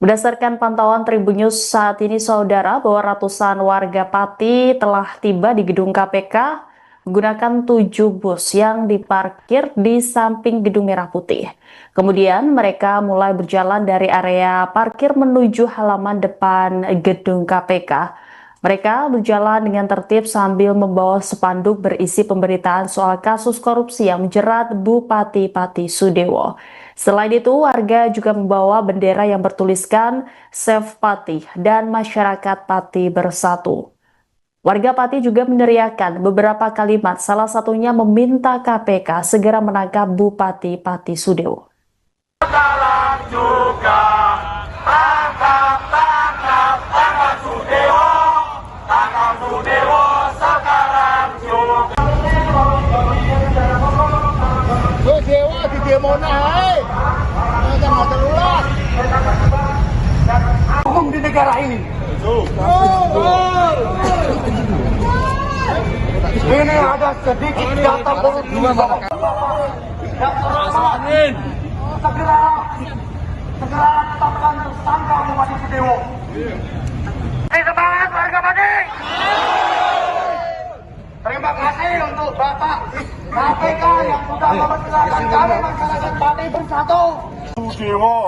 Berdasarkan pantauan Tribun News saat ini, saudara, bahwa ratusan warga Pati telah tiba di gedung KPK menggunakan 7 bus yang diparkir di samping gedung Merah Putih. Kemudian mereka mulai berjalan dari area parkir menuju halaman depan gedung KPK. Mereka berjalan dengan tertib sambil membawa spanduk berisi pemberitaan soal kasus korupsi yang menjerat Bupati Pati Sudewo. Selain itu, warga juga membawa bendera yang bertuliskan Save Pati dan Masyarakat Pati Bersatu. Warga Pati juga meneriakkan beberapa kalimat, salah satunya meminta KPK segera menangkap Bupati Pati Sudewo. Sekarang juga tangkap Sudewo, sekarang juga. Sudewo di demo naik, jangan terulas. Hukum di negara ini. Ini ada sedikit data korupsi. Segera tetapkan tersangka Bupati Sudewo. Semangat warga Pati. Terima kasih untuk Bapak KPK yang sudah mempersilahkan kami masyarakat Pati Bersatu. Sudewo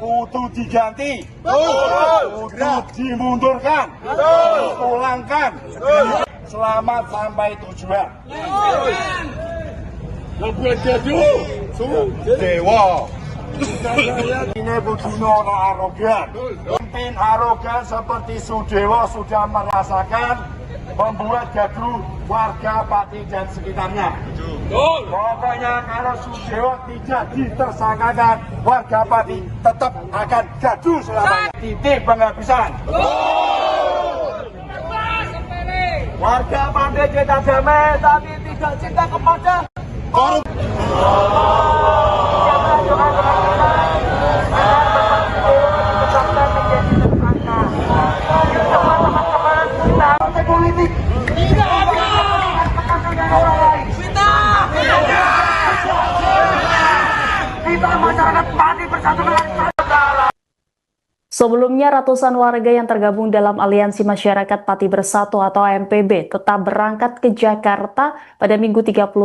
kudu diganti, kudu dimundurkan, dipulangkan. Selamat sampai tujuan. Sudewo. Ini Budino arogan. Pemimpin arogan seperti Sudewo sudah merasakan membuat gaduh warga Pati dan sekitarnya. Pokoknya kalau Sudewo tidak ditersangkakan, warga Pati tetap akan gaduh selamanya. Titik penghabisan. Warga Pati kita damai, tapi tidak cinta kepada korup. Politik tidak ada kita masyarakat Pati Bersatu. Sebelumnya, ratusan warga yang tergabung dalam Aliansi Masyarakat Pati Bersatu atau AMPB tetap berangkat ke Jakarta pada Minggu 31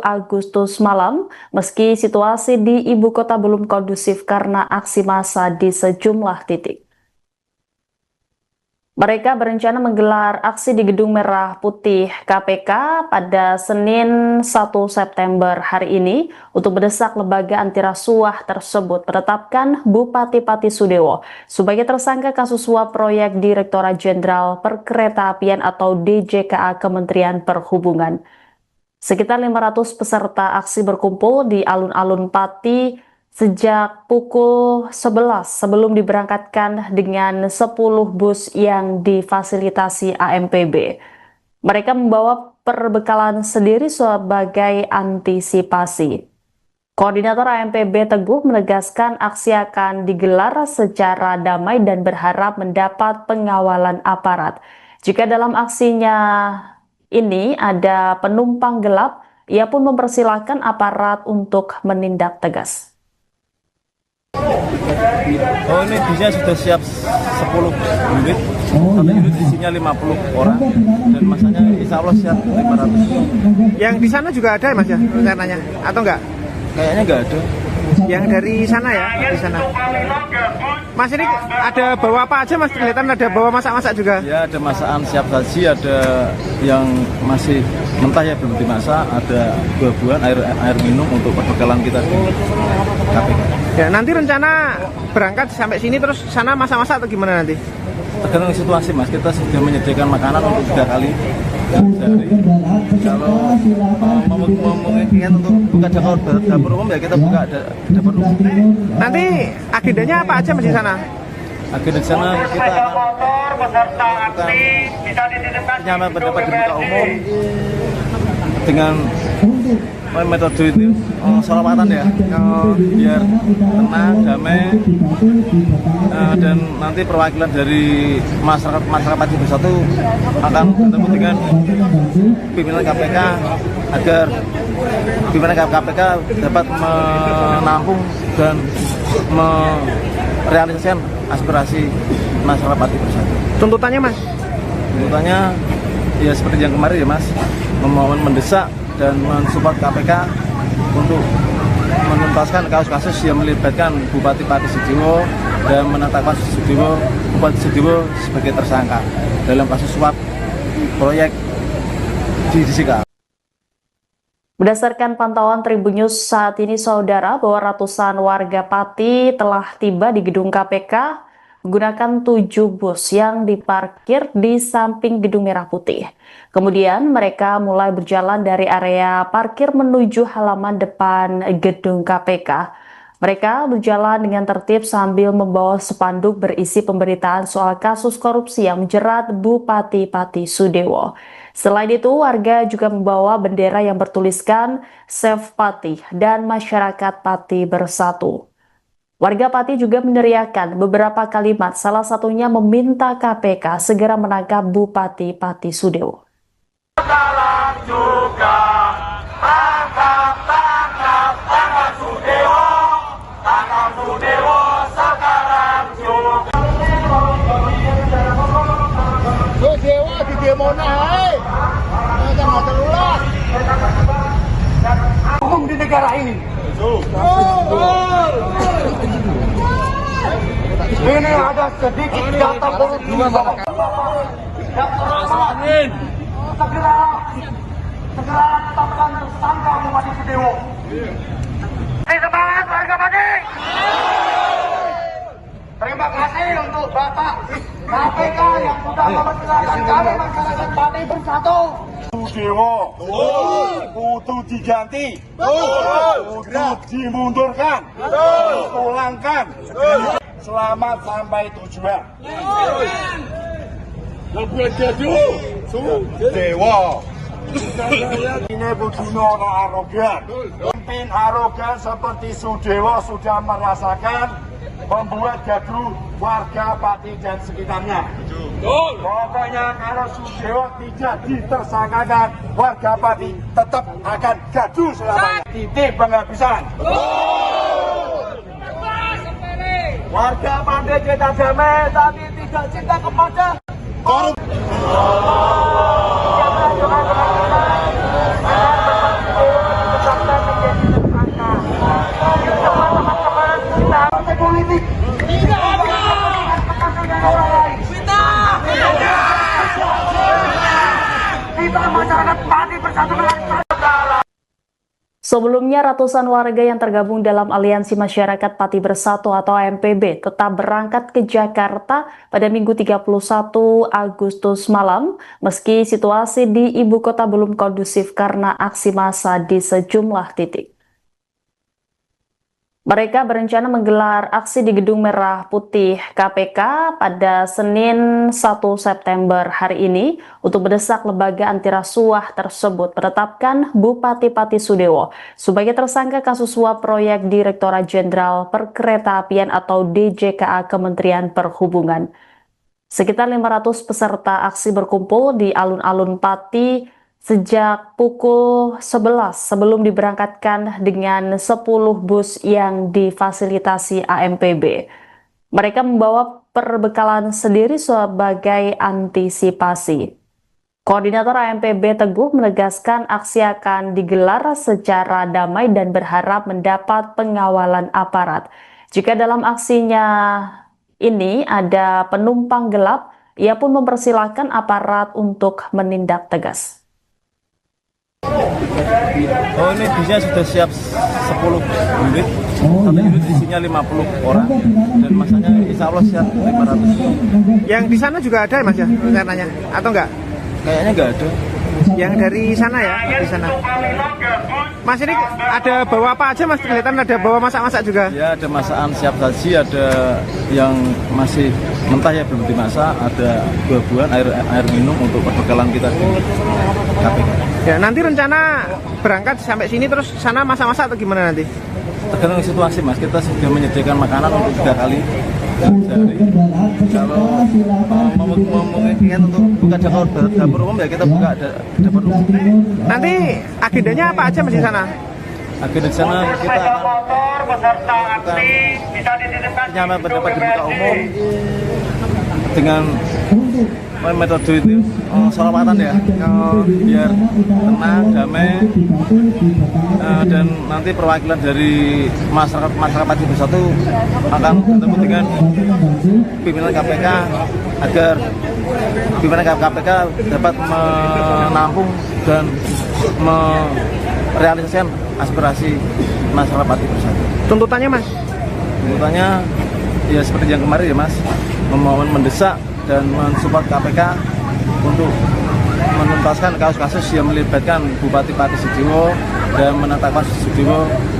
Agustus malam, meski situasi di ibu kota belum kondusif karena aksi massa di sejumlah titik. Mereka berencana menggelar aksi di Gedung Merah Putih KPK pada Senin 1 September hari ini untuk mendesak lembaga anti rasuah tersebut menetapkan Bupati Pati Sudewo sebagai tersangka kasus suap proyek Direktorat Jenderal Perkeretaapian atau DJKA Kementerian Perhubungan. Sekitar 500 peserta aksi berkumpul di alun-alun Pati sejak pukul 11 sebelum diberangkatkan dengan 10 bus yang difasilitasi AMPB. Mereka membawa perbekalan sendiri sebagai antisipasi. Koordinator AMPB Teguh menegaskan aksi akan digelar secara damai dan berharap mendapat pengawalan aparat. Jika dalam aksinya ini ada penumpang gelap, ia pun mempersilahkan aparat untuk menindak tegas. Oh, ini bisnya sudah siap 10 unit. Satu unit isinya 50 orang dan masanya insya Allah siap 500. Yang di sana juga ada Mas ya rencananya atau enggak? Kayaknya enggak ada. Yang dari sana ya, di sana. Mas ini ada bawa apa aja Mas? Kelihatan ada bawa masak-masak juga. Ya, ada masakan siap saji, ada yang masih mentah ya belum dimasak, ada buah-buahan, air minum untuk perbekalan kita di KPK. Ya, nanti rencana berangkat sampai sini terus sana masak-masak atau gimana nanti? Tergantung situasi Mas, kita sudah menyediakan makanan untuk 3 kali sehari. Kalau memungkinkan untuk buka dapur umum ya kita buka dapur umum. Nanti agendanya apa aja Mas di sana? Agenda di sana kita akan penyampaian pendapat di muka umum dengan metode itu sholawatan ya, biar tenang, damai, dan nanti perwakilan dari masyarakat Pati Bersatu akan bertemu dengan pimpinan KPK agar pimpinan KPK dapat menampung dan merealisasikan aspirasi masyarakat Pati Bersatu. Tuntutannya Mas? Tuntutannya ya seperti yang kemarin ya Mas, memohon mendesak dan mensupport KPK untuk menuntaskan kasus-kasus yang melibatkan Bupati Pati Sudewo dan menetapkan Bupati Sudewo sebagai tersangka dalam kasus suap proyek di Disika. Berdasarkan pantauan Tribunnews saat ini, saudara, bahwa ratusan warga Pati telah tiba di gedung KPK menggunakan 7 bus yang diparkir di samping Gedung Merah Putih. Kemudian mereka mulai berjalan dari area parkir menuju halaman depan gedung KPK. Mereka berjalan dengan tertib sambil membawa spanduk berisi pemberitaan soal kasus korupsi yang menjerat Bupati Pati Sudewo. Selain itu, warga juga membawa bendera yang bertuliskan Save Pati dan Masyarakat Pati Bersatu. Warga Pati juga meneriakkan beberapa kalimat, salah satunya meminta KPK segera menangkap Bupati Pati Sudewo. Sekarang juga tangkap Sudewo, sekarang juga. Sudewo di demo hai. Tanggal 13. Hukum di negara ini. Ini ada sedikit data korupsi. Segera tetapkan tersangka Bupati Sudewo. Semangat warga Pati. Terima kasih untuk Bapak KPK yang sudah mempersilahkan kami masyarakat Pati Bersatu. Sudewo kudu diganti, kudu dimundurkan, dipulangkan. Selamat sampai tujuan. Sudewo. Ini begini orang arogan. Pemimpin arogan seperti Sudewo sudah merasakan membuat gaduh warga Pati dan sekitarnya. Pokoknya kalau Sudewo tidak ditersangkakan, warga Pati tetap akan gaduh selamanya. Titik penghabisan. Warga Pati kita damai, tapi tidak cinta kepada korup. Politik tidak ada. Kita masyarakat Pati Bersatu. Sebelumnya, ratusan warga yang tergabung dalam Aliansi Masyarakat Pati Bersatu atau AMPB tetap berangkat ke Jakarta pada Minggu 31 Agustus malam, meski situasi di ibu kota belum kondusif karena aksi massa di sejumlah titik. Mereka berencana menggelar aksi di Gedung Merah Putih KPK pada Senin 1 September hari ini untuk mendesak lembaga anti rasuah tersebut menetapkan Bupati Pati Sudewo sebagai tersangka kasus suap proyek Direktorat Jenderal Perkeretaapian atau DJKA Kementerian Perhubungan. Sekitar 500 peserta aksi berkumpul di alun-alun Pati sejak pukul 11 sebelum diberangkatkan dengan 10 bus yang difasilitasi AMPB. Mereka membawa perbekalan sendiri sebagai antisipasi. Koordinator AMPB Teguh menegaskan aksi akan digelar secara damai dan berharap mendapat pengawalan aparat. Jika dalam aksinya ini ada penumpang gelap, ia pun mempersilahkan aparat untuk menindak tegas. Oh, ini bisnya sudah siap 10 unit, satu unit isinya 50 orang dan masanya insya Allah siap 500. Yang di sana juga ada Mas ya rencananya atau enggak? Kayaknya nggak ada. Yang dari sana ya, di sana. Mas ini ada bawa apa aja Mas? Kelihatan ada bawa masak-masak juga. Ya, ada masakan siap saji, ada yang masih mentah ya belum dimasak, ada buah-buahan, air minum untuk perbekalan kita di KPK. Ya, nanti rencana berangkat sampai sini terus sana masak-masak atau gimana nanti? Tergantung situasi Mas, kita sudah menyediakan makanan untuk 3 kali sehari. Kalau memungkinkan untuk buka dapur umum ya kita buka dapur umum. Nanti agendanya apa aja Mas di sana? Agenda di sana kita akan penyampaian pendapat di muka umum dengan metode itu selawatan ya, biar tenang, damai, dan nanti perwakilan dari masyarakat Pati Bersatu akan bertemu dengan pimpinan KPK agar pimpinan KPK dapat menampung dan merealisasikan aspirasi masyarakat Pati Bersatu. Tuntutannya Mas? Tuntutannya ya seperti yang kemarin ya Mas, memohon mendesak dan mensupport KPK untuk menuntaskan kasus-kasus yang melibatkan Bupati Pati Sudewo dan menetapkan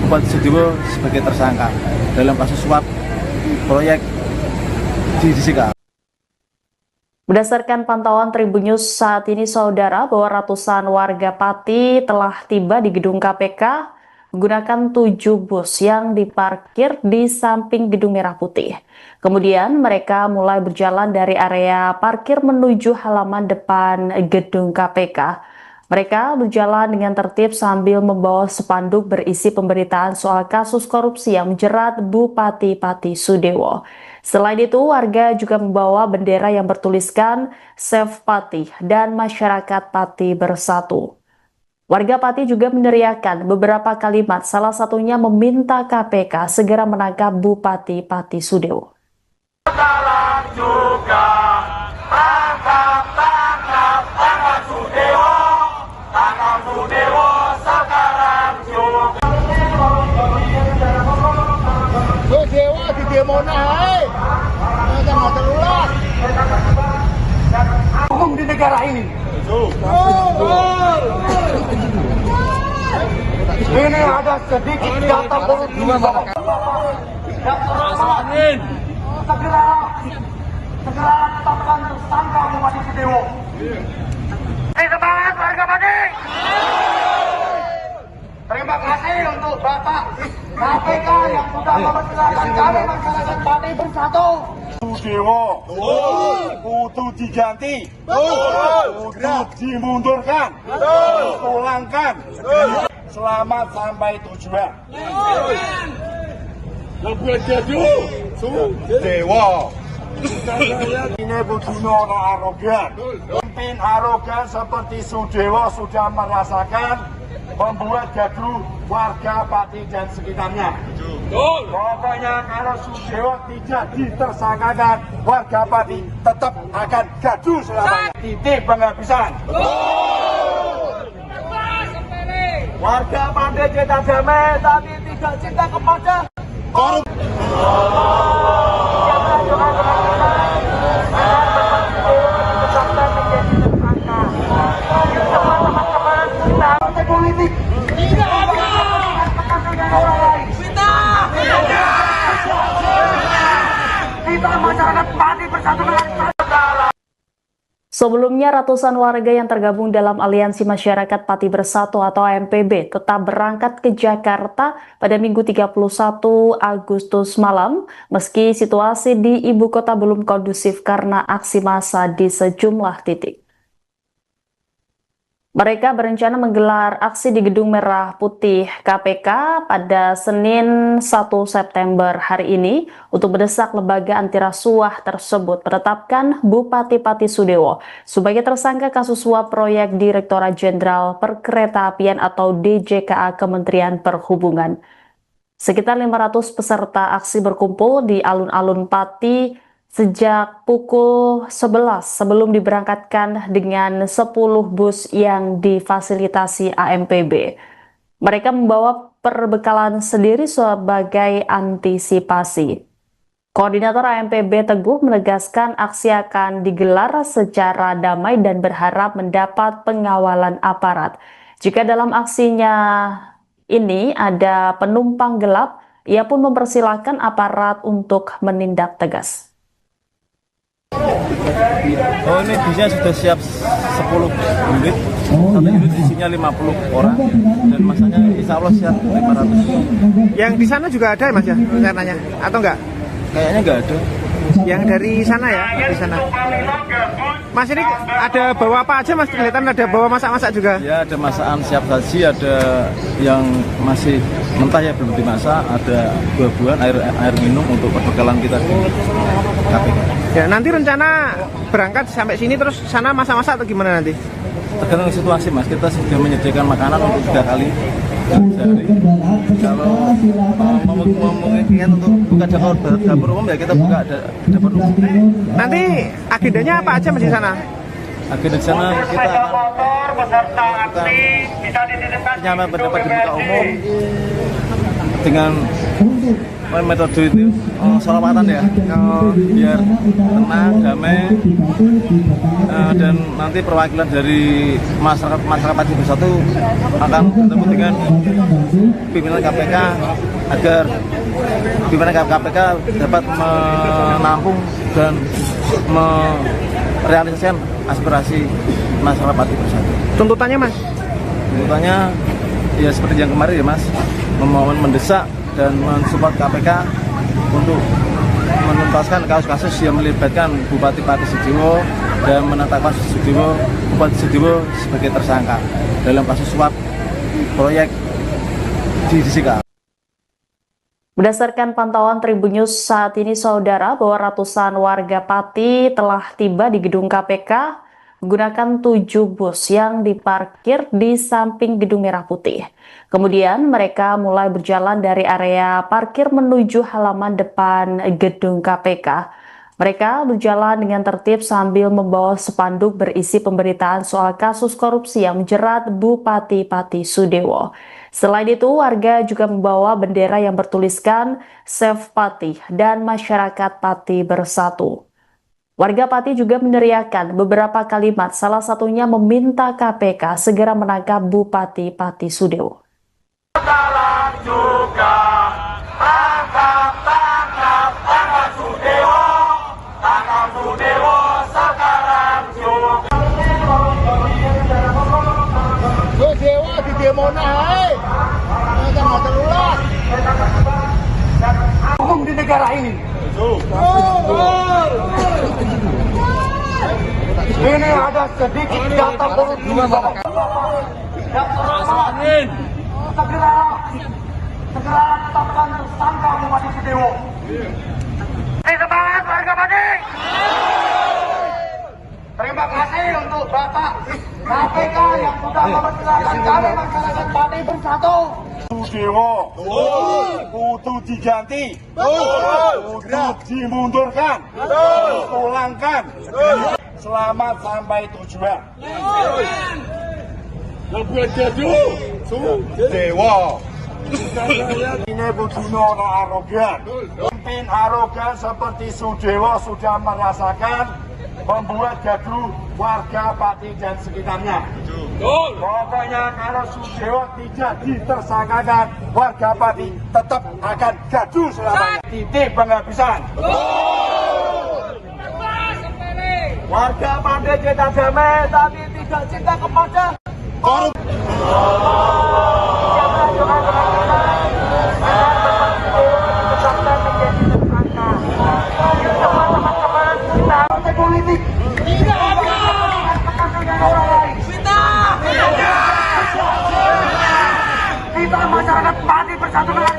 Bupati Sudewo sebagai tersangka dalam kasus suap proyek di Disika. Berdasarkan pantauan Tribun News saat ini, saudara, bahwa ratusan warga Pati telah tiba di gedung KPK menggunakan 7 bus yang diparkir di samping Gedung Merah Putih. Kemudian mereka mulai berjalan dari area parkir menuju halaman depan gedung KPK. Mereka berjalan dengan tertib sambil membawa spanduk berisi pemberitaan soal kasus korupsi yang menjerat Bupati Pati Sudewo. Selain itu, warga juga membawa bendera yang bertuliskan Save Pati dan Masyarakat Pati Bersatu. Warga Pati juga meneriakkan beberapa kalimat, salah satunya meminta KPK segera menangkap Bupati Pati Sudewo. Sekarang juga tangkap Sudewo, sekarang juga. Dewa di demo hai. Jangan terulas. Hukum di negara ini. Ini ada sedikit data korupsi. Segera tetapkan tersangka Bupati Sudewo. Semangat warga Pati. Terima kasih untuk Bapak KPK yang sudah mempersilahkan kami masyarakat Pati Bersatu. Sudewo kudu diganti, kudu dimundurkan, dipulangkan. Selamat sampai tujuan. Lebih jadu, Sudewo. Ini butuhnya orang arogan. Pemimpin arogan seperti Sudewo sudah merasakan membuat gaduh warga Pati dan sekitarnya. Pokoknya kalau Sudewo tidak ditersangkakan, warga Pati tetap akan gaduh selamanya. Titik penghabisan. Warga pandai cinta damai, tapi tidak cinta kepada korup. Politik tidak ada kita masyarakat Pati Bersatu. Sebelumnya, ratusan warga yang tergabung dalam Aliansi Masyarakat Pati Bersatu atau AMPB tetap berangkat ke Jakarta pada Minggu 31 Agustus malam, meski situasi di ibu kota belum kondusif karena aksi massa di sejumlah titik. Mereka berencana menggelar aksi di Gedung Merah Putih KPK pada Senin 1 September hari ini untuk mendesak lembaga anti rasuah tersebut menetapkan Bupati Pati Sudewo sebagai tersangka kasus suap proyek Direktorat Jenderal Perkeretaapian atau DJKA Kementerian Perhubungan. Sekitar 500 peserta aksi berkumpul di alun-alun Pati sejak pukul 11 sebelum diberangkatkan dengan 10 bus yang difasilitasi AMPB. Mereka membawa perbekalan sendiri sebagai antisipasi. Koordinator AMPB Teguh menegaskan aksi akan digelar secara damai dan berharap mendapat pengawalan aparat. Jika dalam aksinya ini ada penumpang gelap, ia pun mempersilahkan aparat untuk menindak tegas. Oh, ini bisnya sudah siap 10 unit, satu unit isinya 50 orang dan masanya insya Allah siap 500. Yang di sana juga ada Mas ya rencananya atau enggak? Kayaknya enggak ada. Yang dari sana ya, di sana. Mas ini ada bawa apa aja Mas? Kelihatan ada bawa masak-masak juga. Ya, ada masakan siap saji, ada yang masih mentah ya belum dimasak, ada buah-buahan, air minum untuk perbekalan kita di KPK. Ya, nanti rencana berangkat sampai sini terus sana masak-masak atau gimana nanti? Tergantung situasi Mas, kita sudah menyediakan makanan untuk 3 kali sehari. Kalau memungkinkan untuk buka dapur umum ya kita buka dapur umum. Nanti agendanya apa aja Mas di sana? Agenda di sana kita akan nyaman pendapat di muka umum dengan metode itu sholawatan ya, biar tenang, damai, dan nanti perwakilan dari masyarakat Pati Bersatu akan bertemu dengan pimpinan KPK agar pimpinan KPK dapat menampung dan merealisasikan aspirasi masyarakat Pati Bersatu. Tuntutannya Mas? Tuntutannya ya seperti yang kemarin ya Mas, memohon mendesak dan mensupport KPK untuk menuntaskan kasus-kasus yang melibatkan Bupati Pati Sudewo dan menetapkan Bupati Sudewo sebagai tersangka dalam kasus suap proyek di Disika. Berdasarkan pantauan Tribunnews saat ini saudara, bahwa ratusan warga Pati telah tiba di gedung KPK menggunakan 7 bus yang diparkir di samping Gedung Merah Putih. Kemudian mereka mulai berjalan dari area parkir menuju halaman depan gedung KPK. Mereka berjalan dengan tertib sambil membawa spanduk berisi pemberitaan soal kasus korupsi yang menjerat Bupati Pati Sudewo. Selain itu, warga juga membawa bendera yang bertuliskan Save Pati dan Masyarakat Pati Bersatu. Warga Pati juga meneriakkan beberapa kalimat, salah satunya meminta KPK segera menangkap Bupati Pati Sudewo. Sekarang juga tangkap Sudewo, sekarang juga. Dewa di demo hai. Tanggal 13. Hukum di negara ini. Ini ada sedikit data korupsi. Segera tetapkan tersangka Bupati Sudewo. Semangat warga Pati. Terima kasih untuk Bapak KPK yang sudah mempersilahkan kami masyarakat Pati Bersatu. Sudewo kudu diganti, kudu dimundurkan, dipulangkan. Selamat sampai tujuan. Lebih jadu, Sudewo. Ini begini orang arogan. Pemimpin arogan seperti Sudewo sudah merasakan membuat gaduh warga Pati dan sekitarnya. Pokoknya kalau Sudewo tidak ditersangkakan, warga Pati tetap akan gaduh selamanya. Titik penghabisan. Warga pandai cinta damai, tapi tidak cinta kepada korup. Politik tidak ada orang lain. Kita masyarakat Pati Bersatu dengan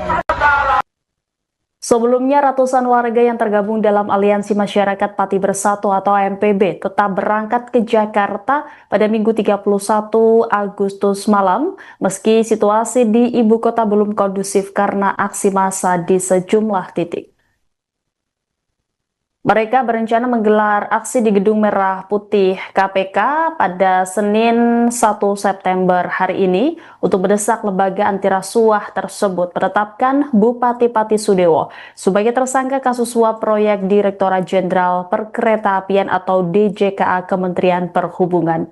Sebelumnya, ratusan warga yang tergabung dalam Aliansi Masyarakat Pati Bersatu atau AMPB tetap berangkat ke Jakarta pada Minggu 31 Agustus malam, meski situasi di ibu kota belum kondusif karena aksi massa di sejumlah titik. Mereka berencana menggelar aksi di Gedung Merah Putih KPK pada Senin 1 September hari ini untuk mendesak lembaga anti rasuah tersebut menetapkan Bupati Pati Sudewo sebagai tersangka kasus suap proyek Direktorat Jenderal Perkeretaapian atau DJKA Kementerian Perhubungan.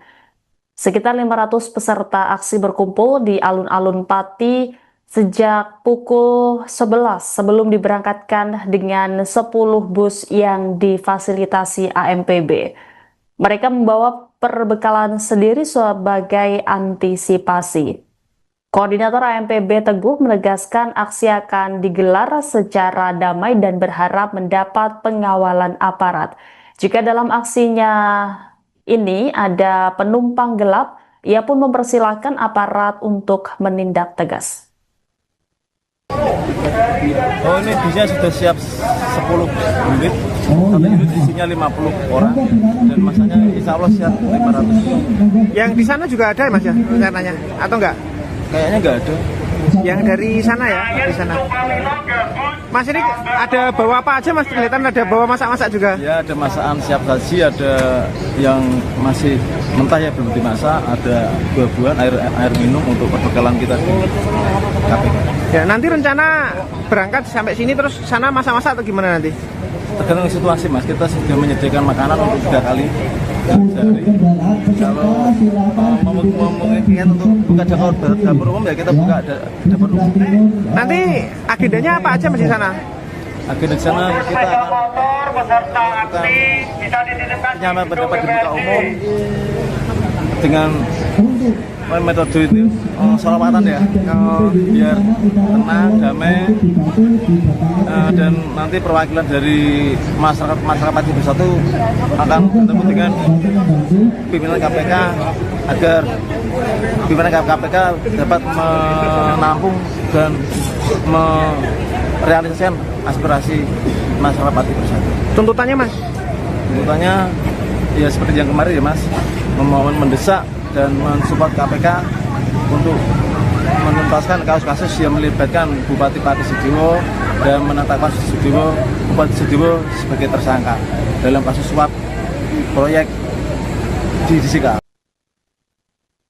Sekitar 500 peserta aksi berkumpul di alun-alun Pati sejak pukul 11 sebelum diberangkatkan dengan 10 bus yang difasilitasi AMPB. Mereka membawa perbekalan sendiri sebagai antisipasi. Koordinator AMPB Teguh menegaskan aksi akan digelar secara damai dan berharap mendapat pengawalan aparat. Jika dalam aksinya ini ada penumpang gelap, ia pun mempersilahkan aparat untuk menindak tegas. Oh, ini bisnya sudah siap 10 unit, satu unit isinya 50 orang, dan masanya insya Allah siap 500. Yang di sana juga ada Mas ya rencananya atau enggak? Kayaknya nggak ada. Yang dari sana ya, di sana. Mas ini ada bawa apa aja Mas? Kelihatan ada bawa masak-masak juga. Ya, ada masakan siap saji, ada yang masih mentah ya belum dimasak, ada buah-buahan, air minum untuk perbekalan kita di KPK. Ya, nanti rencana berangkat sampai sini terus sana masak-masak atau gimana nanti? Tergantung situasi Mas, kita sudah menyediakan makanan untuk 3 kali sehari. Kalau memungkinkan untuk buka dapur umum ya kita buka dapur umum. Nanti agendanya apa aja Mas di sana? Agenda di sana kita akan penyampaian pendapat di muka umum dengan metode itu sholawatan ya, biar tenang, damai, dan nanti perwakilan dari masyarakat Pati Bersatu akan bertemu dengan pimpinan KPK agar pimpinan KPK dapat menampung dan merealisasikan aspirasi masyarakat Pati Bersatu. Tuntutannya Mas? Tuntutannya ya seperti yang kemarin ya Mas, memohon mendesak dan mensupport KPK untuk menuntaskan kasus-kasus yang melibatkan Bupati Pati Sediwo dan menetapkan Bupati Sediwo sebagai tersangka dalam kasus suap proyek di Disika.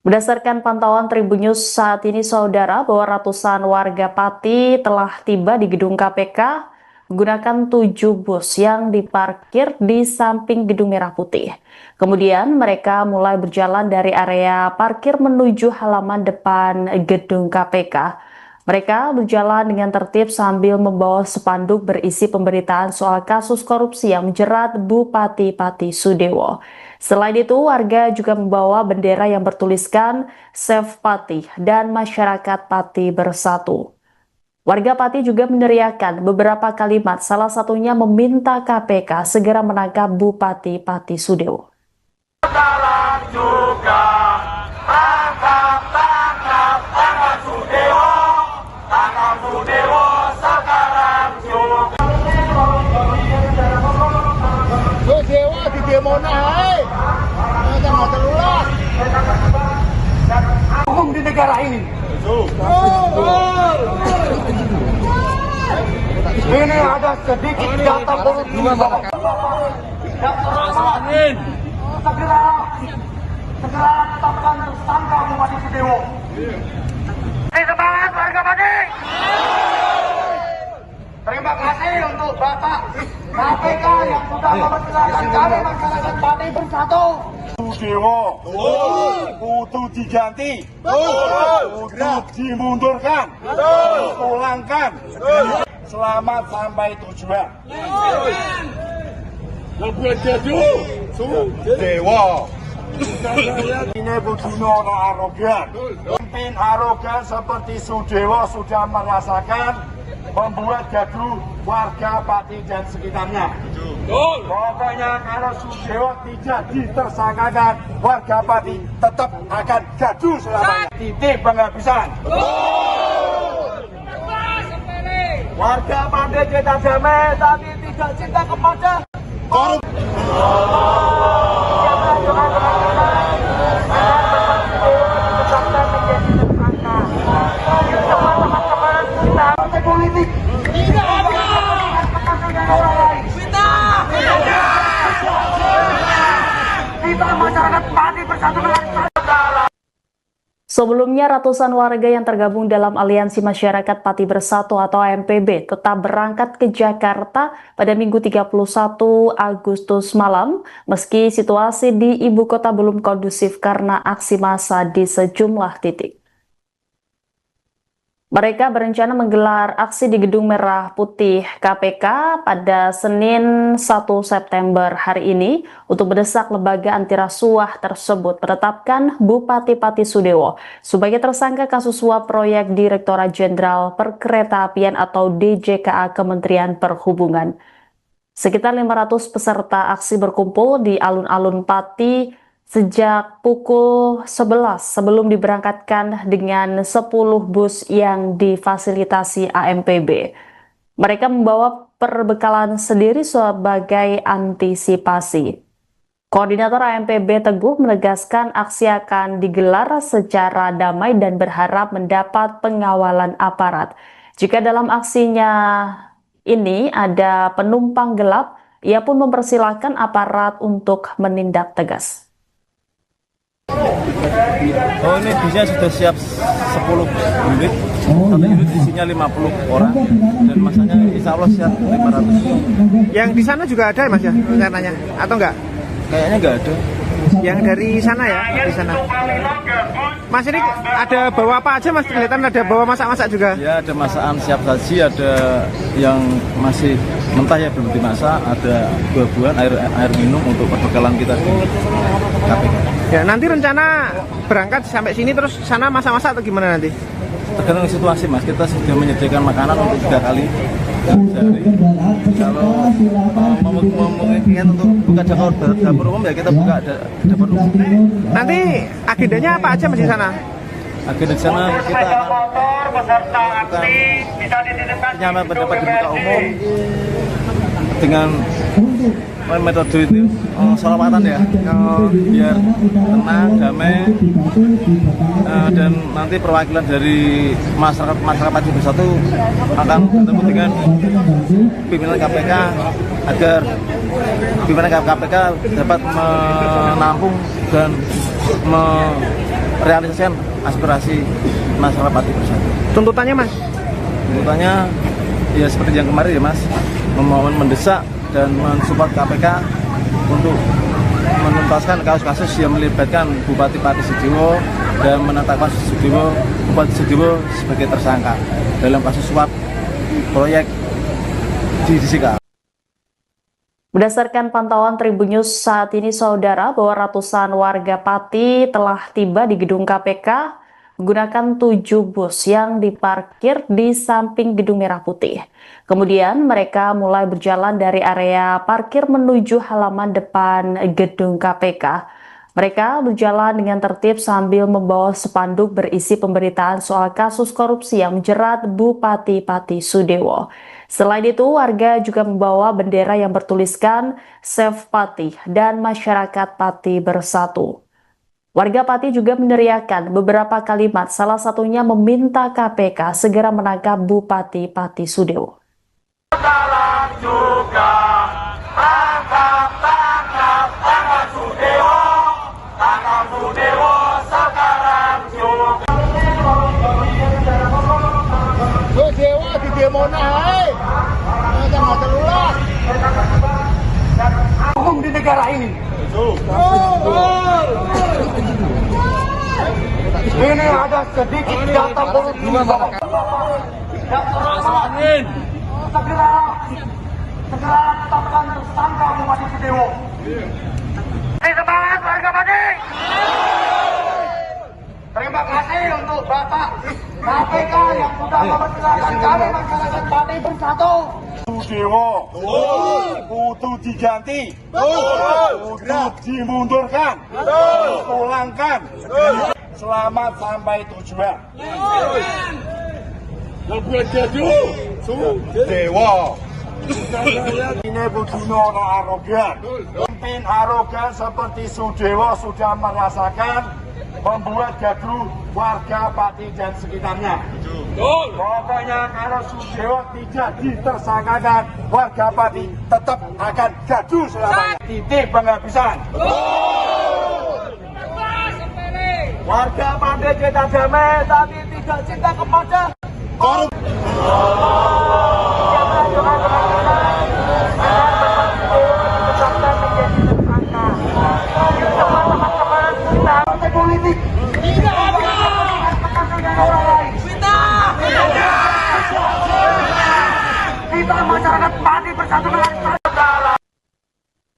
Berdasarkan pantauan Tribun News saat ini, saudara, bahwa ratusan warga Pati telah tiba di gedung KPK menggunakan 7 bus yang diparkir di samping Gedung Merah Putih. Kemudian mereka mulai berjalan dari area parkir menuju halaman depan gedung KPK. Mereka berjalan dengan tertib sambil membawa spanduk berisi pemberitaan soal kasus korupsi yang menjerat Bupati Pati Sudewo. Selain itu, warga juga membawa bendera yang bertuliskan Save Pati dan Masyarakat Pati Bersatu. Warga Pati juga meneriakkan beberapa kalimat, salah satunya meminta KPK segera menangkap Bupati Pati Sudewo. Sekarang juga tangkap Sudewo, sekarang juga. Sudewo di demo hai. Macam-macam ulah. Hukum di negara ini. Ini ada sedikit data korupsi. Segera tetapkan tersangka Bupati Sudewo. Semangat warga Pati. Terima kasih untuk Bapak KPK yang sudah mempersilahkan kami masyarakat Pati Bersatu. Sudewo kudu diganti, kudu dimundurkan, pulangkan. Selamat sampai tujuan. Lebih jadu, Sudewo. Ini begini orang arogan. Pemimpin arogan seperti Sudewo sudah merasakan membuat gaduh warga Pati dan sekitarnya. Pokoknya kalau Sudewo tidak ditersangkakan, warga Pati tetap akan gaduh selamanya. Titik penghabisan. Warga Pati kita damai, tapi tidak cinta kepada korup. Politik tidak ada orang lain. Kita masyarakat Pati Bersatu dengan Sebelumnya, ratusan warga yang tergabung dalam Aliansi Masyarakat Pati Bersatu atau AMPB tetap berangkat ke Jakarta pada Minggu 31 Agustus malam, meski situasi di ibu kota belum kondusif karena aksi massa di sejumlah titik. Mereka berencana menggelar aksi di Gedung Merah Putih KPK pada Senin 1 September hari ini untuk mendesak lembaga anti rasuah tersebut menetapkan Bupati Pati Sudewo sebagai tersangka kasus suap proyek Direktorat Jenderal Perkeretaapian atau DJKA Kementerian Perhubungan. Sekitar 500 peserta aksi berkumpul di alun-alun Pati sejak pukul 11 sebelum diberangkatkan dengan 10 bus yang difasilitasi AMPB. Mereka membawa perbekalan sendiri sebagai antisipasi. Koordinator AMPB Teguh menegaskan aksi akan digelar secara damai dan berharap mendapat pengawalan aparat. Jika dalam aksinya ini ada penumpang gelap, ia pun mempersilahkan aparat untuk menindak tegas. Oh, ini bisnya sudah siap 10 unit. Satu unit isinya 50 orang dan masanya insya Allah siap 500. Yang di sana juga ada Mas ya rencananya atau enggak? Kayaknya nggak ada. Yang dari sana ya, di sana. Mas ini ada bawa apa aja Mas? Kelihatan ada bawa masak-masak juga. Ya, ada masakan siap saji, ada yang masih mentah ya belum dimasak, ada buah-buahan, air minum untuk perbekalan kita di KPK. Ya, nanti rencana berangkat sampai sini terus sana masak-masak atau gimana nanti? Tergantung situasi Mas, kita sudah menyediakan makanan untuk 3 kali sehari. Kalau memungkinkan untuk buka dapur umum ya kita buka dapur umum. Nanti agendanya apa aja Mas di sana? Agenda di sana kita akan penyampaian pendapat di muka umum dengan metode itu sholawatan ya, biar tenang, damai, dan nanti perwakilan dari masyarakat Pati Bersatu akan bertemu dengan pimpinan KPK agar pimpinan KPK dapat menampung dan merealisasikan aspirasi masyarakat Pati Bersatu. Tuntutannya Mas? Tuntutannya ya seperti yang kemarin ya Mas, memohon mendesak dan mensupport KPK untuk menuntaskan kasus-kasus yang melibatkan Bupati Pati Sudewo dan menetapkan Bupati Sudewo sebagai tersangka dalam kasus suap proyek di DJKA. Berdasarkan pantauan Tribun News saat ini, saudara, bahwa ratusan warga Pati telah tiba di gedung KPK menggunakan 7 bus yang diparkir di samping Gedung Merah Putih. Kemudian mereka mulai berjalan dari area parkir menuju halaman depan gedung KPK. Mereka berjalan dengan tertib sambil membawa spanduk berisi pemberitaan soal kasus korupsi yang menjerat Bupati Pati Sudewo. Selain itu, warga juga membawa bendera yang bertuliskan Save Pati dan Masyarakat Pati Bersatu. Warga Pati juga meneriakkan beberapa kalimat, salah satunya meminta KPK segera menangkap Bupati Pati Sudewo. Sekarang juga tangkap Sudewo, sekarang juga. Sudewo di demo hai. Jangan terulang. Hukum di negara ini. Ini ada sedikit data politik. Segera tetapkan tersangka Bupati Sudewo. Semangat warga Pati. Terima kasih untuk Bapak KPK yang sudah mempersilahkan kami masyarakat Pati Bersatu. Sudewo kudu diganti, kudu dimundurkan, pulangkan. Selamat sampai tujuan. Lebih jadu, Sudewo. Ini begini orang arogan. Pemimpin arogan seperti Sudewo sudah merasakan membuat gaduh warga Pati dan sekitarnya. Pokoknya kalau Sudewo tidak ditersangkakan, warga Pati tetap akan gaduh selamanya. Titik penghabisan. Warga Pati kita damai, tapi tidak cinta kepada korup. Politik tidak ada kepentingan orang lain. kita masyarakat Pati Bersatu dengan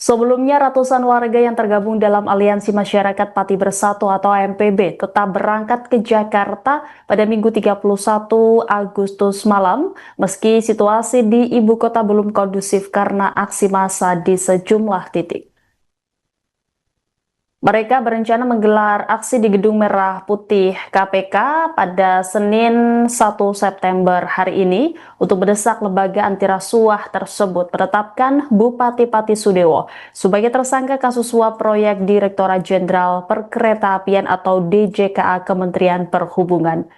Sebelumnya, ratusan warga yang tergabung dalam Aliansi Masyarakat Pati Bersatu atau AMPB tetap berangkat ke Jakarta pada Minggu 31 Agustus malam, meski situasi di ibu kota belum kondusif karena aksi massa di sejumlah titik. Mereka berencana menggelar aksi di Gedung Merah Putih KPK pada Senin 1 September hari ini untuk mendesak lembaga anti rasuah tersebut menetapkan Bupati Pati Sudewo sebagai tersangka kasus suap proyek Direktorat Jenderal Perkeretaapian atau DJKA Kementerian Perhubungan.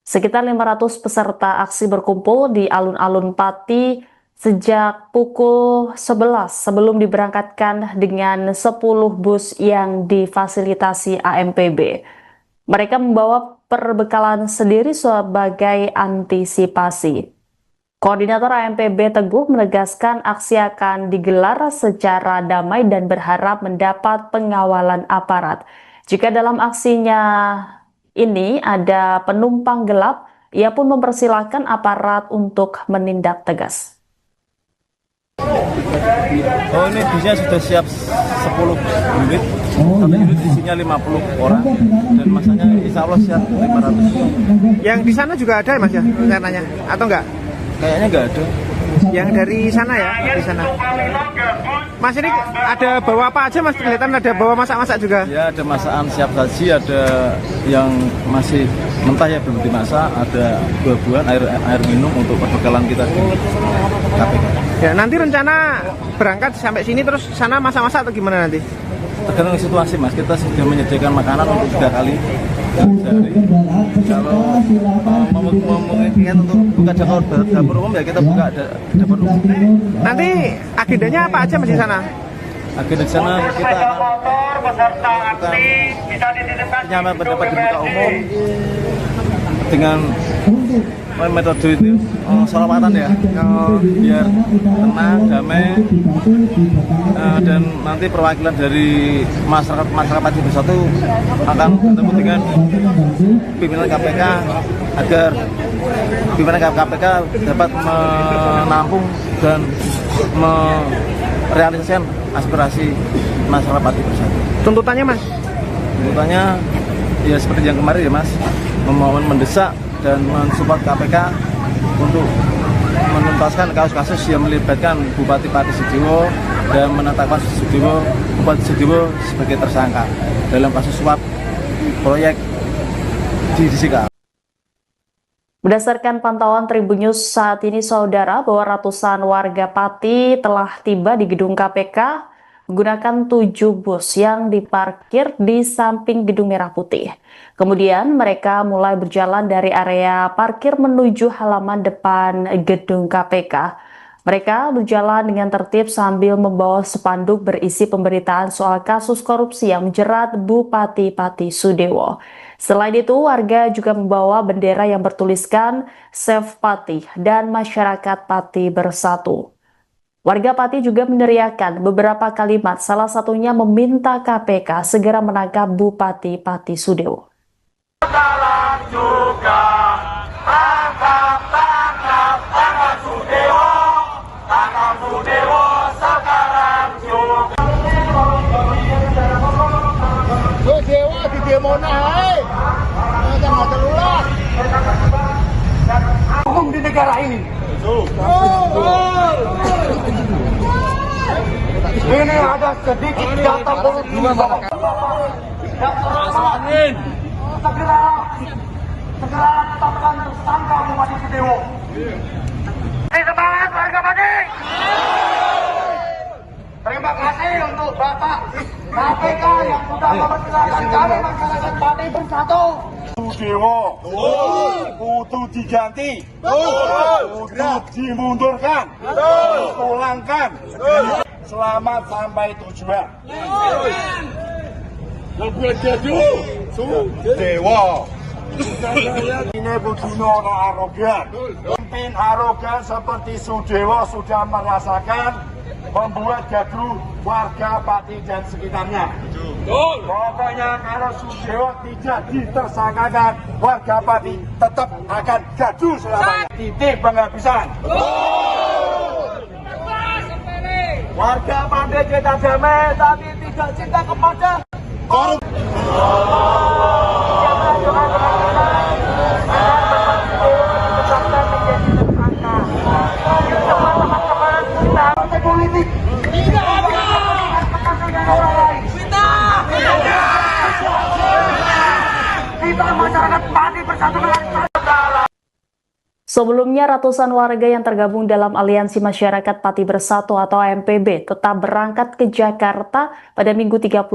Sekitar 500 peserta aksi berkumpul di alun-alun Pati sejak pukul 11 sebelum diberangkatkan dengan 10 bus yang difasilitasi AMPB. Mereka membawa perbekalan sendiri sebagai antisipasi. Koordinator AMPB Teguh menegaskan aksi akan digelar secara damai dan berharap mendapat pengawalan aparat. Jika dalam aksinya ini ada penumpang gelap, ia pun mempersilahkan aparat untuk menindak tegas. Oh, ini busnya sudah siap 10 unit, satu unit isinya 50 orang, dan masanya insya Allah siap 500. Yang di sana juga ada Mas ya rencananya atau enggak? Kayaknya nggak ada. Yang dari sana ya, di sana. Mas ini ada bawa apa aja Mas? Kelihatan ada bawa masak-masak juga. Ya, ada masakan siap saji, ada yang masih mentah ya belum dimasak, ada buah-buahan, air minum untuk perbekalan kita di KPK. Ya, nanti rencana berangkat sampai sini terus sana masak-masak atau gimana nanti? Tergantung situasi Mas, kita sudah menyediakan makanan untuk 3 kali sehari. Kalau memungkinkan untuk buka dapur umum ya kita buka dapur umum. Nanti agendanya apa aja Mas di sana? Agenda di sana kita akan menyampaikan pendapat di muka umum dengan metode itu sholawatan ya, biar tenang, damai, dan nanti perwakilan dari masyarakat Pati Bersatu akan bertemu dengan pimpinan KPK agar pimpinan KPK dapat menampung dan merealisasikan aspirasi masyarakat Pati Bersatu. Tuntutannya Mas? Tuntutannya ya seperti yang kemarin ya Mas, memohon mendesak dan mensupport KPK untuk menuntaskan kasus-kasus yang melibatkan Bupati Pati Sudewo dan menetapkan Bupati Sudewo sebagai tersangka dalam kasus suap proyek di DJKA. Berdasarkan pantauan Tribun News saat ini, saudara, bahwa ratusan warga Pati telah tiba di gedung KPK menggunakan 7 bus yang diparkir di samping Gedung Merah Putih. Kemudian mereka mulai berjalan dari area parkir menuju halaman depan gedung KPK. Mereka berjalan dengan tertib sambil membawa spanduk berisi pemberitaan soal kasus korupsi yang menjerat Bupati Pati Sudewo. Selain itu, warga juga membawa bendera yang bertuliskan Save Pati dan Masyarakat Pati Bersatu. Warga Pati juga meneriakkan beberapa kalimat, salah satunya meminta KPK segera menangkap Bupati Pati Sudewo. Sekarang juga tangkap Sudewo sekarang juga. Dewa di demo naik. Jangan terulang. Hukum di negara ini. Ini ada sedikit data politik. Segera tetapkan tersangka Bupati Sudewo. Semangat warga Pati. Terima kasih untuk Bapak KPK yang sudah mempersilahkan kami masyarakat Pati Bersatu. Sudewo kudu diganti, kudu dimundurkan, pulangkan. Selamat sampai tujuan. Lebih jauh, Sudewo. Ini begini orang arogan. Pemimpin arogan seperti Sudewo sudah merasakan membuat gaduh warga Pati dan sekitarnya. Pokoknya kalau Sudewo tidak ditersangkakan, warga Pati tetap akan gaduh selamanya. Titik penghabisan. Warga pandai cinta damai tapi tidak cinta kepada Korup. politik. Kita masyarakat Pati bersatu dengan Sebelumnya, ratusan warga yang tergabung dalam Aliansi Masyarakat Pati Bersatu atau AMPB tetap berangkat ke Jakarta pada Minggu 31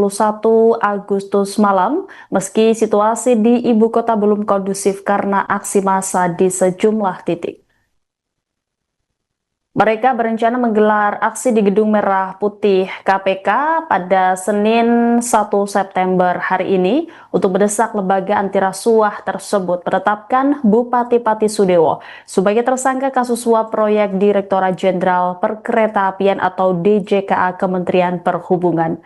Agustus malam, meski situasi di ibu kota belum kondusif karena aksi massa di sejumlah titik. Mereka berencana menggelar aksi di Gedung Merah Putih KPK pada Senin 1 September hari ini untuk mendesak lembaga anti rasuah tersebut menetapkan Bupati Pati Sudewo sebagai tersangka kasus suap proyek Direktorat Jenderal Perkeretaapian atau DJKA Kementerian Perhubungan.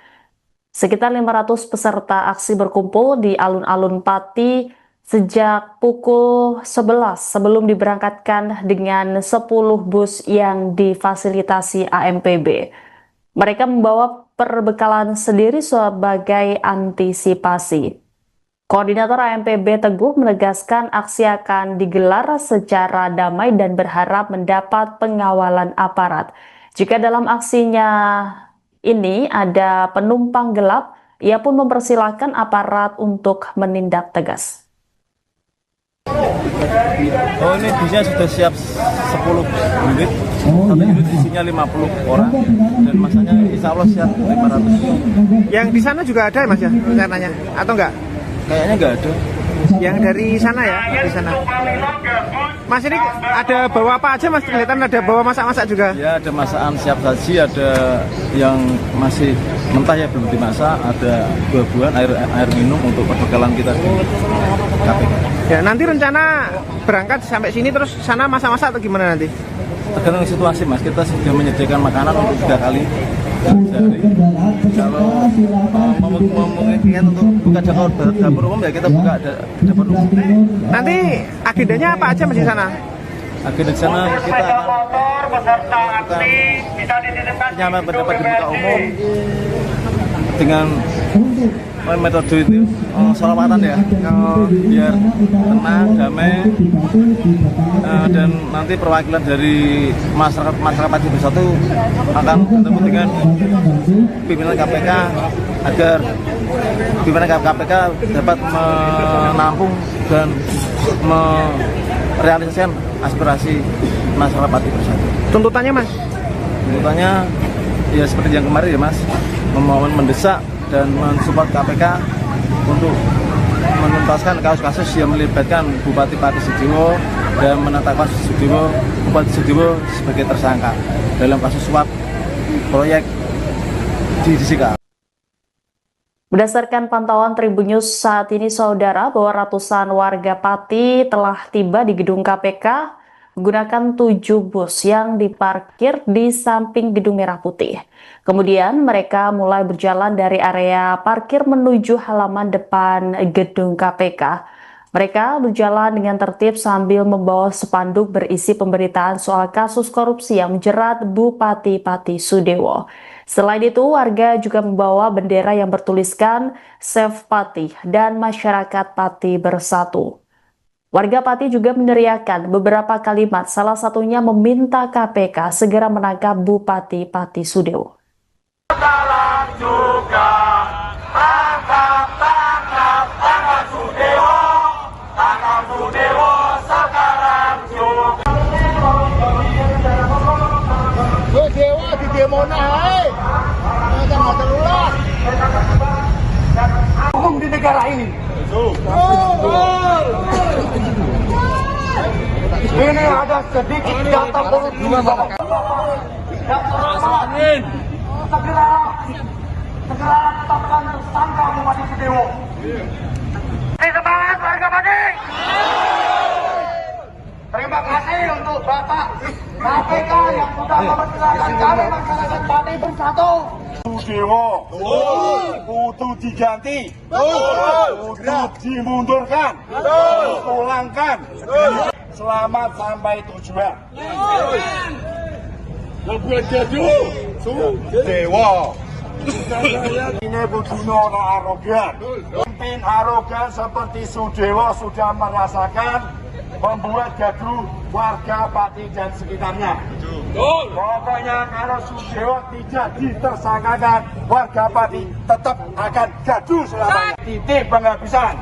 Sekitar 500 peserta aksi berkumpul di alun-alun Pati sejak pukul 11 sebelum diberangkatkan dengan 10 bus yang difasilitasi AMPB. Mereka membawa perbekalan sendiri sebagai antisipasi. Koordinator AMPB Teguh menegaskan aksi akan digelar secara damai dan berharap mendapat pengawalan aparat. Jika dalam aksinya ini ada penumpang gelap, ia pun mempersilahkan aparat untuk menindak tegas. Oh, ini busnya sudah siap 10 unit. Satu unit isinya 50 orang dan masanya insya Allah siap 500. Yang di sana juga ada Mas ya rencananya atau enggak? Kayaknya nggak ada. Yang dari sana ya, di sana. Mas, ini ada bawa apa aja Mas? Kelihatan ada bawa masak-masak juga. Ya, ada masakan siap saji, ada yang masih mentah ya belum dimasak, ada buah-buahan, air minum untuk perbekalan kita di KPK. Ya, nanti rencana berangkat sampai sini terus sana masak-masak atau gimana nanti? Tergantung situasi Mas, kita sudah menyediakan makanan untuk 3 kali sehari. Kalau memungkinkan untuk buka dapur umum ya kita buka dapur umum. Nanti agendanya apa aja Mas di sana? Agenda di sana kita akan menyampaikan pendapat di muka umum dengan metode itu sholawatan ya, biar tenang, damai, dan nanti perwakilan dari masyarakat Pati Bersatu akan bertemu dengan pimpinan KPK agar pimpinan KPK dapat menampung dan merealisasikan aspirasi masyarakat Pati Bersatu. Tuntutannya Mas? Tuntutannya ya seperti yang kemarin ya Mas, memohon mendesak dan mensupport KPK untuk menuntaskan kasus-kasus yang melibatkan Bupati Pati Sudewo dan menetapkan Bupati Sudewo sebagai tersangka dalam kasus suap proyek di DJKA. Berdasarkan pantauan Tribun News saat ini, saudara, bahwa ratusan warga Pati telah tiba di gedung KPK menggunakan 7 bus yang diparkir di samping Gedung Merah Putih. Kemudian mereka mulai berjalan dari area parkir menuju halaman depan gedung KPK. Mereka berjalan dengan tertib sambil membawa spanduk berisi pemberitaan soal kasus korupsi yang menjerat Bupati Pati Sudewo. Selain itu, warga juga membawa bendera yang bertuliskan Save Pati dan Masyarakat Pati Bersatu. Warga Pati juga meneriakkan beberapa kalimat, salah satunya meminta KPK segera menangkap Bupati Pati Sudewo. Sekarang juga tangkap Sudewo, sekarang juga. Dewa di demo naik. Jangan terulang. Hukum di negara ini. Ini ada sedikit data politik. Segera tetapkan tersangka Bupati Sudewo. Semangat warga Pati. Terima kasih untuk Bapak KPK yang sudah mempersilahkan kami masyarakat Pati Bersatu. Sudewo butuh diganti, butuh dimundurkan, pulangkan. Selamat sampai tujuan. Buat gaduh. Dewa. Ini Budino orang arogan. Pemimpin arogan seperti Sudewo sudah merasakan membuat gaduh warga Pati dan sekitarnya. Pokoknya kalau Sudewo tidak ditersangkakan, warga Pati tetap akan gaduh selamanya. Titik penghabisan.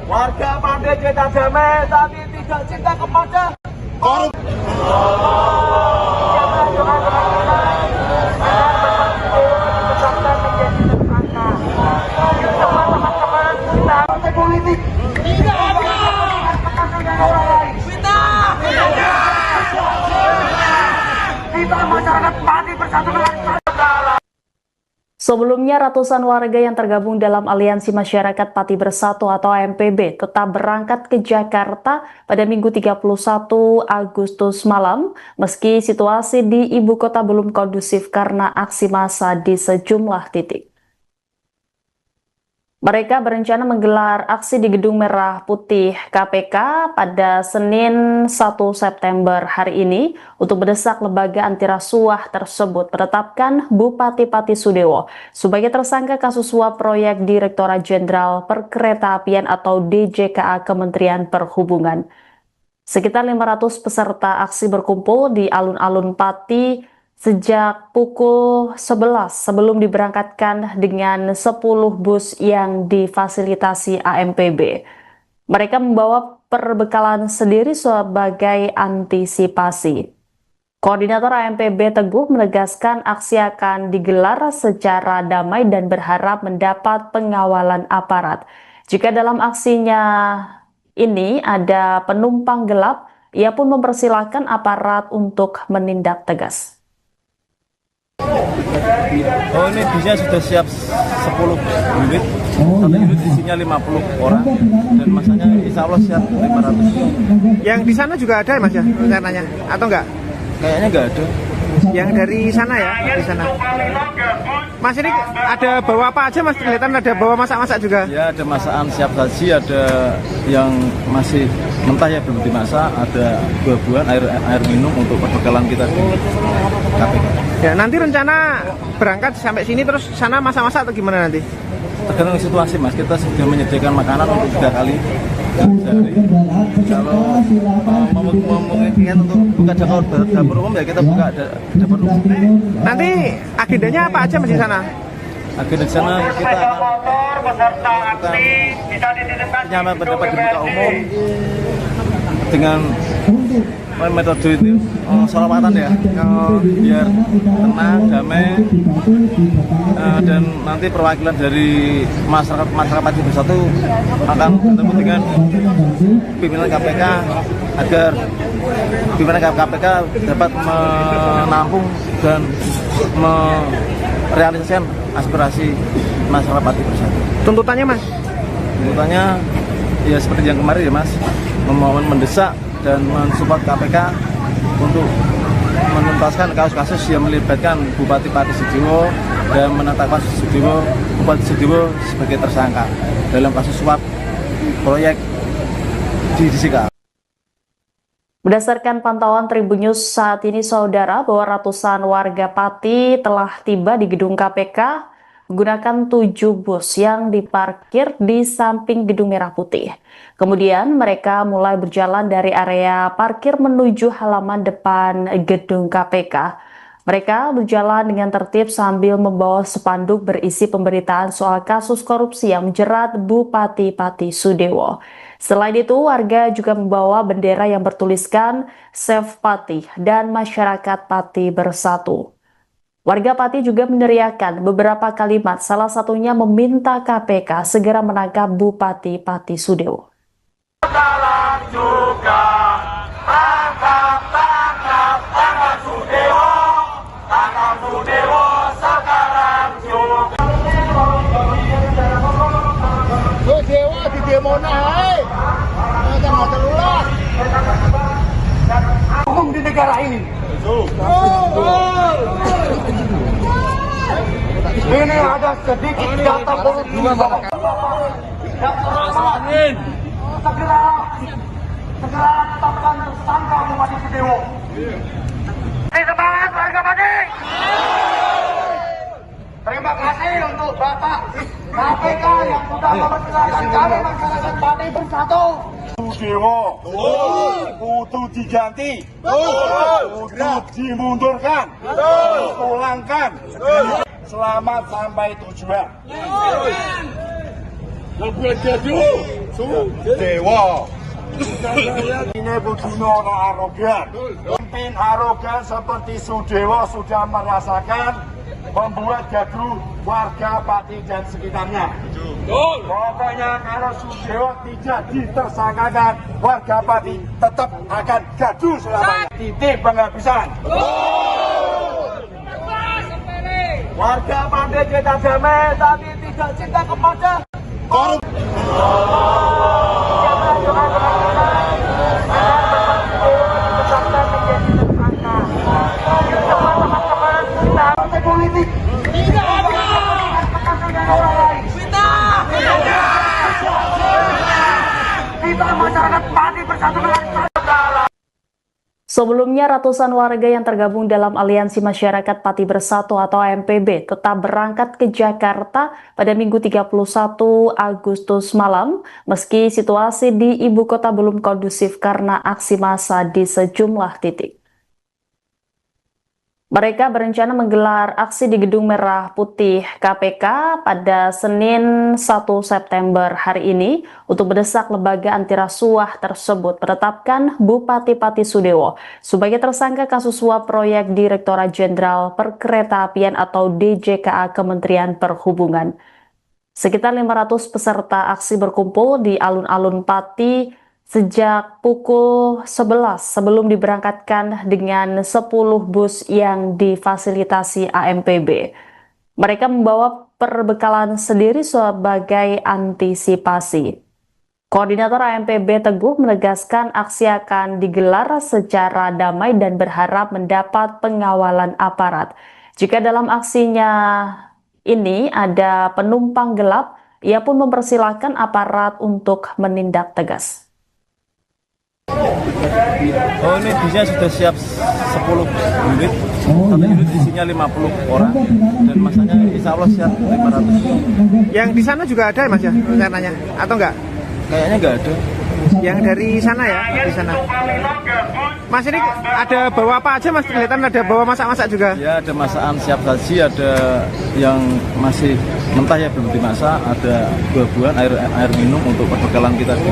Warga Pandai kita damai, tapi tidak cinta kepada Korup. Partai politik tidak ada. Kita masyarakat Pati bersatu dengan Sebelumnya, ratusan warga yang tergabung dalam Aliansi Masyarakat Pati Bersatu atau AMPB tetap berangkat ke Jakarta pada Minggu 31 Agustus malam, meski situasi di ibu kota belum kondusif karena aksi massa di sejumlah titik. Mereka berencana menggelar aksi di Gedung Merah Putih KPK pada Senin 1 September hari ini untuk mendesak lembaga anti rasuah tersebut menetapkan Bupati Pati Sudewo sebagai tersangka kasus suap proyek Direktorat Jenderal Perkeretaapian atau DJKA Kementerian Perhubungan. Sekitar 500 peserta aksi berkumpul di alun-alun Pati sejak pukul 11 sebelum diberangkatkan dengan 10 bus yang difasilitasi AMPB. Mereka membawa perbekalan sendiri sebagai antisipasi. Koordinator AMPB Teguh menegaskan aksi akan digelar secara damai dan berharap mendapat pengawalan aparat. Jika dalam aksinya ini ada penumpang gelap, ia pun mempersilahkan aparat untuk menindak tegas. Oh, ini bisnya sudah siap 10 unit. Satu unit isinya 50 orang dan masanya insya Allah siap 500. Yang di sana juga ada ya Mas ya rencananya atau enggak? Kayaknya nggak ada. Yang dari sana ya, di sana. Mas ini ada bawa apa aja Mas? Kelihatan ada bawa masak-masak juga. Ya, ada masakan siap saji, ada yang masih mentah ya belum dimasak, ada buah-buahan, air minum untuk perbekalan kita di KPK. Ya, nanti rencana berangkat sampai sini terus sana masak-masak atau gimana nanti? Tergantung situasi Mas, kita sudah menyediakan makanan untuk 3 kali sehari. Kalau memungkinkan untuk buka dapur umum ya kita buka dapur umum. Nanti agendanya apa aja Mas di sana? Agenda di sana kita akan pendapat di muka umum dengan metode itu sholawatan ya, biar tenang, damai, dan nanti perwakilan dari masyarakat Pati Bersatu akan bertemu dengan pimpinan KPK agar pimpinan KPK dapat menampung dan merealisasikan aspirasi masyarakat Pati Bersatu. Tuntutannya Mas? Tuntutannya ya seperti yang kemarin ya Mas, memohon mendesak dan mensupport KPK untuk menuntaskan kasus-kasus yang melibatkan Bupati Pati Sudewo dan menetapkan Bupati Sudewo sebagai tersangka dalam kasus suap proyek di DJKA. Berdasarkan pantauan Tribun News saat ini, saudara, bahwa ratusan warga Pati telah tiba di gedung KPK menggunakan 7 bus yang diparkir di samping Gedung Merah Putih. Kemudian mereka mulai berjalan dari area parkir menuju halaman depan gedung KPK. Mereka berjalan dengan tertib sambil membawa spanduk berisi pemberitaan soal kasus korupsi yang menjerat Bupati Pati Sudewo. Selain itu, warga juga membawa bendera yang bertuliskan Save Pati dan Masyarakat Pati Bersatu. Warga Pati juga meneriakkan beberapa kalimat, salah satunya meminta KPK segera menangkap Bupati Pati Sudewo. Sekarang juga tangkap Sudewo, sekarang juga. Dewa di demo naik. Jangan terulang. Hukum di negara ini. Ini ada sedikit data korupsi. Segera segera tetapkan tersangka Bupati Sudewo. Semangat warga Pati. Terima kasih untuk Bapak KPK yang sudah mempersilahkan kami masyarakat Pati bersatu. Sudewo kudu diganti, kudu dimundurkan, dipulangkan. Selamat sampai tujuan. Lebih jaju. Dewa. Ini Budino arogan. Pemimpin arogan seperti Sudewo sudah merasakan membuat gaduh warga Pati dan sekitarnya. Pokoknya kalau Sudewo tidak ditersangkakan, warga Pati tetap akan gaduh selamanya. Titik penghabisan. Warga Pati kita damai, tapi tidak cinta kepada Korup. politik. Kita masyarakat Pati bersatu dengan Sebelumnya, ratusan warga yang tergabung dalam Aliansi Masyarakat Pati Bersatu atau AMPB tetap berangkat ke Jakarta pada Minggu 31 Agustus malam, meski situasi di ibu kota belum kondusif karena aksi massa di sejumlah titik. Mereka berencana menggelar aksi di Gedung Merah Putih KPK pada Senin 1 September hari ini untuk mendesak lembaga anti rasuah tersebut menetapkan Bupati Pati Sudewo sebagai tersangka kasus suap proyek Direktorat Jenderal Perkeretaapian atau DJKA Kementerian Perhubungan. Sekitar 500 peserta aksi berkumpul di alun-alun Pati sejak pukul 11 sebelum diberangkatkan dengan 10 bus yang difasilitasi AMPB. Mereka membawa perbekalan sendiri sebagai antisipasi. Koordinator AMPB Teguh menegaskan aksi akan digelar secara damai dan berharap mendapat pengawalan aparat. Jika dalam aksinya ini ada penumpang gelap, ia pun mempersilahkan aparat untuk menindak tegas. Oh, ini bisnya sudah siap 10 unit, satu unit isinya 50 orang dan masanya insya Allah siap 500. Yang di sana juga ada ya Mas ya rencananya atau enggak? Kayaknya nggak ada. Yang dari sana ya, di sana. Mas ini ada bawa apa aja Mas? Kelihatan ada bawa masak-masak juga. Ya, ada masakan siap saji, ada yang masih mentah ya belum dimasak, ada buah-buahan, air minum untuk perbekalan kita di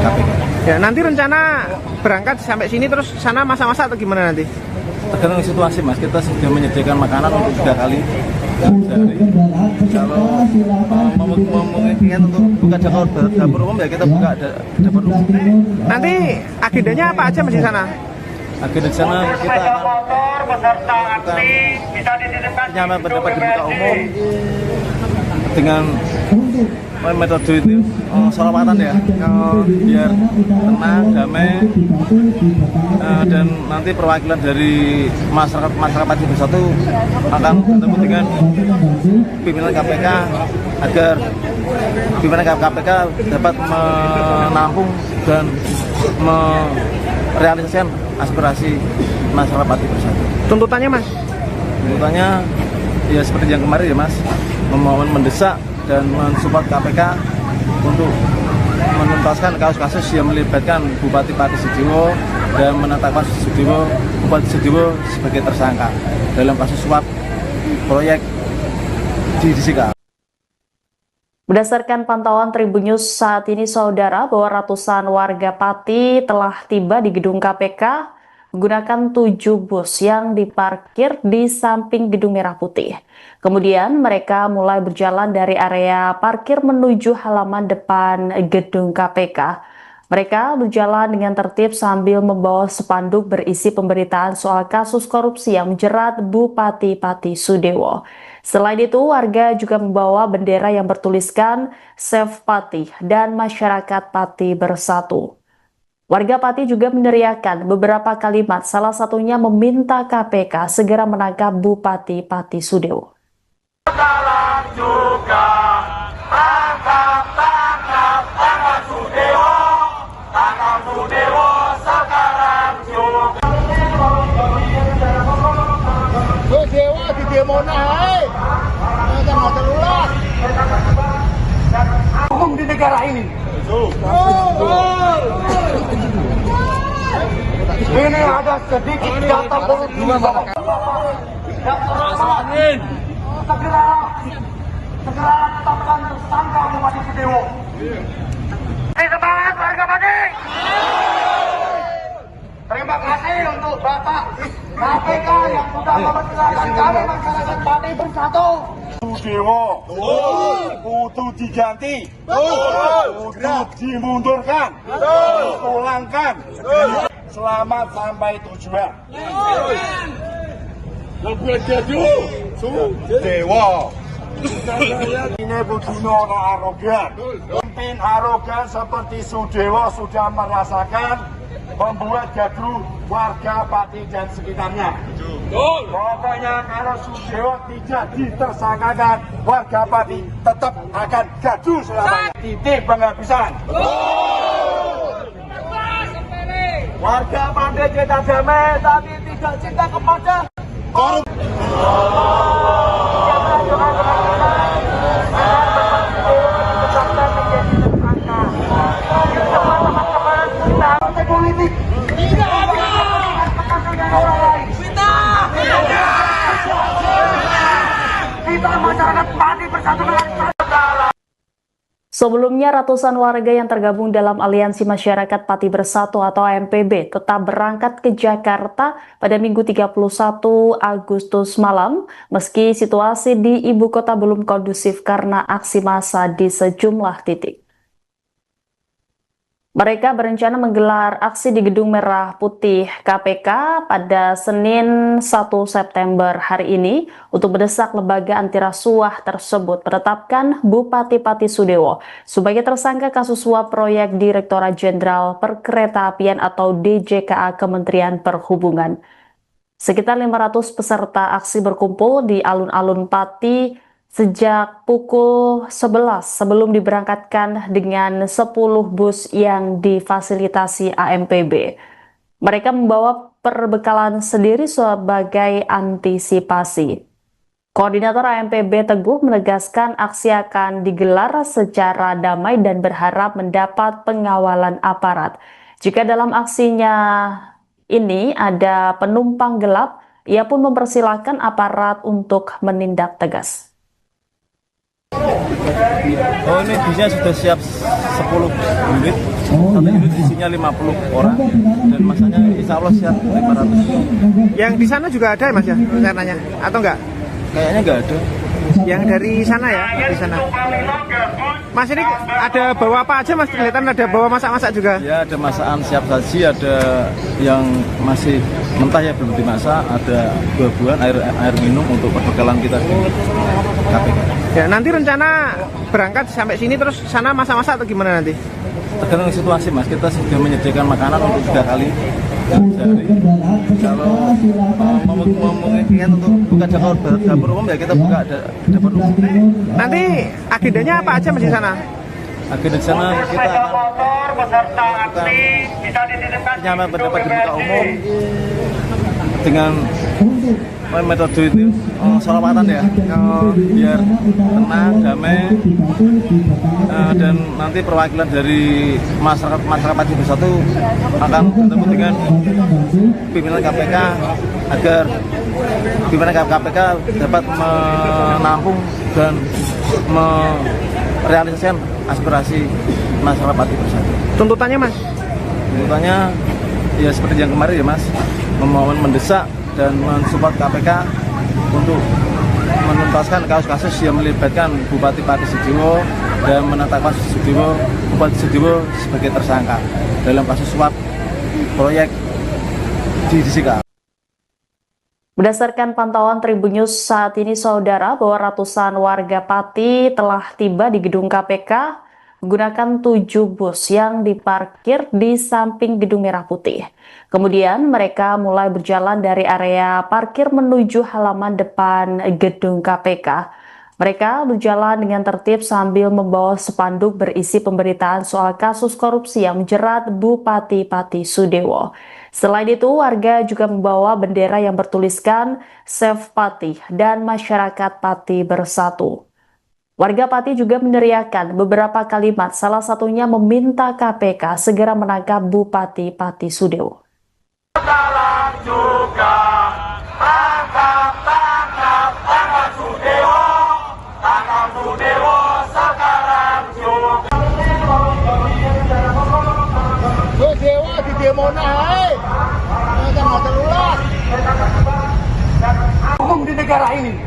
KPK. Ya, nanti rencana berangkat sampai sini terus sana masak-masak atau gimana nanti? Tergantung situasi Mas, kita sudah menyediakan makanan untuk 3 kali sehari. Kalau memungkinkan untuk buka dapur umum ya kita buka dapur umum. Nanti agendanya apa aja Mas di sana? Agenda di sana kita akan menyampaikan pendapat di muka umum dengan metode itu sholawatan ya, biar tenang, damai, dan nanti perwakilan dari masyarakat Pati Bersatu akan bertemu dengan pimpinan KPK agar pimpinan KPK dapat menampung dan merealisasikan aspirasi masyarakat Pati Bersatu. Tuntutannya Mas? Tuntutannya ya seperti yang kemarin ya Mas, memohon mendesak dan mensupport KPK untuk menuntaskan kasus-kasus yang melibatkan Bupati Pati Sudewo dan menetapkan Bupati Sudewo sebagai tersangka dalam kasus suap proyek di DJKA. Berdasarkan pantauan Tribun News saat ini, saudara, bahwa ratusan warga Pati telah tiba di gedung KPK menggunakan 7 bus yang diparkir di samping Gedung Merah Putih. Kemudian mereka mulai berjalan dari area parkir menuju halaman depan gedung KPK. Mereka berjalan dengan tertib sambil membawa spanduk berisi pemberitaan soal kasus korupsi yang menjerat Bupati Pati Sudewo. Selain itu, warga juga membawa bendera yang bertuliskan Save Pati dan Masyarakat Pati Bersatu. Warga Pati juga meneriakkan beberapa kalimat, salah satunya meminta KPK segera menangkap Bupati Pati Sudewo. juga tangkap Sudewo, negara ini. Ini ada sedikit data korupsi. Segera tetapkan tersangka Bupati Sudewo. Semangat warga Pati. Terima kasih untuk Bapak KPK yang sudah mempersilahkan kami masyarakat Pati bersatu. Sudewo kudu diganti, kudu dimundurkan, dipulangkan. Selamat sampai tujuan. Lebih jaju, Sudewo. Ini Budino orang arogan. Pemimpin arogan seperti Sudewo sudah merasakan membuat gaduh warga Pati dan sekitarnya. Pokoknya kalau Sudewo tidak ditersangkakan, warga Pati tetap akan gaduh selamanya. Titik penghabisan. Warga Pati cinta damai tapi tidak cinta kepada Korup. politik. Kita masyarakat Pati bersatu dengan Sebelumnya, ratusan warga yang tergabung dalam Aliansi Masyarakat Pati Bersatu atau AMPB tetap berangkat ke Jakarta pada Minggu 31 Agustus malam, meski situasi di ibu kota belum kondusif karena aksi massa di sejumlah titik. Mereka berencana menggelar aksi di Gedung Merah Putih KPK pada Senin 1 September hari ini untuk mendesak lembaga anti rasuah tersebut menetapkan Bupati Pati Sudewo sebagai tersangka kasus suap proyek Direktorat Jenderal Perkeretaapian atau DJKA Kementerian Perhubungan. Sekitar 500 peserta aksi berkumpul di alun-alun Pati sejak pukul 11 sebelum diberangkatkan dengan 10 bus yang difasilitasi AMPB. Mereka membawa perbekalan sendiri sebagai antisipasi. Koordinator AMPB Teguh menegaskan aksi akan digelar secara damai dan berharap mendapat pengawalan aparat. Jika dalam aksinya ini ada penumpang gelap, ia pun mempersilahkan aparat untuk menindak tegas. Oh, ini bisnya sudah siap 10 unit. Satu unit isinya 50 orang dan masanya insya Allah siap 500. Yang di sana juga ada Mas ya rencananya atau enggak? Kayaknya nggak ada. Yang dari sana ya, di sana. Mas ini ada bawa apa aja Mas? Kelihatan ada bawa masak-masak juga. Ya, ada masakan siap saji, ada yang masih mentah ya belum dimasak, ada buah-buahan, air minum untuk perbekalan kita di KPK. Ya, nanti rencana berangkat sampai sini terus sana masak-masak atau gimana nanti? Tergantung situasi Mas, kita sudah menyediakan makanan untuk 3 kali sehari. Kalau memungkinkan untuk buka dapur umum ya kita buka dapur umum. Nanti agendanya apa aja Mas di sana? Agenda di sana kita akan penyampaian pendapat di muka umum dengan metode itu sholawatan ya, biar tenang, damai, dan nanti perwakilan dari masyarakat Pati Bersatu akan bertemu dengan pimpinan KPK agar pimpinan KPK dapat menampung dan merealisasikan aspirasi masyarakat Pati Bersatu. Tuntutannya Mas? Tuntutannya ya seperti yang kemarin ya Mas, memohon mendesak dan mensupport KPK untuk menuntaskan kasus-kasus yang melibatkan Bupati Pati Sudewo dan menetapkan Bupati Sudewo sebagai tersangka dalam kasus suap proyek di DJKA. Berdasarkan pantauan Tribun News saat ini, saudara, bahwa ratusan warga Pati telah tiba di gedung KPK menggunakan 7 bus yang diparkir di samping Gedung Merah Putih. Kemudian mereka mulai berjalan dari area parkir menuju halaman depan gedung KPK. Mereka berjalan dengan tertib sambil membawa spanduk berisi pemberitaan soal kasus korupsi yang menjerat Bupati Pati Sudewo. Selain itu, warga juga membawa bendera yang bertuliskan Save Pati dan Masyarakat Pati Bersatu. Warga Pati juga meneriakkan beberapa kalimat, salah satunya meminta KPK segera menangkap Bupati Pati Sudewo. Sekarang juga tangkap Sudewo, sekarang juga. Sudewo di demo naik, jangan terulas. Hukum di negara ini.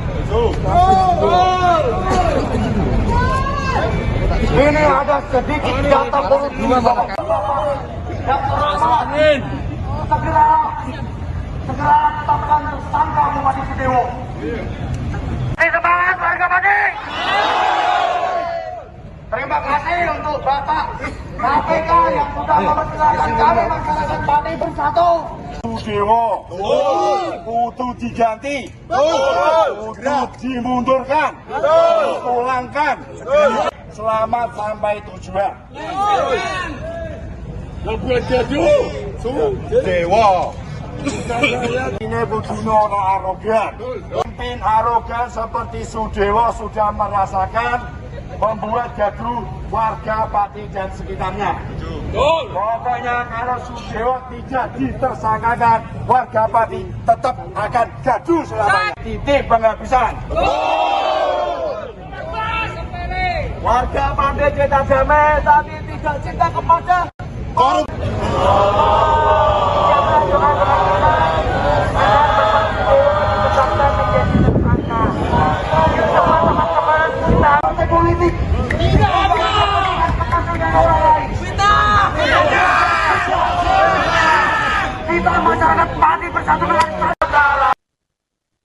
Ini ada sedikit data korupsi. Segera tetapkan tersangka Bupati Sudewo. Semangat warga Pati. Terima kasih untuk Bapak KPK yang sudah mempersilahkan kami masyarakat Pati bersatu. Sudewo kudu diganti, kudu dimundurkan, dipulangkan. Selamat sampai tujuan. Dewa. Ini begini orang arogan. Pemimpin arogan seperti Sudewo sudah merasakan membuat gaduh warga Pati dan sekitarnya. Pokoknya kalau Sudewo tidak ditersangkakan, warga Pati tetap akan gaduh selamanya. Titik penghabisan. Warga Pati cinta damai, tapi tidak cinta kepada korup. Politik. Kita masyarakat Pati bersatu dengan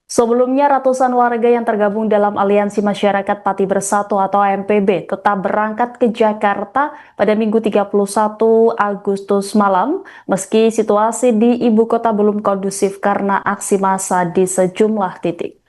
Sebelumnya, ratusan warga yang tergabung dalam Aliansi Masyarakat Pati Bersatu atau AMPB tetap berangkat ke Jakarta pada Minggu 31 Agustus malam, meski situasi di ibu kota belum kondusif karena aksi massa di sejumlah titik.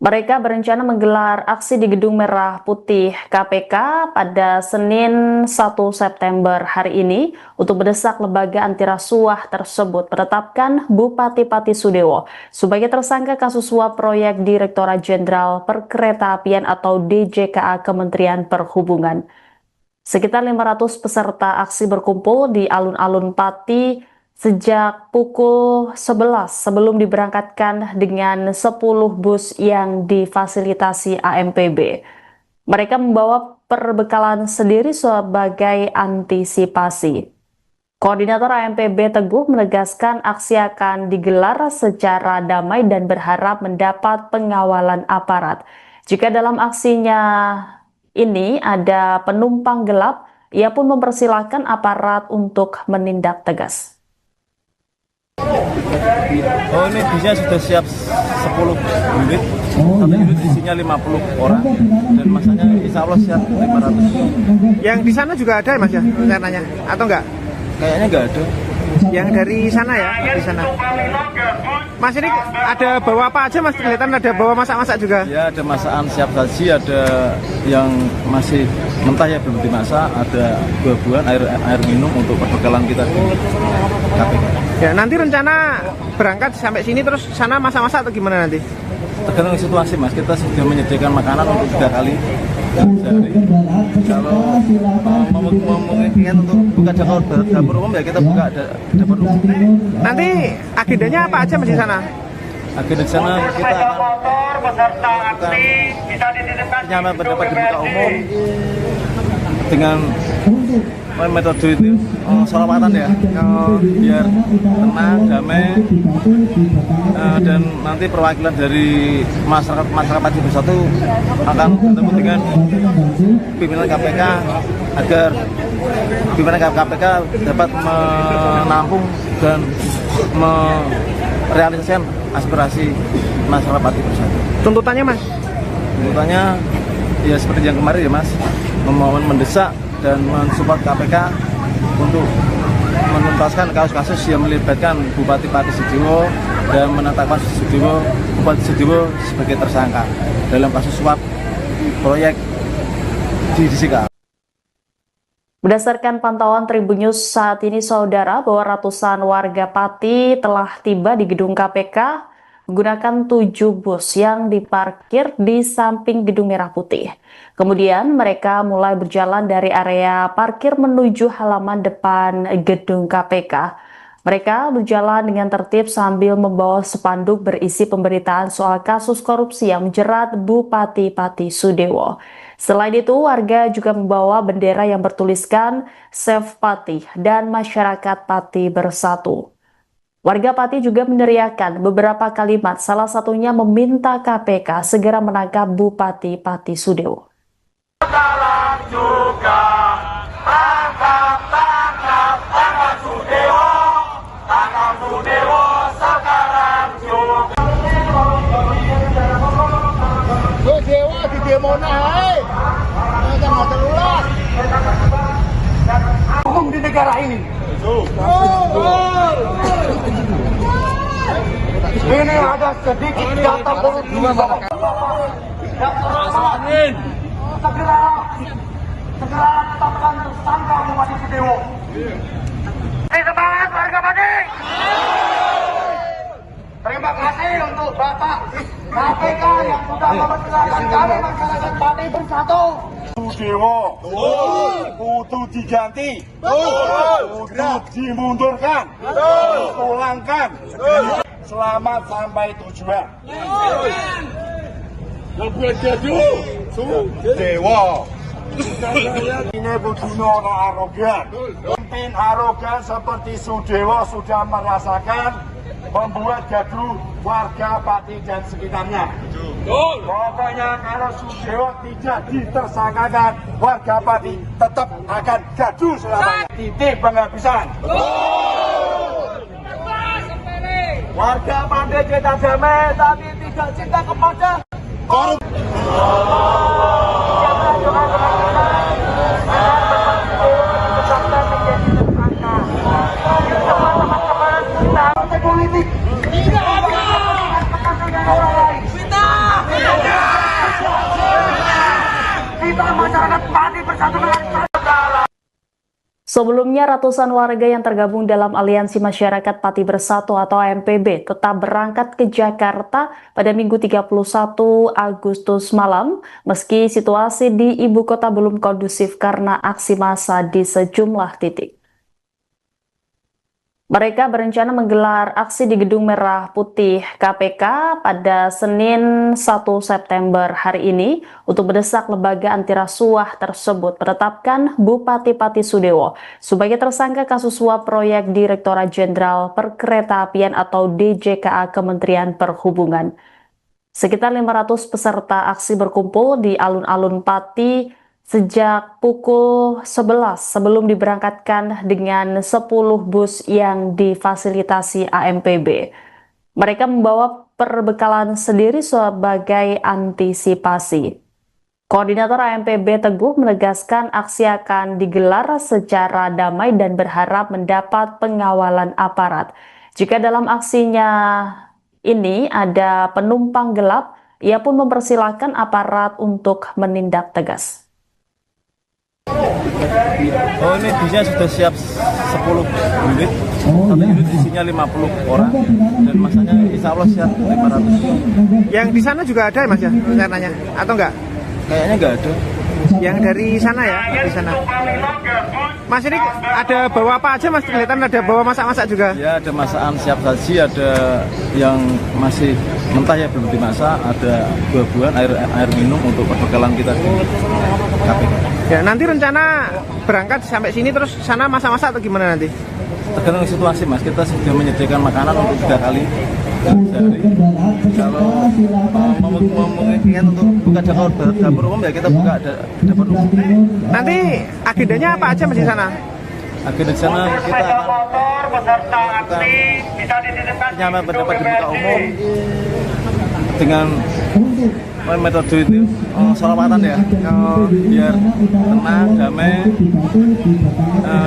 Mereka berencana menggelar aksi di Gedung Merah Putih KPK pada Senin 1 September hari ini untuk mendesak lembaga anti rasuah tersebut menetapkan Bupati Pati Sudewo sebagai tersangka kasus suap proyek Direktorat Jenderal Perkeretaapian atau DJKA Kementerian Perhubungan. Sekitar 500 peserta aksi berkumpul di alun-alun Pati sejak pukul 11 sebelum diberangkatkan dengan 10 bus yang difasilitasi AMPB. Mereka membawa perbekalan sendiri sebagai antisipasi. Koordinator AMPB Teguh menegaskan aksi akan digelar secara damai dan berharap mendapat pengawalan aparat. Jika dalam aksinya ini ada penumpang gelap, ia pun mempersilahkan aparat untuk menindak tegas. Oh, ini bisnya sudah siap 10 unit, satu unit isinya 50 orang dan masanya insya Allah siap 500. Yang di sana juga ada Mas ya rencananya atau enggak? Kayaknya nggak ada. Yang dari sana ya, di sana. Mas ini ada bawa apa aja Mas? Kelihatan ada bawa masak-masak juga. Ya, ada masakan siap saji, ada yang masih mentah ya belum dimasak, ada buah-buahan, air minum untuk perbekalan kita di KPK. Ya, nanti rencana berangkat sampai sini terus sana masak-masak atau gimana nanti? Tergantung situasi Mas, kita sudah menyediakan makanan untuk 3 kali sehari. Kalau memungkinkan untuk buka dapur umum ya kita buka dapur umum. Nanti agendanya apa aja Mas di sana? Agenda di sana kita akan penyampaian pendapat di muka umum dengan metode itu sholawatan ya, biar tenang, damai, dan nanti perwakilan dari masyarakat Pati Bersatu akan bertemu dengan pimpinan KPK agar pimpinan KPK dapat menampung dan merealisasikan aspirasi masyarakat Pati Bersatu. Tuntutannya Mas? Tuntutannya ya seperti yang kemarin ya Mas, memohon mendesak dan mensupport KPK untuk menuntaskan kasus-kasus yang melibatkan Bupati Pati Sudewo dan menetapkan Bupati Sudewo sebagai tersangka dalam kasus suap proyek di DJKA. Berdasarkan pantauan Tribun News saat ini, saudara, bahwa ratusan warga Pati telah tiba di gedung KPK menggunakan 7 bus yang diparkir di samping Gedung Merah Putih. Kemudian mereka mulai berjalan dari area parkir menuju halaman depan gedung KPK. Mereka berjalan dengan tertib sambil membawa spanduk berisi pemberitaan soal kasus korupsi yang menjerat Bupati Pati Sudewo. Selain itu, warga juga membawa bendera yang bertuliskan Save Pati dan Masyarakat Pati Bersatu. Warga Pati juga meneriakkan beberapa kalimat, salah satunya meminta KPK segera menangkap Bupati Pati Sudewo. Sekarang juga tangkap Sudewo, sekarang juga. Sudewo di demo naik, jangan terulas. Hukum di negara ini. Ini ada sedikit data korupsi. Segera tetapkan tersangka Bupati Sudewo. Semangat warga Pati. Terima kasih untuk Bapak KPK yang sudah mempersilahkan kami masyarakat Pati Bersatu. Sudewo kudu diganti, kudu dimundurkan, dipulangkan. Selamat sampai tujuan. Sudewo. Ini butuhnya orang arogan. Pemimpin arogan seperti Sudewo sudah merasakan membuat gaduh warga Pati dan sekitarnya. Pokoknya kalau Sudewo tidak ditersangkakan, warga Pati tetap akan gaduh selamanya. Titik penghabisan. Warga pandai cinta damai, tapi tidak cinta kepada korup. Politik kita masyarakat Pati Bersatu. Sebelumnya, ratusan warga yang tergabung dalam Aliansi Masyarakat Pati Bersatu atau AMPB tetap berangkat ke Jakarta pada Minggu 31 Agustus malam, meski situasi di ibu kota belum kondusif karena aksi massa di sejumlah titik. Mereka berencana menggelar aksi di Gedung Merah Putih KPK pada Senin 1 September hari ini untuk mendesak lembaga anti rasuah tersebut menetapkan Bupati Pati Sudewo sebagai tersangka kasus suap proyek Direktorat Jenderal Perkeretaapian atau DJKA Kementerian Perhubungan. Sekitar 500 peserta aksi berkumpul di alun-alun Pati sejak pukul 11 sebelum diberangkatkan dengan 10 bus yang difasilitasi AMPB. Mereka membawa perbekalan sendiri sebagai antisipasi. Koordinator AMPB Teguh menegaskan aksi akan digelar secara damai dan berharap mendapat pengawalan aparat. Jika dalam aksinya ini ada penumpang gelap, ia pun mempersilahkan aparat untuk menindak tegas. Oh, ini bisnya sudah siap 10 unit. Satu unit isinya 50 orang dan masanya insya Allah siap 500. Yang di sana juga ada Mas ya rencananya atau enggak? Kayaknya nggak ada. Yang dari sana ya, di sana. Mas ini ada bawa apa aja Mas? Kelihatan ada bawa masak-masak juga. Ya, ada masakan siap saji, ada yang masih mentah ya belum dimasak, ada buah-buahan, air minum untuk perbekalan kita di KPK. Ya, nanti rencana berangkat sampai sini terus sana masak-masak atau gimana nanti? Tergantung situasi Mas, kita sudah menyediakan makanan untuk 3 kali sehari. Kalau memungkinkan untuk buka dapur umum ya kita buka dapur umum. Nanti agendanya apa aja Mas di sana? Agenda di sana kita akan nyaman pendapat di muka umum dengan metode itu sholawatan ya, biar tenang, damai,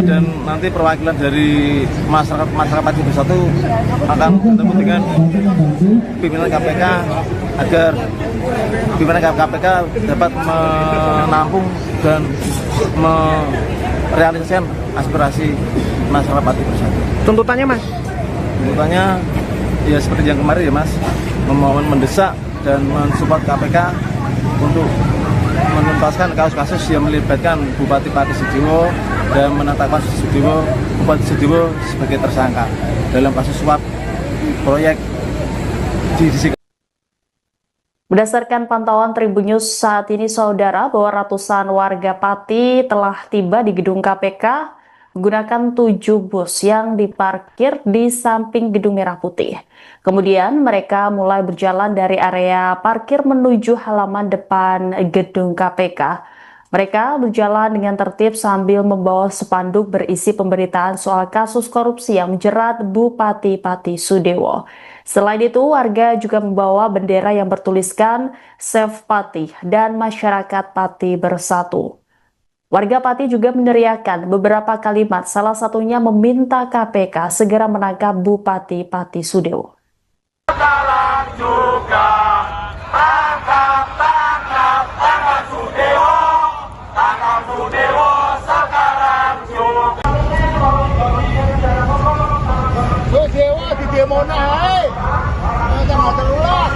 dan nanti perwakilan dari masyarakat Pati Bersatu akan bertemu dengan pimpinan KPK agar pimpinan KPK dapat menampung dan merealisasikan aspirasi masyarakat Pati Bersatu. Tuntutannya Mas? Tuntutannya ya seperti yang kemarin ya Mas, memohon mendesak dan mensupport KPK untuk menuntaskan kasus-kasus yang melibatkan Bupati Pati Sudewo dan menetapkan Bupati Sudewo sebagai tersangka dalam kasus suap proyek di DISIK. Berdasarkan pantauan Tribun News saat ini, saudara, bahwa ratusan warga Pati telah tiba di gedung KPK menggunakan 7 bus yang diparkir di samping Gedung Merah Putih. Kemudian mereka mulai berjalan dari area parkir menuju halaman depan gedung KPK. Mereka berjalan dengan tertib sambil membawa spanduk berisi pemberitaan soal kasus korupsi yang menjerat Bupati Pati Sudewo. Selain itu, warga juga membawa bendera yang bertuliskan Save Pati dan Masyarakat Pati Bersatu. Warga Pati juga meneriakkan beberapa kalimat, salah satunya meminta KPK segera menangkap Bupati Pati Sudewo. Sekarang juga tangkap Sudewo, sekarang juga. Sudewo di demo naik, jangan terulang.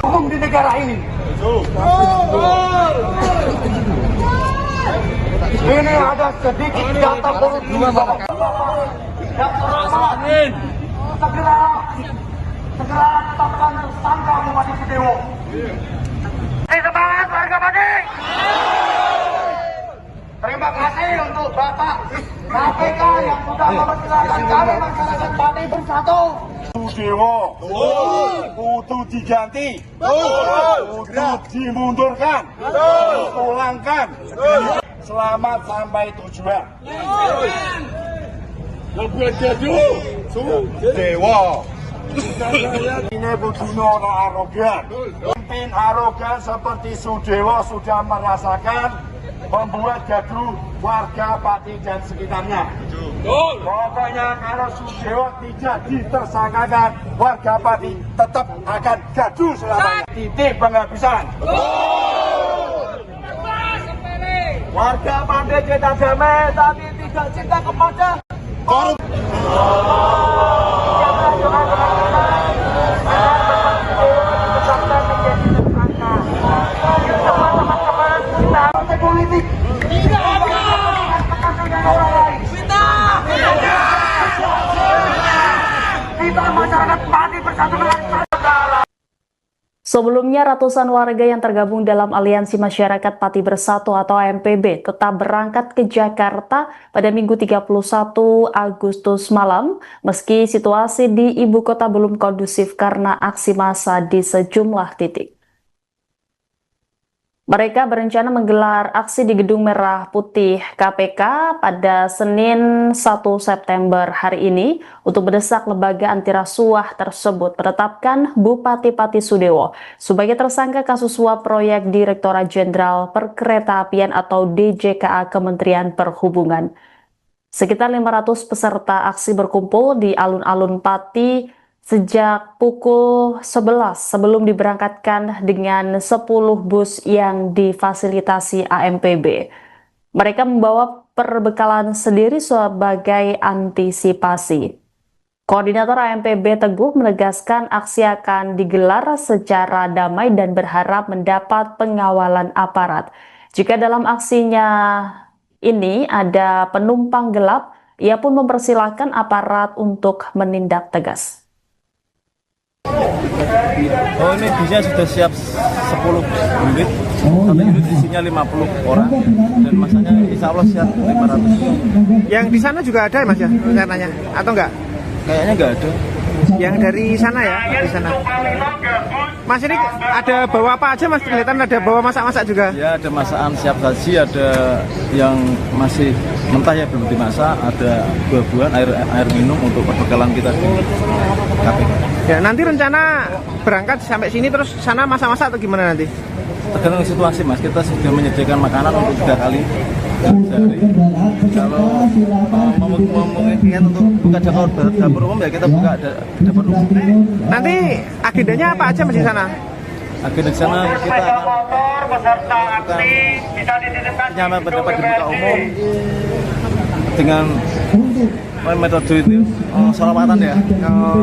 Hukum di negara ini. Ini ada sedikit data korupsi. Segera tetapkan tersangka Bupati Sudewo. Semangat warga Pati. Terima kasih untuk Bapak KPK yang sudah mempersilahkan kami masyarakat Pati Bersatu. Sudewo kudu diganti, kudu dimundurkan, pulangkan. Selamat sampai tujuan. Lebih jadu Sudewo. Ini begini orang arogan. Pemimpin arogan seperti Sudewo sudah merasakan membuat gaduh warga Pati dan sekitarnya. Pokoknya kalau Sudewo tidak ditersangkakan, warga Pati tetap akan gaduh selamanya. Titik penghabisan. Warga pandai cinta damai, tapi tidak cinta kepada korup. Politik. Kita masyarakat Pati Bersatu dengan Sebelumnya, ratusan warga yang tergabung dalam Aliansi Masyarakat Pati Bersatu atau AMPB tetap berangkat ke Jakarta pada Minggu 31 Agustus malam, meski situasi di ibu kota belum kondusif karena aksi massa di sejumlah titik. Mereka berencana menggelar aksi di Gedung Merah Putih KPK pada Senin 1 September hari ini untuk mendesak lembaga anti rasuah tersebut menetapkan Bupati Pati Sudewo sebagai tersangka kasus suap proyek Direktorat Jenderal Perkeretaapian atau DJKA Kementerian Perhubungan. Sekitar 500 peserta aksi berkumpul di alun-alun Pati sejak pukul 11 sebelum diberangkatkan dengan 10 bus yang difasilitasi AMPB. Mereka membawa perbekalan sendiri sebagai antisipasi. Koordinator AMPB Teguh menegaskan aksi akan digelar secara damai dan berharap mendapat pengawalan aparat. Jika dalam aksinya ini ada penumpang gelap, ia pun mempersilahkan aparat untuk menindak tegas. Oh, ini bisnya sudah siap 10 unit, satu unit isinya 50 orang dan masanya insya Allah siap 500. Yang di sana juga ada Mas ya rencananya atau enggak? Kayaknya nggak ada. Yang dari sana ya, di sana. Mas, ini ada bawa apa aja Mas? Kelihatan ada bawa masak-masak juga. Ya, ada masakan siap saji, ada yang masih mentah ya belum dimasak, ada buah-buahan, air minum untuk perbekalan kita di KPK. Ya, nanti rencana berangkat sampai sini terus sana masak-masak atau gimana nanti? Tergantung situasi Mas, kita sudah menyediakan makanan untuk 3 kali sehari. Kalau memungkinkan untuk buka dapur umum ya kita buka dapur umum. Nanti agendanya apa aja Mas di sana? Agenda di sana kita akan penyampaian pendapat di muka umum, dengan metode itu sholawatan ya,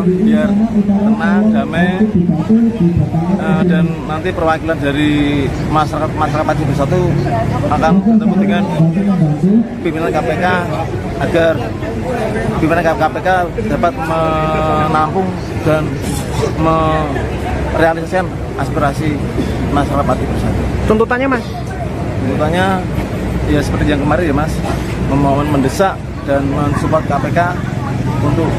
biar tenang, damai, dan nanti perwakilan dari masyarakat Pati Bersatu akan bertemu dengan pimpinan KPK agar pimpinan KPK dapat menampung dan merealisasikan aspirasi masyarakat Pati Bersatu. Tuntutannya Mas? Tuntutannya ya seperti yang kemarin ya Mas, memohon mendesak dan mensupport KPK untuk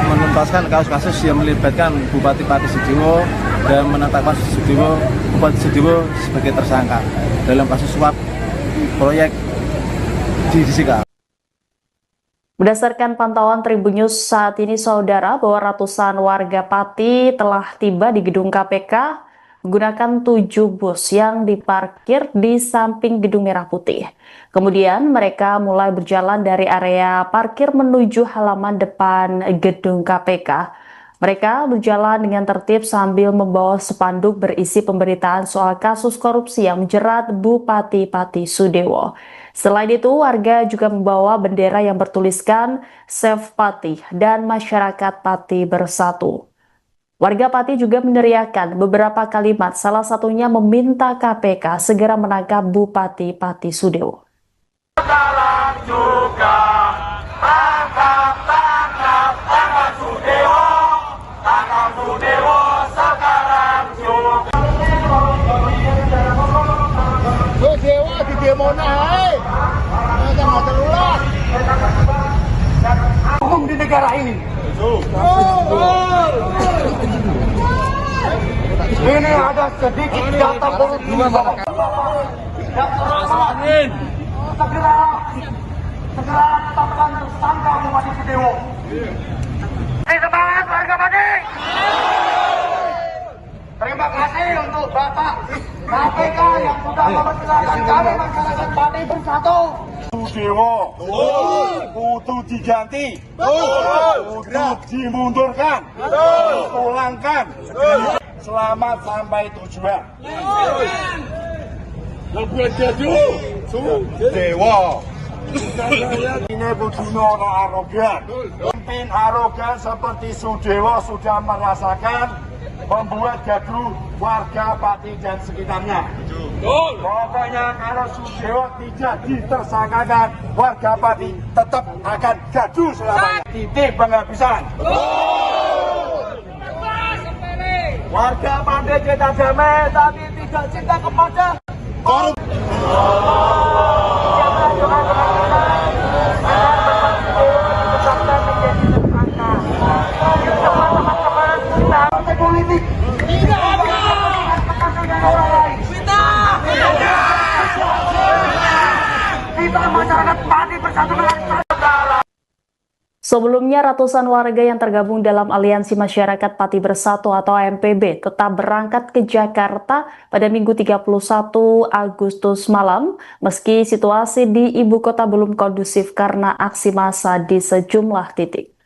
menuntaskan kasus-kasus yang melibatkan Bupati Pati Sediwo dan menetapkan Bupati Sediwo sebagai tersangka dalam kasus suap proyek di Disika. Berdasarkan pantauan Tribun News saat ini, saudara, bahwa ratusan warga Pati telah tiba di gedung KPK menggunakan 7 bus yang diparkir di samping Gedung Merah Putih. Kemudian mereka mulai berjalan dari area parkir menuju halaman depan gedung KPK. Mereka berjalan dengan tertib sambil membawa spanduk berisi pemberitaan soal kasus korupsi yang menjerat Bupati Pati Sudewo. Selain itu, warga juga membawa bendera yang bertuliskan Save Pati dan Masyarakat Pati Bersatu. Warga Pati juga meneriakkan beberapa kalimat, salah satunya meminta KPK segera menangkap Bupati Pati Sudewo. Sekarang juga tangkap Sudewo, sekarang juga. Sudewo di demo naik, jangan terulang. Hukum di negara ini. Ini ada sedikit data korupsi. Segera tetapkan tersangka Bupati Sudewo. Semangat warga Pati. Terima kasih untuk Bapak KPK yang sudah mempersilahkan kami masyarakat Pati Bersatu. Sudewo butuh diganti, butuh dimundurkan, dipulangkan. Selamat sampai tujuan. Lebih jaju Sudewo. Ini Budino orang arogan. Pemimpin arogan seperti Sudewo sudah merasakan membuat gaduh warga Pati dan sekitarnya. Pokoknya kalau Sudewo tidak ditersangkakan, warga Pati tetap akan gaduh selamanya. Titik penghabisan. Warga pandai cinta damai, tapi tidak cinta kepada korup. Politik kita masyarakat Pati Bersatu. Sebelumnya, ratusan warga yang tergabung dalam Aliansi Masyarakat Pati Bersatu atau AMPB tetap berangkat ke Jakarta pada Minggu 31 Agustus malam, meski situasi di ibu kota belum kondusif karena aksi massa di sejumlah titik.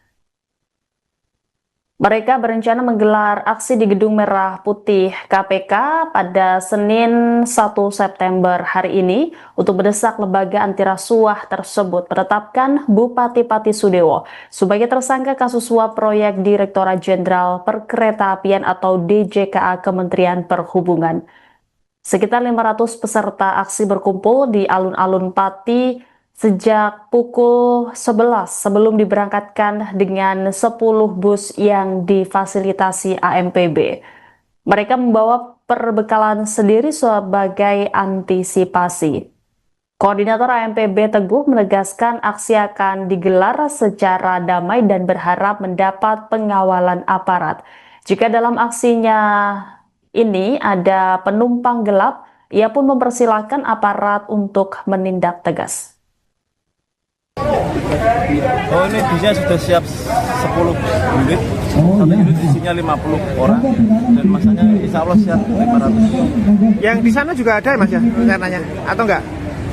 Mereka berencana menggelar aksi di Gedung Merah Putih KPK pada Senin 1 September hari ini untuk mendesak lembaga anti rasuah tersebut menetapkan Bupati Pati Sudewo sebagai tersangka kasus suap proyek Direktorat Jenderal Perkeretaapian atau DJKA Kementerian Perhubungan. Sekitar 500 peserta aksi berkumpul di alun-alun Pati sejak pukul 11 sebelum diberangkatkan dengan 10 bus yang difasilitasi AMPB. Mereka membawa perbekalan sendiri sebagai antisipasi. Koordinator AMPB Teguh menegaskan aksi akan digelar secara damai dan berharap mendapat pengawalan aparat. Jika dalam aksinya ini ada penumpang gelap, ia pun mempersilahkan aparat untuk menindak tegas. Oh, ini bisnya sudah siap 10 unit. Satu unit isinya 50 orang dan masanya insya Allah siap 500. Yang di sana juga ada Mas ya rencananya atau enggak?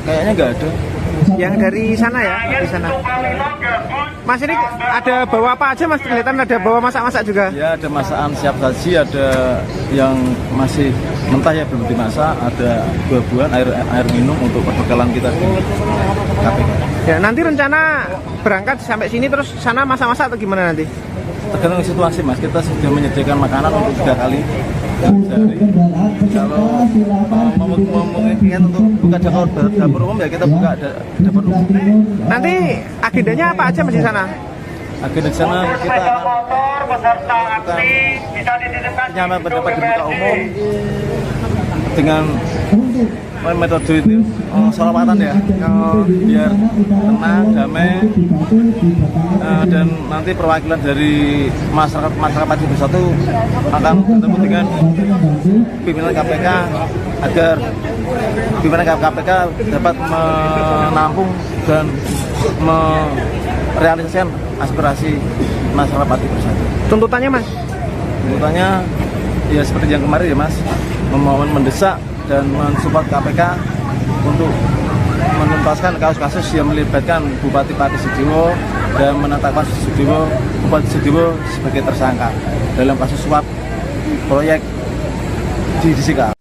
Kayaknya nggak ada. Yang dari sana ya, di sana. Mas ini ada bawa apa aja Mas? Kelihatan ada bawa masak-masak juga. Ya, ada masakan siap saji, ada yang masih mentah ya belum dimasak, ada buah-buahan, air minum untuk perbekalan kita di KPK. Ya, nanti rencana berangkat sampai sini terus sana masak-masak atau gimana nanti? Tergantung situasi Mas, kita sudah menyediakan makanan untuk 3 kali sehari. Kalau memungkinkan untuk buka dapur umum ya kita buka dapur umum. Nanti agendanya apa aja Mas di sana? Agenda di sana kita akan menyampaikan pendapat di muka umum dengan metode itu sholawatan ya, biar tenang, damai, dan nanti perwakilan dari masyarakat Pati Bersatu akan bertemu dengan pimpinan KPK agar pimpinan KPK dapat menampung dan merealisasikan aspirasi masyarakat Pati Bersatu. Tuntutannya Mas? Tuntutannya ya seperti yang kemarin ya Mas, memohon mendesak dan mensupport KPK untuk menuntaskan kasus-kasus yang melibatkan Bupati Pati Sudewo dan menetapkan Bupati Sudewo sebagai tersangka dalam kasus suap proyek di Disika.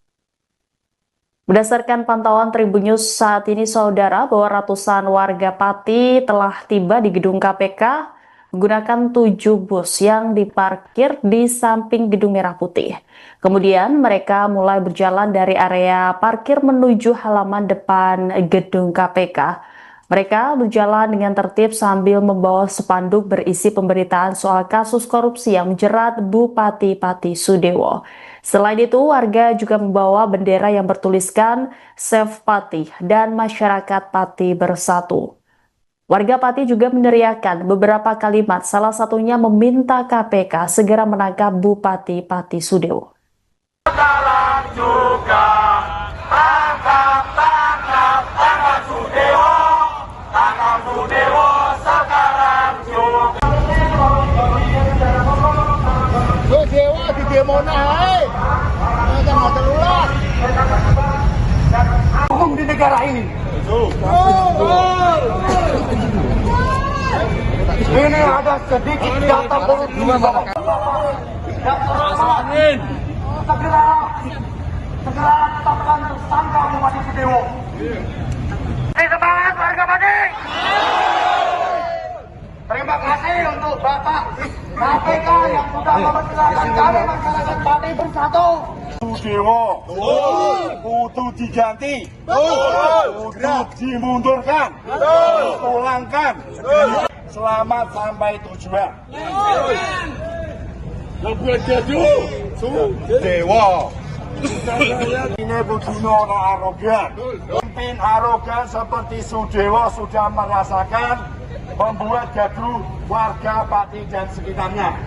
Berdasarkan pantauan Tribunnews saat ini, saudara, bahwa ratusan warga Pati telah tiba di gedung KPK menggunakan 7 bus yang diparkir di samping Gedung Merah Putih. Kemudian mereka mulai berjalan dari area parkir menuju halaman depan gedung KPK. Mereka berjalan dengan tertib sambil membawa spanduk berisi pemberitaan soal kasus korupsi yang menjerat Bupati Pati Sudewo. Selain itu, warga juga membawa bendera yang bertuliskan Save Pati dan Masyarakat Pati Bersatu. Warga Pati juga meneriakkan beberapa kalimat, salah satunya meminta KPK segera menangkap Bupati Pati Sudewo. Sekarang juga tangkap Sudewo, sekarang juga. Sudewo di demo naik, jangan terulang. Hukum di negara ini. Ini ada sedikit data korupsi. Segera tetapkan tersangka Bupati Sudewo. Semangat warga Pati. Terima kasih untuk Bapak KPK yang sudah mempersilahkan kami masyarakat Pati Bersatu. Sudewo kudu diganti, kudu dimundurkan, dipulangkan. Selamat sampai tujuan. Sudewo. Ini begini orang arogan. Pemimpin arogan seperti Sudewo sudah merasakan membuat gaduh warga Pati dan sekitarnya.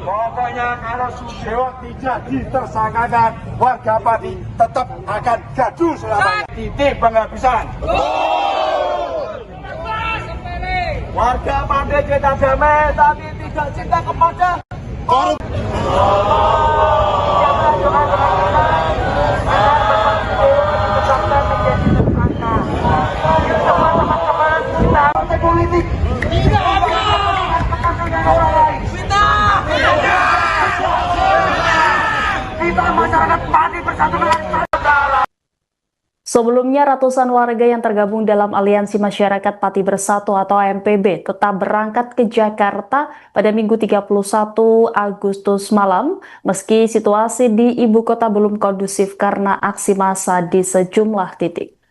Pokoknya kalau Sudewo tidak ditersangkakan, warga Pati tetap akan gaduh selamanya. Titik penghabisan. Warga Pati cinta damai, tapi tidak cinta kepada korup. Politik tidak kita masyarakat Pati Bersatu. Sebelumnya, ratusan warga yang tergabung dalam Aliansi Masyarakat Pati Bersatu atau AMPB tetap berangkat ke Jakarta pada Minggu 31 Agustus malam, meski situasi di ibu kota belum kondusif karena aksi massa di sejumlah titik.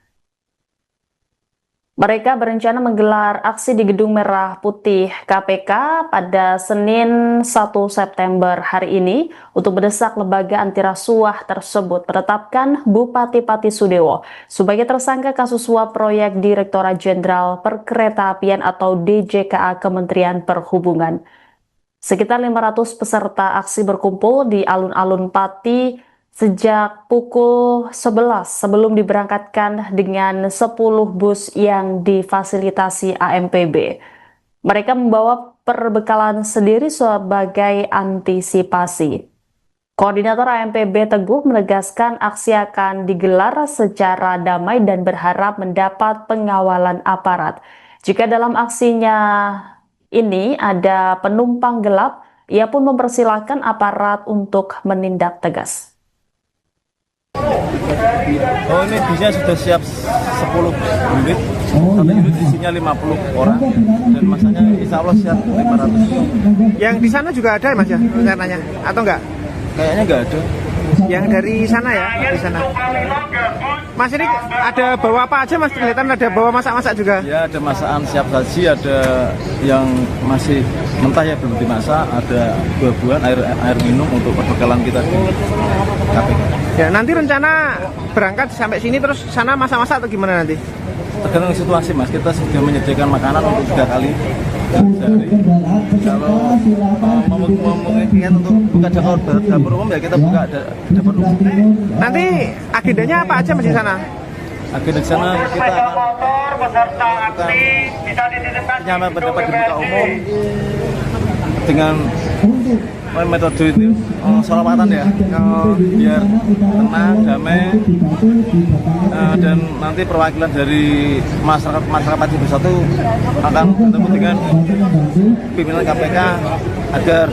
Mereka berencana menggelar aksi di Gedung Merah Putih KPK pada Senin 1 September hari ini untuk mendesak lembaga anti rasuah tersebut menetapkan Bupati Pati Sudewo sebagai tersangka kasus suap proyek Direktorat Jenderal Perkeretaapian atau DJKA Kementerian Perhubungan. Sekitar 500 peserta aksi berkumpul di alun-alun Pati sejak pukul 11 sebelum diberangkatkan dengan 10 bus yang difasilitasi AMPB. Mereka membawa perbekalan sendiri sebagai antisipasi. Koordinator AMPB Teguh menegaskan aksi akan digelar secara damai dan berharap mendapat pengawalan aparat. Jika dalam aksinya ini ada penumpang gelap, ia pun mempersilahkan aparat untuk menindak tegas. Oh, ini bisnya sudah siap 10 unit. Satu unit isinya 50 orang dan masanya insya Allah siap 500. Yang di sana juga ada Mas ya rencananya atau enggak? Kayaknya nggak ada. Yang dari sana ya, di sana. Mas ini ada bawa apa aja Mas? Kelihatan ada bawa masak-masak juga. Ya, ada masakan siap saji, ada yang masih mentah ya belum dimasak, ada buah-buahan, air minum untuk perbekalan kita di KPK. Ya, nanti rencana berangkat sampai sini terus sana masak-masak atau gimana nanti? Tergantung situasi Mas, kita sudah menyediakan makanan untuk 3 kali sehari. Kalau memungkinkan untuk buka dapur umum ya kita buka dapur umum. Nanti agendanya apa aja Mas di sana? Agenda di sana kita akan penyampaian pendapat di muka umum dengan metode itu sholawatan ya, biar tenang, damai, dan nanti perwakilan dari masyarakat Pati Bersatu akan bertemu dengan pimpinan KPK agar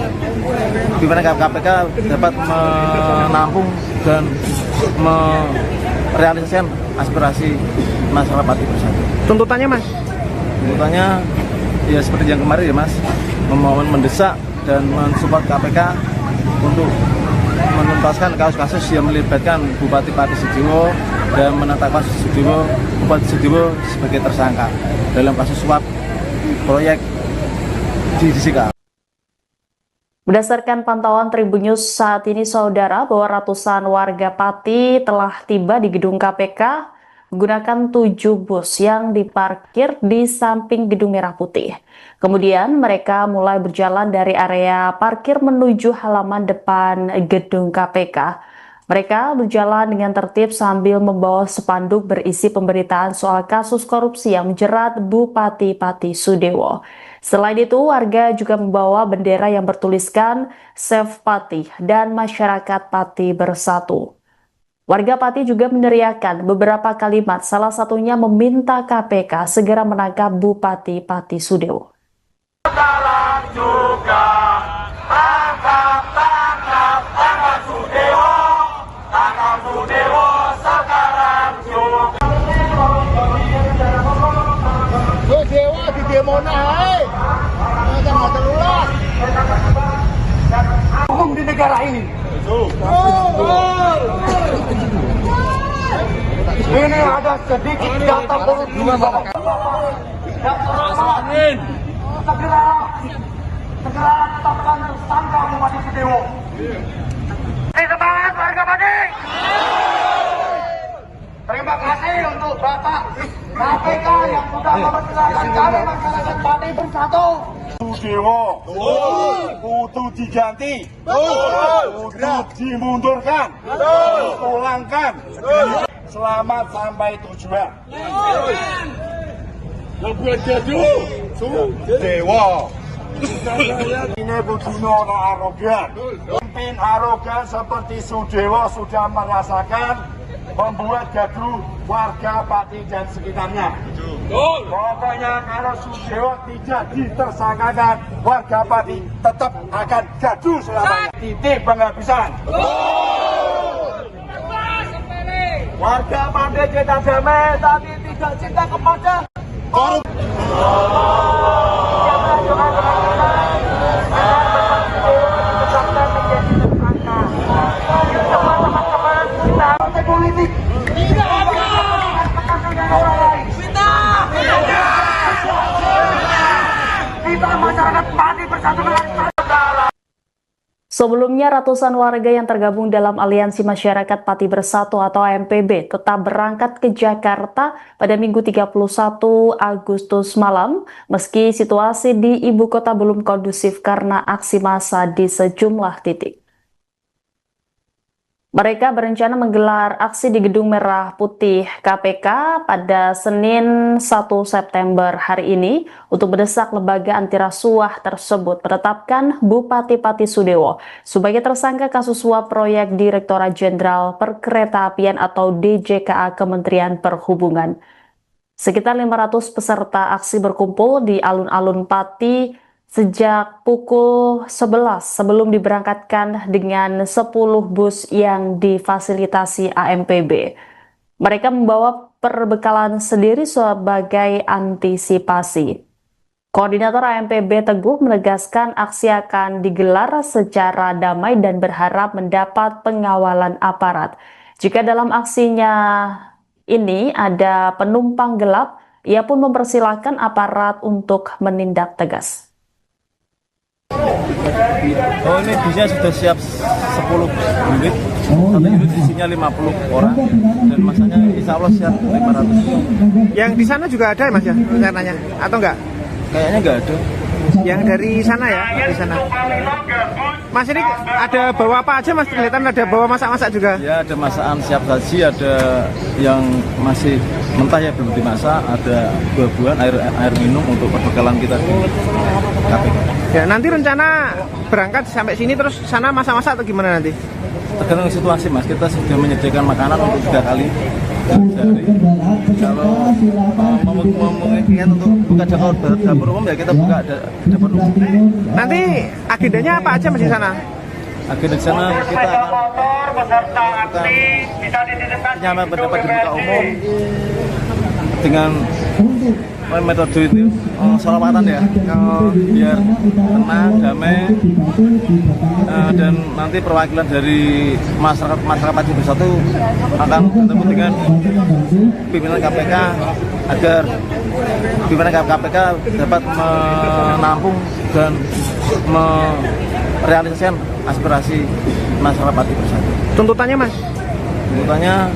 pimpinan KPK dapat menampung dan merealisasikan aspirasi masyarakat Pati Bersatu. Tuntutannya Mas? Tuntutannya ya seperti yang kemarin ya Mas, memohon mendesak dan mensupport KPK untuk menuntaskan kasus-kasus yang melibatkan Bupati Pati Sudewo dan menetapkan Bupati Sudewo sebagai tersangka dalam kasus suap proyek di Disika. Berdasarkan pantauan Tribun News saat ini, saudara, bahwa ratusan warga Pati telah tiba di gedung KPK menggunakan 7 bus yang diparkir di samping Gedung Merah Putih. Kemudian mereka mulai berjalan dari area parkir menuju halaman depan gedung KPK. Mereka berjalan dengan tertib sambil membawa spanduk berisi pemberitaan soal kasus korupsi yang menjerat Bupati Pati Sudewo. Selain itu, warga juga membawa bendera yang bertuliskan Save Pati dan Masyarakat Pati Bersatu. Warga Pati juga meneriakkan beberapa kalimat, salah satunya meminta KPK segera menangkap Bupati Pati Sudewo. Sekarang juga tangkap Sudewo, sekarang juga. Sudewo di demo naik, jangan terulang. Hukum di negara ini. Ini ada sedikit data korupsi. Segera tetapkan tersangka Bupati Sudewo. Semangat warga Pati. Terima kasih untuk Bapak KPK yang sudah mempersilahkan kami masyarakat Pati Bersatu. Sudewo kudu diganti, kudu dimundurkan, dipulangkan. Selamat sampai tujuan. Sudewo. Ini begini orang arogan. Pemimpin arogan seperti Sudewo sudah merasakan membuat gaduh warga Pati dan sekitarnya. Pokoknya kalau Sudewo tidak ditersangkakan, warga Pati tetap akan gaduh selamanya. Titik penghabisan. Warga Pati cinta damai, tapi tidak cinta kepada korup. Politik tidak ada. Kita masyarakat Pati Bersatu. Sebelumnya, ratusan warga yang tergabung dalam Aliansi Masyarakat Pati Bersatu atau AMPB tetap berangkat ke Jakarta pada Minggu 31 Agustus malam, meski situasi di ibu kota belum kondusif karena aksi massa di sejumlah titik. Mereka berencana menggelar aksi di Gedung Merah Putih KPK pada Senin 1 September hari ini untuk mendesak lembaga anti rasuah tersebut menetapkan Bupati Pati Sudewo sebagai tersangka kasus suap proyek Direktorat Jenderal Perkeretaapian atau DJKA Kementerian Perhubungan. Sekitar 500 peserta aksi berkumpul di alun-alun Pati sejak pukul 11 sebelum diberangkatkan dengan 10 bus yang difasilitasi AMPB. Mereka membawa perbekalan sendiri sebagai antisipasi. Koordinator AMPB Teguh menegaskan aksi akan digelar secara damai dan berharap mendapat pengawalan aparat. Jika dalam aksinya ini ada penumpang gelap, ia pun mempersilahkan aparat untuk menindak tegas. Oh, ini bisnya sudah siap 10 unit. Satu unit isinya 50 orang dan masanya insya Allah siap 500. Yang di sana juga ada Mas ya rencananya atau enggak? Kayaknya nggak ada. Yang dari sana ya, di sana. Mas ini ada bawa apa aja Mas? Kelihatan ada bawa masak-masak juga. Ya, ada masakan siap saji, ada yang masih mentah ya belum dimasak, ada buah-buahan, air minum untuk perbekalan kita di KPK. Ya, nanti rencana berangkat sampai sini terus sana masak-masak atau gimana nanti? Tergantung situasi Mas, kita sudah menyediakan makanan untuk 3 kali sehari. Kalau memungkinkan untuk buka dapur umum ya kita buka dapur umum. Nanti agendanya apa aja Mas di sana? Agenda di sana kita akan nyaman pendapat di muka umum dengan metode itu sholawatan ya, biar tenang, damai, dan nanti perwakilan dari masyarakat Pati Bersatu akan bertemu dengan pimpinan KPK agar pimpinan KPK dapat menampung dan merealisasikan aspirasi masyarakat Pati Bersatu. Tuntutannya Mas? Tuntutannya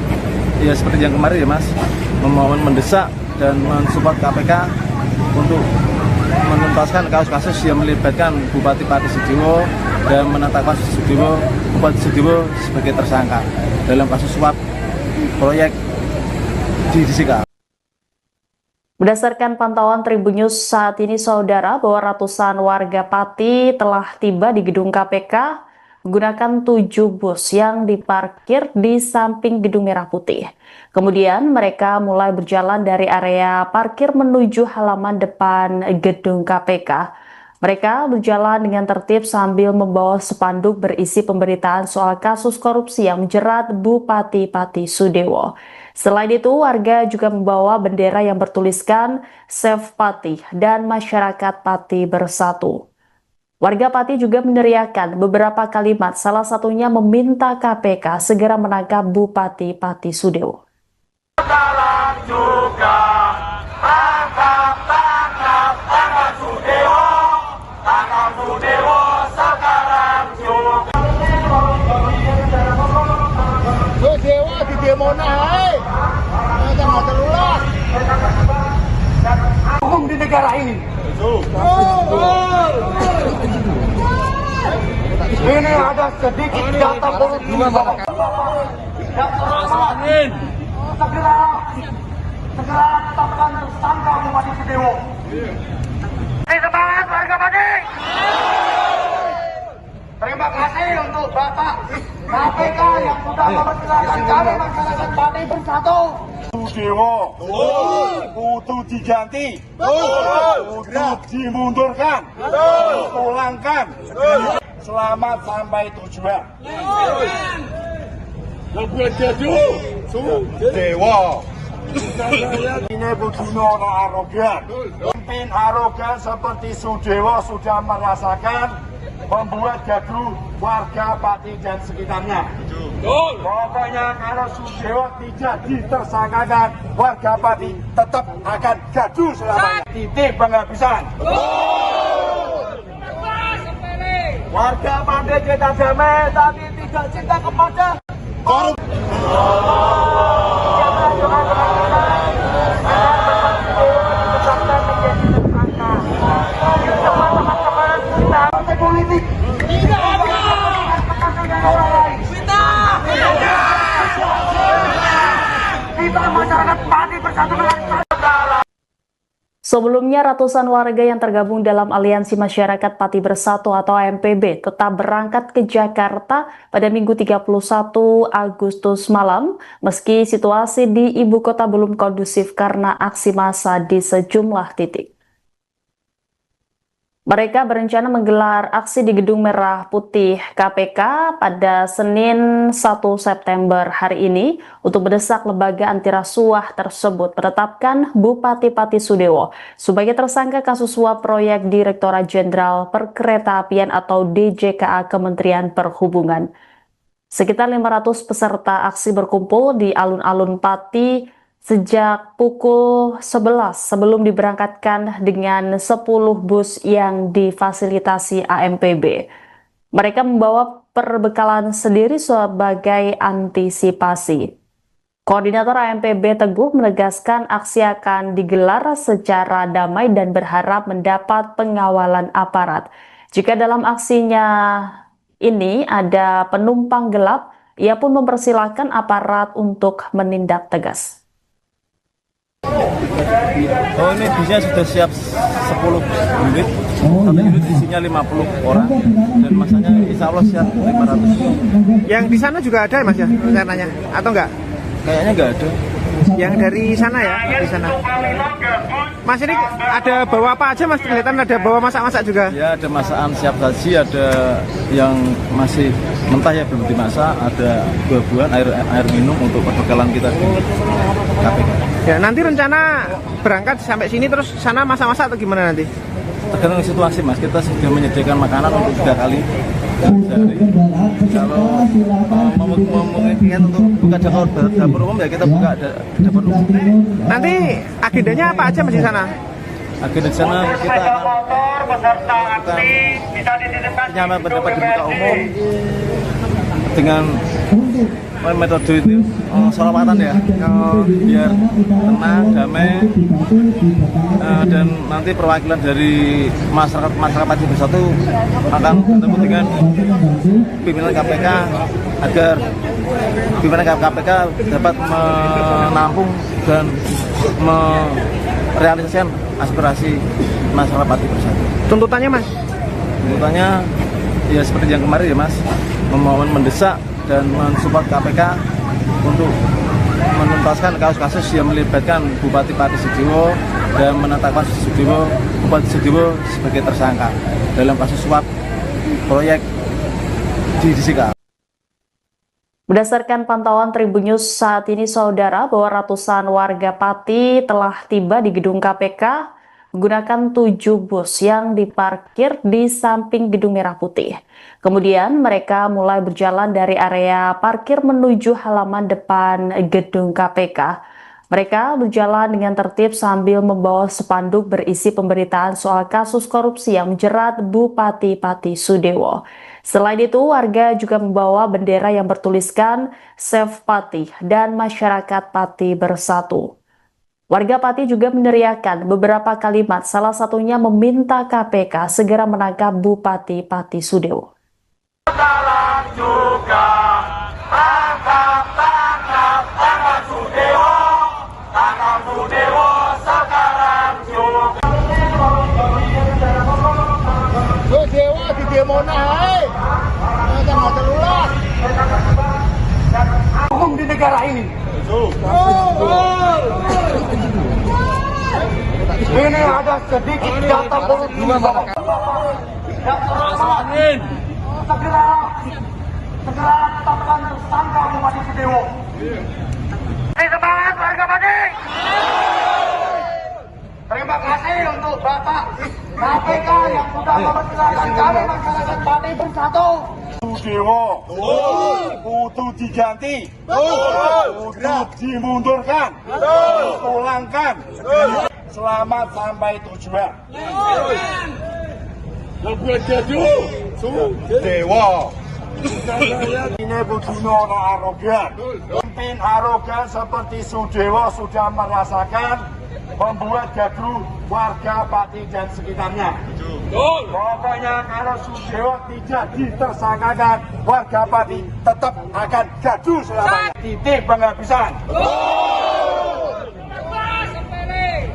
ya seperti yang kemarin ya Mas, memohon mendesak dan mensupport KPK untuk menuntaskan kasus-kasus yang melibatkan Bupati Pati Sudewo dan menetapkan Bupati Sudewo sebagai tersangka dalam kasus suap proyek di Disika. Berdasarkan pantauan Tribun News saat ini, saudara, bahwa ratusan warga Pati telah tiba di gedung KPK menggunakan 7 bus yang diparkir di samping Gedung Merah Putih. Kemudian mereka mulai berjalan dari area parkir menuju halaman depan gedung KPK. Mereka berjalan dengan tertib sambil membawa spanduk berisi pemberitaan soal kasus korupsi yang menjerat Bupati Pati Sudewo. Selain itu, warga juga membawa bendera yang bertuliskan Save Pati dan Masyarakat Pati Bersatu. Warga Pati juga meneriakkan beberapa kalimat, salah satunya meminta KPK segera menangkap Bupati Pati Sudewo. Sekarang juga tangkap Sudewo, sekarang juga. Sudewo di demo naik, jangan telulas. Hukum di negara ini. Ini ada sedikit data politik. Segera tetapkan tersangka Bupati Sudewo. Semangat warga Pati. Terima kasih untuk Bapak KPK yang sudah mempersilahkan kami masyarakat Pati Bersatu. Sudewo kudu diganti, kudu dimundurkan, pulangkan. Selamat sampai tujuan. Lebih jaju, Sudewo. Ini begini orang arogan. Pemimpin arogan seperti Sudewo sudah merasakan membuat gaduh warga Pati dan sekitarnya. Pokoknya kalau Sudewo tidak ditersangkakan, warga Pati tetap akan gaduh selamanya. Titik penghabisan. Warga pandai cinta damai, tapi tidak cinta kepada korup. Politik tidak ada kita masyarakat Pati Bersatu. Sebelumnya, ratusan warga yang tergabung dalam Aliansi Masyarakat Pati Bersatu atau AMPB tetap berangkat ke Jakarta pada Minggu 31 Agustus malam, meski situasi di ibu kota belum kondusif karena aksi massa di sejumlah titik. Mereka berencana menggelar aksi di Gedung Merah Putih KPK pada Senin 1 September hari ini untuk mendesak lembaga anti rasuah tersebut menetapkan Bupati Pati Sudewo sebagai tersangka kasus suap proyek Direktorat Jenderal Perkeretaapian atau DJKA Kementerian Perhubungan. Sekitar 500 peserta aksi berkumpul di alun-alun Pati sejak pukul 11 sebelum diberangkatkan dengan 10 bus yang difasilitasi AMPB. Mereka membawa perbekalan sendiri sebagai antisipasi. Koordinator AMPB Teguh menegaskan aksi akan digelar secara damai dan berharap mendapat pengawalan aparat. Jika dalam aksinya ini ada penumpang gelap, ia pun mempersilahkan aparat untuk menindak tegas. Oh, ini bisnya sudah siap 10 unit. Satu unit isinya 50 orang dan masanya insya Allah siap 500. Yang di sana juga ada Mas ya rencananya atau enggak? Kayaknya nggak ada. Yang dari sana ya, di sana. Mas ini ada bawa apa aja Mas? Kelihatan ada bawa masak-masak juga. Ya, ada masakan siap saji, ada yang masih mentah ya belum dimasak, ada buah-buahan, air minum untuk perbekalan kita di KPK. Ya, nanti rencana berangkat sampai sini terus sana masak-masak atau gimana nanti? Tergantung situasi Mas, kita sudah menyediakan makanan untuk 3 kali sehari. Kalau memungkinkan untuk buka dapur umum ya kita buka dapur umum. Nanti agendanya apa aja Mas di sana? Agenda di sana kita akan penyampaian pendapat di muka umum dengan metode itu sholawatan ya, biar tenang, damai, dan nanti perwakilan dari masyarakat Pati Bersatu akan bertemu dengan pimpinan KPK agar pimpinan KPK dapat menampung dan merealisasikan aspirasi masyarakat Pati Bersatu. Tuntutannya Mas? Tuntutannya ya seperti yang kemarin ya Mas, memohon mendesak dan mensupport KPK untuk menuntaskan kasus-kasus yang melibatkan Bupati Pati Sudewo dan menetapkan Bupati Sudewo sebagai tersangka dalam kasus suap proyek di DJKA. Berdasarkan pantauan Tribun News saat ini, saudara, bahwa ratusan warga Pati telah tiba di gedung KPK menggunakan 7 bus yang diparkir di samping Gedung Merah Putih. Kemudian mereka mulai berjalan dari area parkir menuju halaman depan gedung KPK. Mereka berjalan dengan tertib sambil membawa spanduk berisi pemberitaan soal kasus korupsi yang menjerat Bupati Pati Sudewo. Selain itu, warga juga membawa bendera yang bertuliskan Save Pati dan Masyarakat Pati Bersatu. Warga Pati juga meneriakkan beberapa kalimat, salah satunya meminta KPK segera menangkap Bupati Pati Sudewo. Sekarang juga tangkap Sudewo, sekarang juga. Sudewo di demo naik, jangan telulas. Hukum di negara ini. Ini ada sedikit data politik segera tetapkan tersangka Bupati Sudewo. Semangat warga Pati. Terima kasih untuk Bapak KPK yang sudah mempersilahkan kami masyarakat Pati Bersatu. Sudewo kudu diganti, kudu dimundurkan, pulangkan. Selamat sampai tujuan. Lebih jadu, Sudewo. Ini begini orang arogan. Pemimpin arogan seperti Sudewo sudah merasakan membuat gaduh warga Pati dan sekitarnya. Pokoknya kalau Sudewo tidak ditersangkakan, warga Pati tetap akan gaduh selamanya. Titik penghabisan.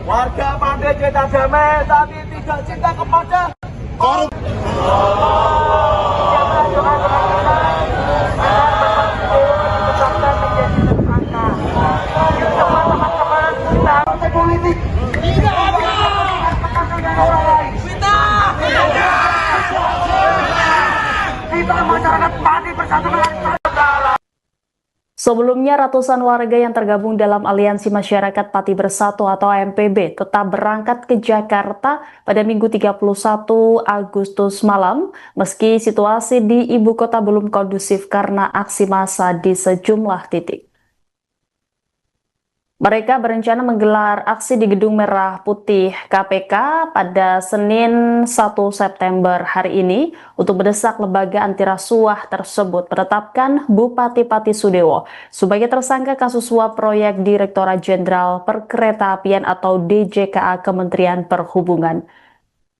Warga Pati cinta damai, tapi tidak cinta kepada korup. Politik tidak ada orang lain. Sebelumnya, ratusan warga yang tergabung dalam Aliansi Masyarakat Pati Bersatu atau AMPB tetap berangkat ke Jakarta pada Minggu 31 Agustus malam, meski situasi di ibu kota belum kondusif karena aksi massa di sejumlah titik. Mereka berencana menggelar aksi di Gedung Merah Putih KPK pada Senin 1 September hari ini untuk mendesak lembaga anti rasuah tersebut menetapkan Bupati Pati Sudewo sebagai tersangka kasus suap proyek Direktorat Jenderal Perkeretaapian atau DJKA Kementerian Perhubungan.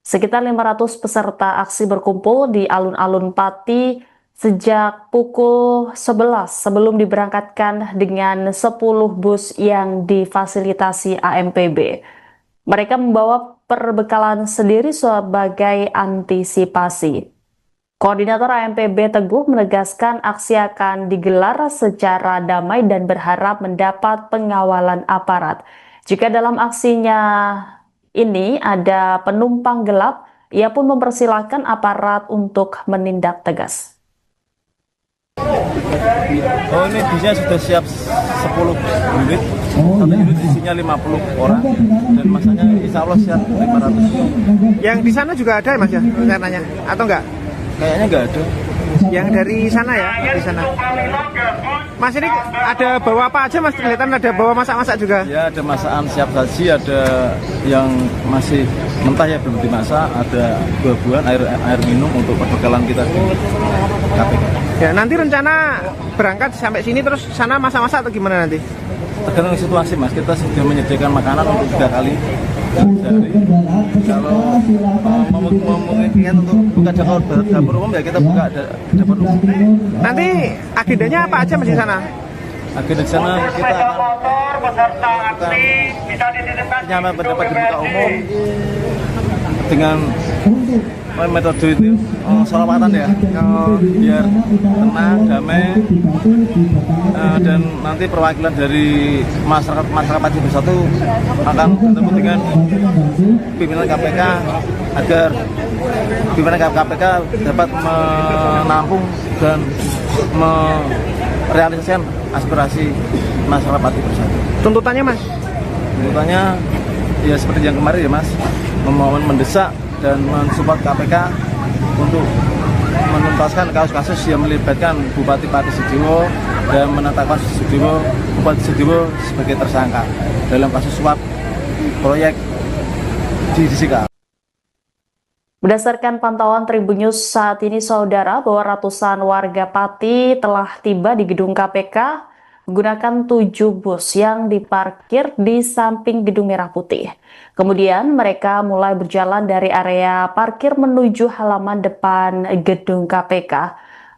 Sekitar 500 peserta aksi berkumpul di alun-alun Pati sejak pukul 11 sebelum diberangkatkan dengan 10 bus yang difasilitasi AMPB. Mereka membawa perbekalan sendiri sebagai antisipasi. Koordinator AMPB Teguh menegaskan aksi akan digelar secara damai dan berharap mendapat pengawalan aparat. Jika dalam aksinya ini ada penumpang gelap, ia pun mempersilahkan aparat untuk menindak tegas. Oh, ini bisnya sudah siap 10 unit, satu unit isinya 50 orang dan masanya insya Allah siap 500. Yang di sana juga ada Mas ya rencananya atau enggak? Kayaknya nggak ada. Yang dari sana ya, di sana. Mas ini ada bawa apa aja Mas? Kelihatan ada bawa masak-masak juga. Ya, ada masakan siap saji, ada yang masih mentah ya belum dimasak, ada buah-buahan, air minum untuk perbekalan kita di KPK. Ya, nanti rencana berangkat sampai sini terus sana masak-masak atau gimana nanti? Tergantung situasi Mas, kita sudah menyediakan makanan untuk 3 kali sehari. Kalau memungkinkan untuk buka dapur umum ya kita buka dapur umum. Nanti agendanya apa aja Mas di sana? Agenda di sana kita akan penyampaian pendapat di muka umum dengan metode itu sholawatan ya, biar tenang, damai, dan nanti perwakilan dari masyarakat Pati Bersatu akan bertemu dengan pimpinan KPK agar pimpinan KPK dapat menampung dan merealisasikan aspirasi masyarakat Pati Bersatu. Tuntutannya Mas? Tuntutannya ya seperti yang kemarin ya Mas, memohon mendesak dan mensupport KPK untuk menuntaskan kasus-kasus yang melibatkan Bupati Pati Sudewo dan menetapkan Bupati Sudewo sebagai tersangka dalam kasus suap proyek di DJKA. Berdasarkan pantauan Tribun News saat ini, saudara, bahwa ratusan warga Pati telah tiba di gedung KPK menggunakan 7 bus yang diparkir di samping Gedung Merah Putih. Kemudian mereka mulai berjalan dari area parkir menuju halaman depan gedung KPK.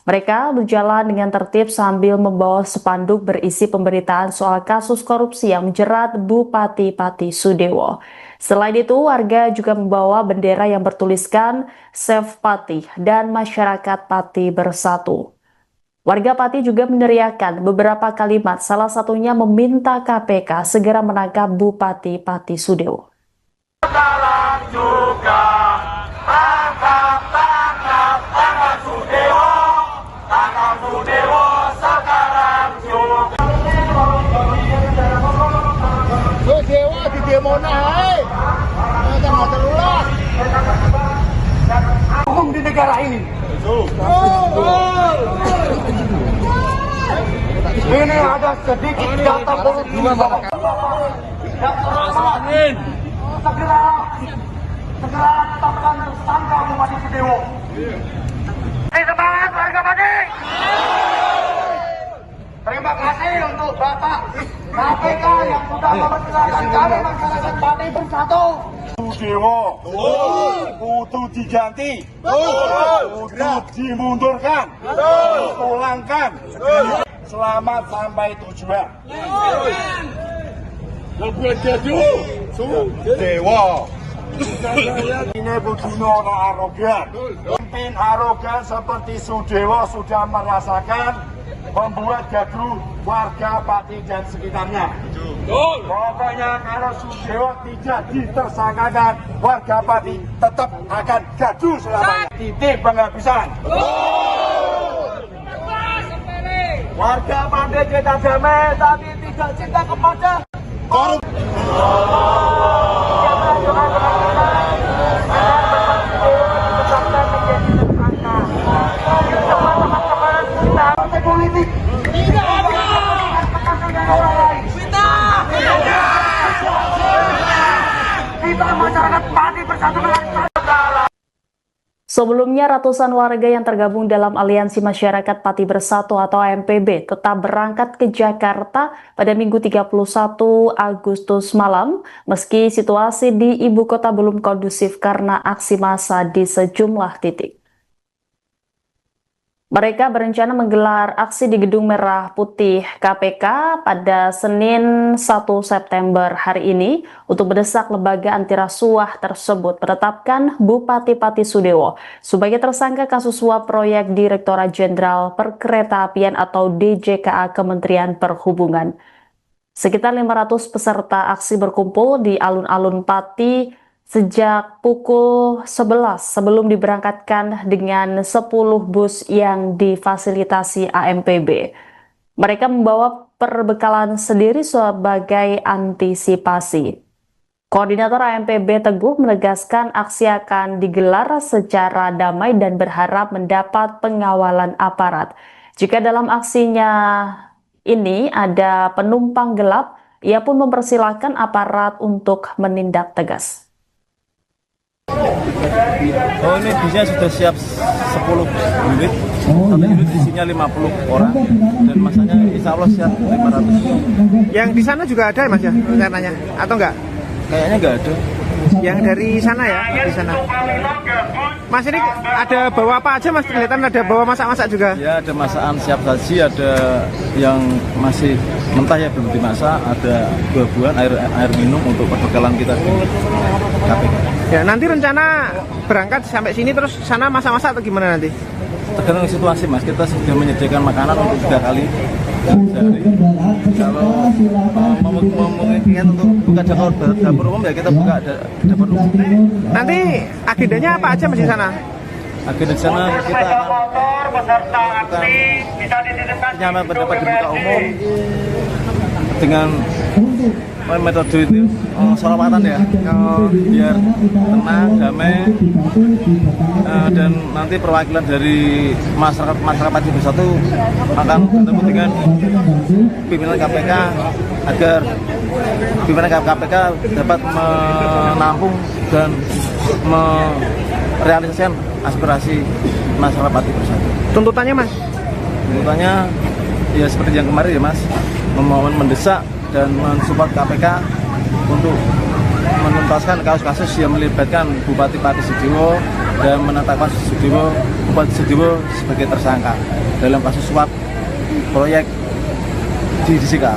Mereka berjalan dengan tertib sambil membawa spanduk berisi pemberitaan soal kasus korupsi yang menjerat Bupati Pati Sudewo. Selain itu, warga juga membawa bendera yang bertuliskan Save Pati dan Masyarakat Pati Bersatu. Warga Pati juga meneriakkan beberapa kalimat, salah satunya meminta KPK segera menangkap Bupati Pati Sudewo. Sekarang juga tangkap Sudewo, sekarang juga. Sudewo di demo naik, jangan terulang. Hukum di negara ini. Ini ada sedikit data politik. Segera tetapkan tersangka Bupati Sudewo. Semangat warga Pati. Terima kasih untuk Bapak KPK yang sudah mempersilahkan kami masyarakat Pati Bersatu. Sudewo kudu diganti, kudu dimundurkan, pulangkan. Selamat sampai tujuan. Lebih jadu, Sudewo. Ini begini orang arogan. Pemimpin arogan seperti Sudewo sudah merasakan membuat gaduh warga Pati dan sekitarnya. Pokoknya kalau Sudewo tidak ditersangkakan, warga Pati tetap akan gaduh selamanya. Titik penghabisan. Warga pandai cinta damai, tapi tidak cinta kepada korup. Politik kita masyarakat Pati bersatu dengan Sebelumnya, ratusan warga yang tergabung dalam Aliansi Masyarakat Pati Bersatu atau AMPB tetap berangkat ke Jakarta pada Minggu 31 Agustus malam, meski situasi di ibu kota belum kondusif karena aksi massa di sejumlah titik. Mereka berencana menggelar aksi di Gedung Merah Putih KPK pada Senin 1 September hari ini untuk mendesak lembaga anti rasuah tersebut menetapkan Bupati Pati Sudewo sebagai tersangka kasus suap proyek Direktorat Jenderal Perkeretaapian atau DJKA Kementerian Perhubungan. Sekitar 500 peserta aksi berkumpul di alun-alun Pati sejak pukul 11 sebelum diberangkatkan dengan 10 bus yang difasilitasi AMPB. Mereka membawa perbekalan sendiri sebagai antisipasi. Koordinator AMPB Teguh menegaskan aksi akan digelar secara damai dan berharap mendapat pengawalan aparat. Jika dalam aksinya ini ada penumpang gelap, ia pun mempersilahkan aparat untuk menindak tegas. Oh, ini busnya sudah siap 10 unit. Satu unit isinya 50 orang dan masanya insya Allah siap 500. Yang di sana juga ada Mas ya rencananya atau enggak? Kayaknya nggak ada. Yang dari sana ya, di sana. Mas ini ada bawa apa aja Mas? Kelihatan ada bawa masak-masak juga. Ya, ada masakan siap saji, ada yang masih mentah ya belum dimasak, ada buah-buahan, air minum untuk perbekalan kita di KPK. Ya, nanti rencana berangkat sampai sini terus sana masak-masak atau gimana nanti? Tergantung situasi Mas, kita sudah menyediakan makanan untuk 3 kali sehari. Kalau memungkinkan untuk buka dapur umum ya kita buka dapur umum. Nanti agendanya apa aja Mas di sana? Agenda di sana kita akan penyampaian pendapat di muka umum dengan metode itu sholawatan ya, biar tenang, damai, dan nanti perwakilan dari masyarakat Pati Bersatu akan bertemu dengan pimpinan KPK agar pimpinan KPK dapat menampung dan merealisasikan aspirasi masyarakat Pati Bersatu. Tuntutannya Mas? Tuntutannya ya seperti yang kemarin ya Mas, memohon mendesak dan mensupport KPK untuk menuntaskan kasus-kasus yang melibatkan Bupati Pati Sudewo dan menetapkan Bupati Sudewo sebagai tersangka dalam kasus suap proyek di DJKA.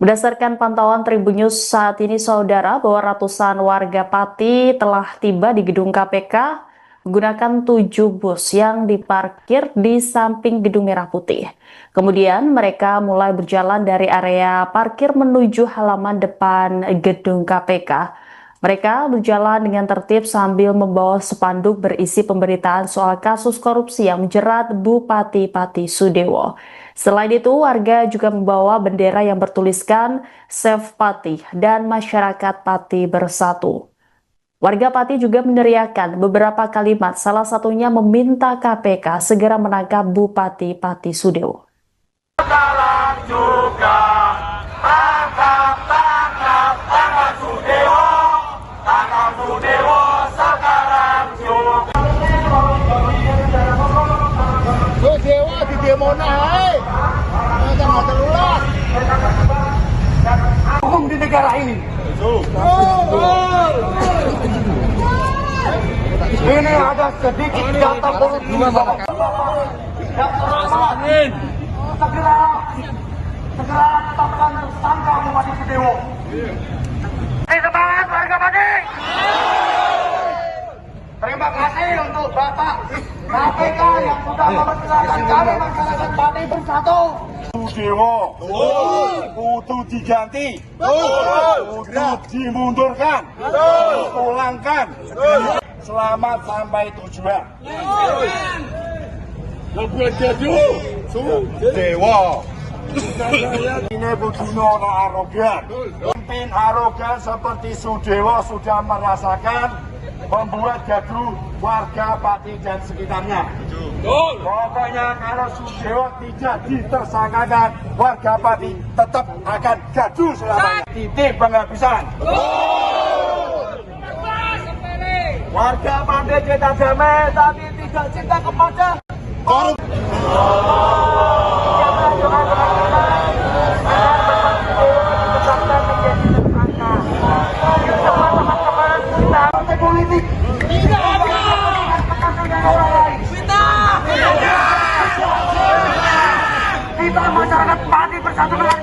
Berdasarkan pantauan Tribun News saat ini, saudara, bahwa ratusan warga Pati telah tiba di gedung KPK menggunakan 7 bus yang diparkir di samping Gedung Merah Putih. Kemudian mereka mulai berjalan dari area parkir menuju halaman depan gedung KPK. Mereka berjalan dengan tertib sambil membawa spanduk berisi pemberitaan soal kasus korupsi yang menjerat Bupati Pati Sudewo. Selain itu, warga juga membawa bendera yang bertuliskan Save Pati dan Masyarakat Pati Bersatu. Warga Pati juga meneriakkan beberapa kalimat, salah satunya meminta KPK segera menangkap Bupati Pati Sudewo. sekarang juga tangkap Sudewo sekarang juga. Sudewo di demo naik, jangan terulang. Hukum di negara ini. Ini ada sedikit data politik. Segera tetapkan tersangka Bupati Sudewo. Semangat warga Pati. Terima kasih untuk Bapak KPK yang sudah mempersilahkan kami masyarakat Pati Bersatu. Sudewo kudu diganti, kudu dimundurkan, pulangkan. Selamat sampai tujuan. Lebih jauh. Sudewo. Ini Budino arogan. Pemimpin arogan seperti Sudewo sudah merasakan membuat gaduh warga Pati dan sekitarnya. Pokoknya kalau Sudewo tidak ditersangkakan, warga Pati tetap akan gaduh selamanya. Titik penghabisan. Warga pandai cinta damai tapi tidak cinta kepada korup. Politik kita masyarakat Pati bersatu dengan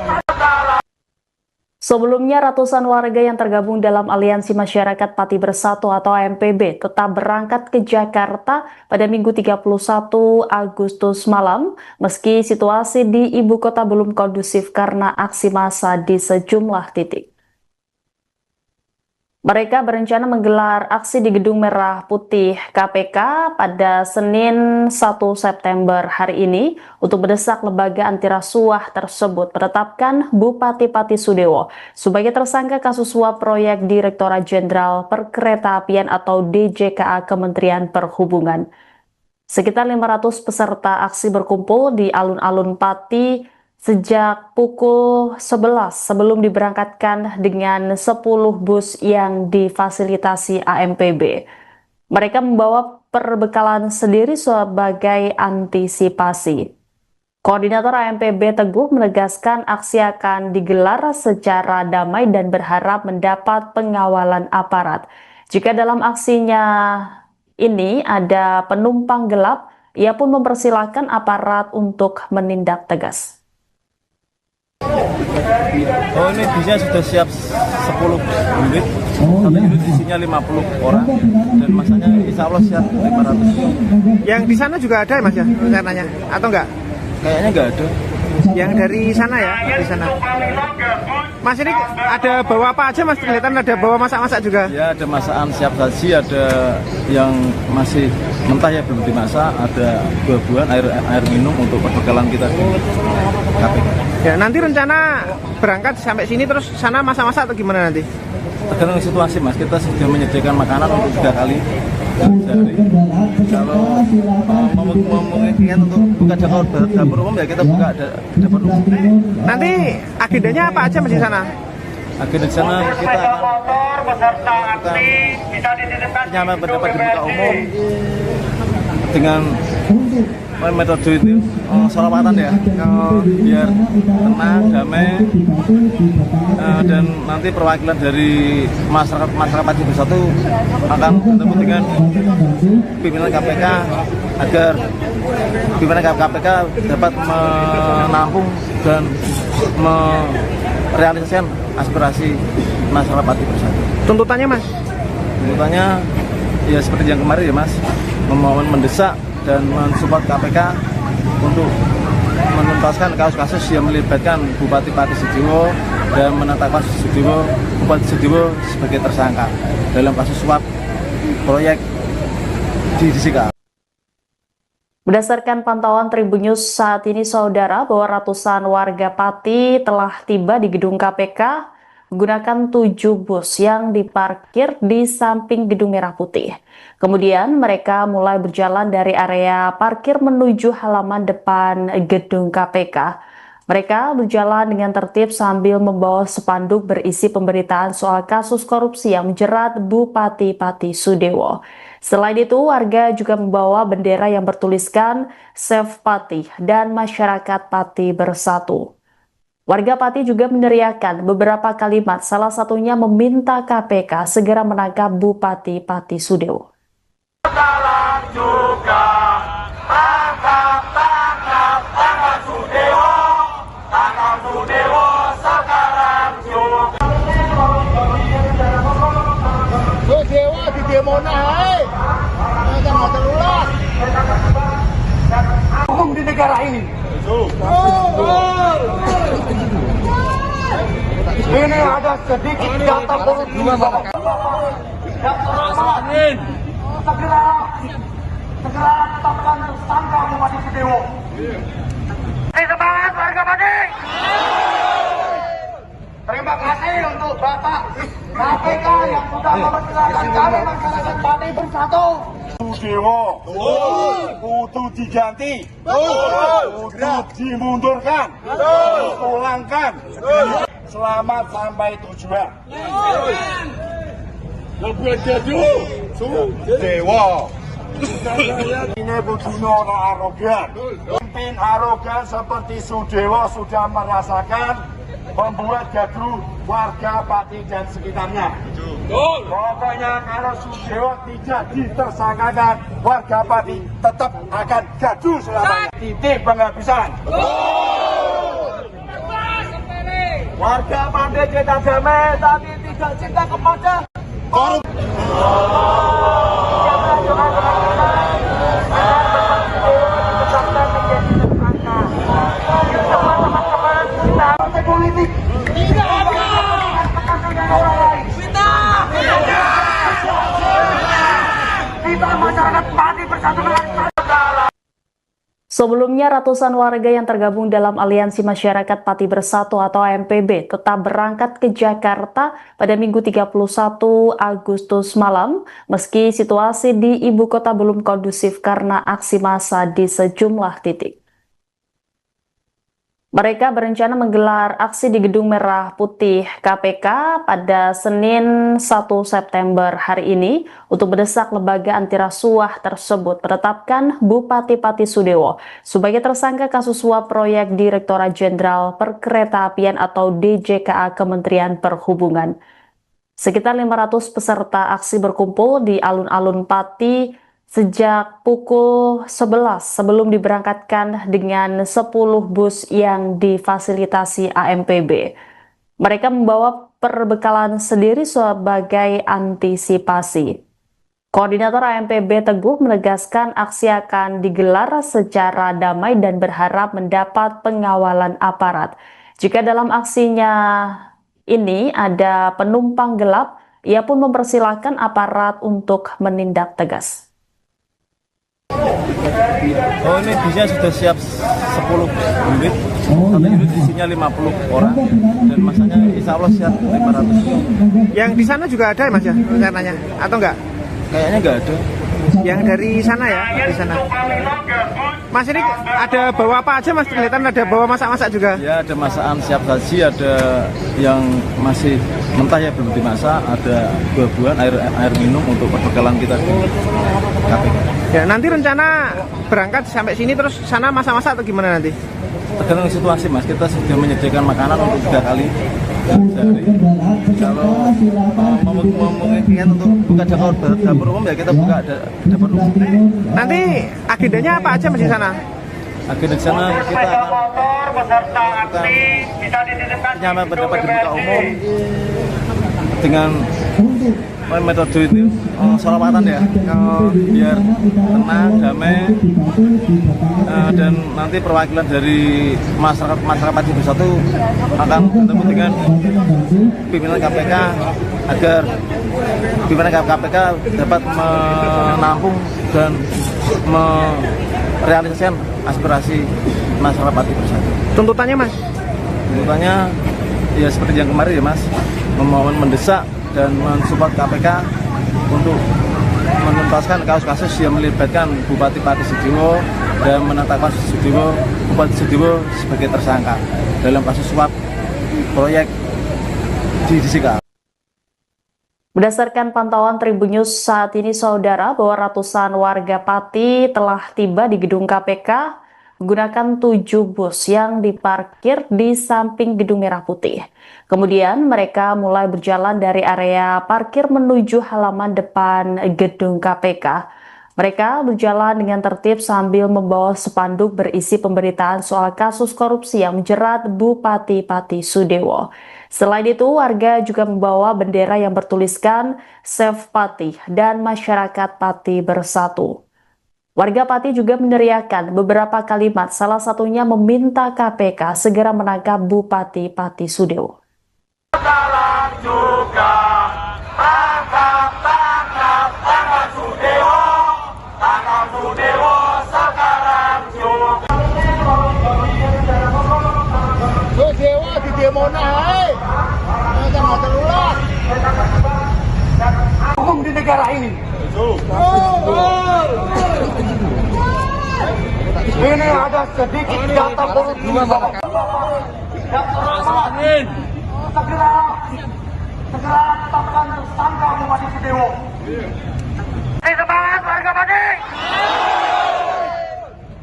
Sebelumnya, ratusan warga yang tergabung dalam Aliansi Masyarakat Pati Bersatu atau AMPB tetap berangkat ke Jakarta pada Minggu 31 Agustus malam, meski situasi di ibu kota belum kondusif karena aksi massa di sejumlah titik. Mereka berencana menggelar aksi di Gedung Merah Putih KPK pada Senin 1 September hari ini untuk mendesak lembaga anti rasuah tersebut menetapkan Bupati Pati Sudewo sebagai tersangka kasus suap proyek Direktorat Jenderal Perkeretaapian atau DJKA Kementerian Perhubungan. Sekitar 500 peserta aksi berkumpul di alun-alun Pati sejak pukul 11 sebelum diberangkatkan dengan 10 bus yang difasilitasi AMPB. Mereka membawa perbekalan sendiri sebagai antisipasi. Koordinator AMPB Teguh menegaskan aksi akan digelar secara damai dan berharap mendapat pengawalan aparat. Jika dalam aksinya ini ada penumpang gelap, ia pun mempersilahkan aparat untuk menindak tegas. Oh, ini bisnya sudah siap 10 unit. Satu unit isinya 50 orang dan masanya insya Allah siap 500. Yang di sana juga ada Mas ya rencananya atau enggak? Kayaknya nggak ada. Yang dari sana ya, di sana. Mas, ini ada bawa apa aja Mas? Kelihatan ada bawa masak-masak juga. Ya, ada masakan siap saji, ada yang masih mentah ya belum dimasak, ada buah-buahan, air minum untuk perbekalan kita di KPK. Ya, nanti rencana berangkat sampai sini terus sana masak-masak atau gimana nanti? Tergantung situasi Mas, kita sudah menyediakan makanan untuk 3 kali sehari. Kalau memungkinkan untuk buka dapur umum ya kita buka dapur umum. Nanti agendanya apa aja Mas di sana? Agenda di sana kita akan menyampaikan pendapat di muka umum dengan metode itu sholawatan ya, biar tenang, damai, dan nanti perwakilan dari masyarakat Pati Bersatu akan bertemu dengan pimpinan KPK agar pimpinan KPK dapat menampung dan merealisasikan aspirasi masyarakat Pati Bersatu. Tuntutannya Mas? Tuntutannya ya seperti yang kemarin ya Mas, memohon mendesak dan mensupport KPK untuk menuntaskan kasus-kasus yang melibatkan Bupati Pati Sudewo dan menetapkan Bupati Sudewo sebagai tersangka dalam kasus suap proyek di DJKA. Berdasarkan pantauan Tribun News saat ini, saudara, bahwa ratusan warga Pati telah tiba di gedung KPK menggunakan 7 bus yang diparkir di samping Gedung Merah Putih. Kemudian mereka mulai berjalan dari area parkir menuju halaman depan gedung KPK. Mereka berjalan dengan tertib sambil membawa spanduk berisi pemberitaan soal kasus korupsi yang menjerat Bupati Pati Sudewo. Selain itu, warga juga membawa bendera yang bertuliskan Save Pati dan Masyarakat Pati Bersatu. Warga Pati juga meneriakkan beberapa kalimat, salah satunya meminta KPK segera menangkap Bupati Pati Sudewo. Sekarang juga tangkap Sudewo, sekarang juga. Sudewo di demo naik, jangan terulang. Hukum di negara ini. Ini ada sedikit data korupsi segera tetapkan tersangka Bupati Sudewo. Semangat warga Pati. Terima kasih untuk Bapak KPK yang sudah mempersilahkan kami masyarakat Pati bersatu. Sudewo kudu diganti, kudu dimundurkan, pulangkan. Selamat sampai tujuan. Lebih jadi Sudewo. Ini Budino arogan. Pemimpin arogan seperti Sudewo sudah merasakan membuat gaduh warga Pati dan sekitarnya. Pokoknya kalau Sudewo tidak ditersangkakan, warga Pati tetap akan gaduh selamanya. Titik penghabisan. Warga Pati cinta damai, tapi tidak cinta kepada korup. Politik kita masyarakat Pati bersatu dengan Sebelumnya, ratusan warga yang tergabung dalam Aliansi Masyarakat Pati Bersatu atau AMPB tetap berangkat ke Jakarta pada Minggu 31 Agustus malam, meski situasi di ibu kota belum kondusif karena aksi massa di sejumlah titik. Mereka berencana menggelar aksi di Gedung Merah Putih KPK pada Senin 1 September hari ini untuk mendesak lembaga anti rasuah tersebut menetapkan Bupati Pati Sudewo sebagai tersangka kasus suap proyek Direktorat Jenderal Perkeretaapian atau DJKA Kementerian Perhubungan. Sekitar 500 peserta aksi berkumpul di alun-alun Pati sejak pukul 11 sebelum diberangkatkan dengan 10 bus yang difasilitasi AMPB. Mereka membawa perbekalan sendiri sebagai antisipasi. Koordinator AMPB Teguh menegaskan aksi akan digelar secara damai dan berharap mendapat pengawalan aparat. Jika dalam aksinya ini ada penumpang gelap, ia pun mempersilahkan aparat untuk menindak tegas. Oh, ini busnya sudah siap 10 unit. Satu unit isinya 50 orang dan masanya insya Allah siap 500. Yang di sana juga ada Mas ya rencananya atau enggak? Kayaknya nggak ada. Yang dari sana ya, di sana. Mas, ini ada bawa apa aja Mas? Kelihatan ada bawa masak-masak juga. Ya, ada masakan siap saji, ada yang masih mentah ya belum dimasak, ada buah-buahan, air minum untuk perbekalan kita di KPK. Ya, nanti rencana berangkat sampai sini terus sana masak-masak atau gimana nanti? Tergantung situasi Mas, kita sudah menyediakan makanan untuk 3 kali sehari. Kalau memungkinkan untuk buka dapur umum ya kita buka dapur umum. Nanti agendanya apa aja Mas di sana? Agenda di sana kita akan menyampaikan pendapat di muka umum dengan metode itu sholawatan ya, biar tenang, damai, dan nanti perwakilan dari masyarakat Pati Bersatu akan bertemu dengan pimpinan KPK agar pimpinan KPK dapat menampung dan merealisasikan aspirasi masyarakat Pati Bersatu. Tuntutannya Mas? Tuntutannya ya seperti yang kemarin ya Mas, memohon mendesak dan mensupport KPK untuk menuntaskan kasus-kasus yang melibatkan Bupati Pati Sudewo dan menetapkan Bupati Sudewo sebagai tersangka dalam kasus suap proyek di DJKA. Berdasarkan pantauan Tribun News saat ini, saudara, bahwa ratusan warga Pati telah tiba di gedung KPK menggunakan 7 bus yang diparkir di samping Gedung Merah Putih. Kemudian mereka mulai berjalan dari area parkir menuju halaman depan gedung KPK. Mereka berjalan dengan tertib sambil membawa spanduk berisi pemberitaan soal kasus korupsi yang menjerat Bupati Pati Sudewo. Selain itu, warga juga membawa bendera yang bertuliskan Save Pati dan Masyarakat Pati Bersatu. Warga Pati juga meneriakkan beberapa kalimat, salah satunya meminta KPK segera menangkap Bupati Pati Sudewo. negara ini. Ini ada sedikit data politik Bapak. Yang terhormat, segera tetapkan tersangka Bupati Sudewo. Semangat warga Pati.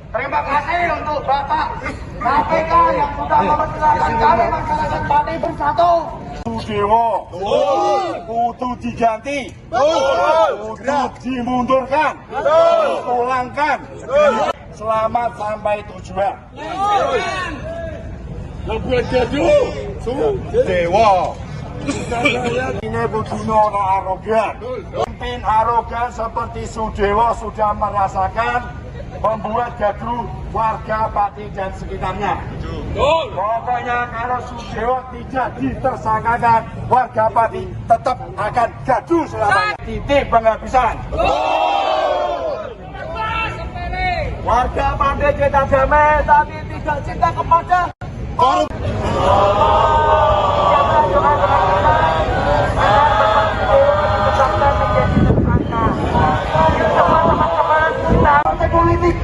Terima kasih untuk Bapak KPK yang sudah mempersilahkan kami masyarakat Pati bersatu. Sudewo kudu diganti, kudu dimundurkan, pulangkan. Selamat sampai tujuan. Lebih jadu, Sudewo. Ini Budino arogan. Pemimpin arogan seperti Sudewo sudah merasakan membuat gaduh warga Pati dan sekitarnya. Pokoknya kalau Sudewo tidak ditersangkakan, warga Pati tetap akan gaduh selamanya. Titik penghabisan. Warga Pati cinta damai, tapi tidak cinta kepada korup. Politik.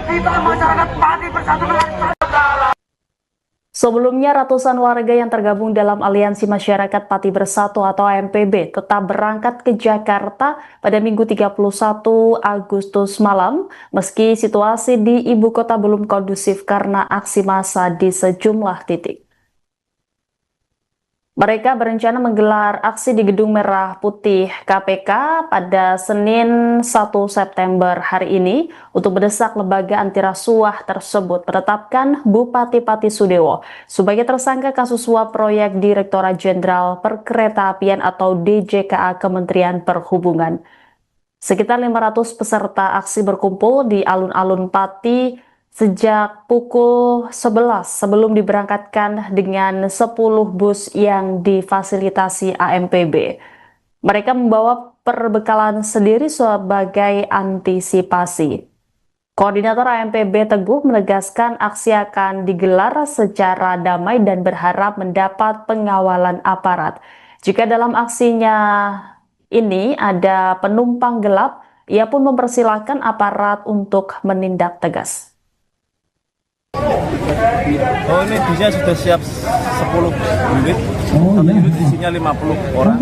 Kita masyarakat Pati bersatu dengan Sebelumnya, ratusan warga yang tergabung dalam Aliansi Masyarakat Pati Bersatu atau AMPB tetap berangkat ke Jakarta pada Minggu 31 Agustus malam, meski situasi di ibu kota belum kondusif karena aksi massa di sejumlah titik. Mereka berencana menggelar aksi di Gedung Merah Putih KPK pada Senin 1 September hari ini untuk mendesak lembaga anti rasuah tersebut menetapkan Bupati Pati Sudewo sebagai tersangka kasus suap proyek Direktorat Jenderal Perkeretaapian atau DJKA Kementerian Perhubungan. Sekitar 500 peserta aksi berkumpul di alun-alun Pati sejak pukul 11 sebelum diberangkatkan dengan 10 bus yang difasilitasi AMPB. Mereka membawa perbekalan sendiri sebagai antisipasi. Koordinator AMPB Teguh menegaskan aksi akan digelar secara damai dan berharap mendapat pengawalan aparat. Jika dalam aksinya ini ada penumpang gelap, ia pun mempersilahkan aparat untuk menindak tegas. Oh, ini busnya sudah siap 10 unit. Satu unit isinya 50 orang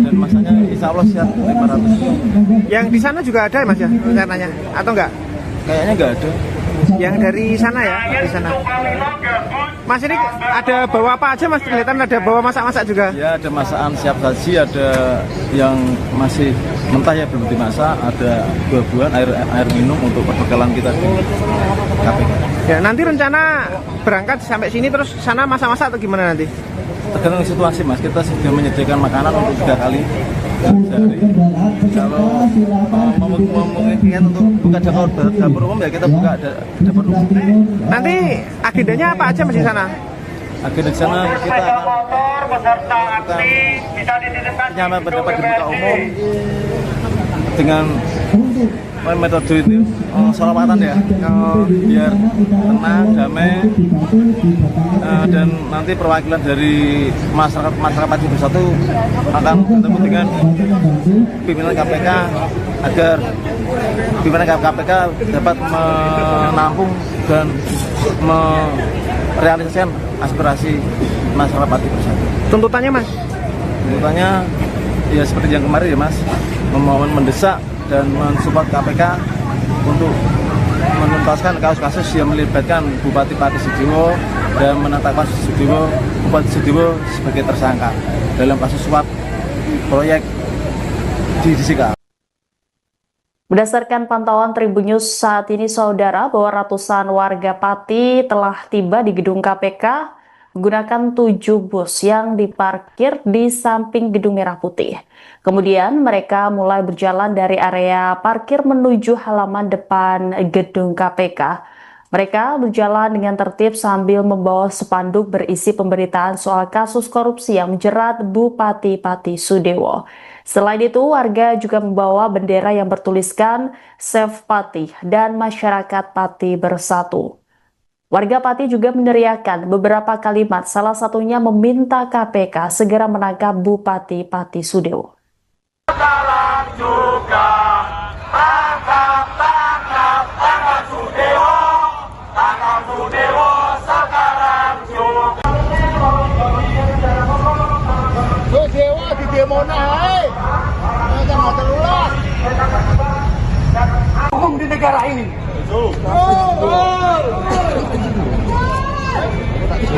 dan masanya insya Allah siap 500. Yang di sana juga ada Mas ya rencananya atau enggak? Kayaknya nggak ada. Yang dari sana ya, di sana. Mas ini ada bawa apa aja Mas? Kelihatan ada bawa masak-masak juga. Ya, ada masakan siap saji, ada yang masih mentah ya belum dimasak, ada buah-buahan, air minum untuk perbekalan kita di KPK. Ya, nanti rencana berangkat sampai sini terus sana masak-masak atau gimana nanti? Tergantung situasi Mas, kita sudah menyediakan makanan untuk 3 kali sehari. Kalau memungkinkan untuk buka dapur umum ya kita buka dapur umum. Nanti agendanya apa aja Mas di sana? Agenda di sana kita akan menyampaikan pendapat di muka umum dengan metode itu sholawatan ya, biar tenang, damai, dan nanti perwakilan dari masyarakat Pati Bersatu akan bertemu dengan pimpinan KPK agar pimpinan KPK dapat menampung dan merealisasikan aspirasi masyarakat Pati Bersatu. Tuntutannya Mas? Tuntutannya ya seperti yang kemarin ya Mas, memohon mendesak dan mensupport KPK untuk menuntaskan kasus-kasus yang melibatkan Bupati Pati Sudewo dan menetapkan Bupati Sudewo sebagai tersangka dalam kasus suap proyek di DJKA. Berdasarkan pantauan Tribun News saat ini, saudara, bahwa ratusan warga Pati telah tiba di gedung KPK menggunakan 7 bus yang diparkir di samping Gedung Merah Putih. Kemudian mereka mulai berjalan dari area parkir menuju halaman depan gedung KPK. Mereka berjalan dengan tertib sambil membawa spanduk berisi pemberitaan soal kasus korupsi yang menjerat Bupati Pati Sudewo. Selain itu, warga juga membawa bendera yang bertuliskan Save Pati dan Masyarakat Pati Bersatu. Warga Pati juga meneriakkan beberapa kalimat, salah satunya meminta KPK segera menangkap Bupati Pati Sudewo. Sekarang juga tangkap Sudewo, sekarang juga. Sudewo di demo naik, jangan terulas. Hukum di negara ini.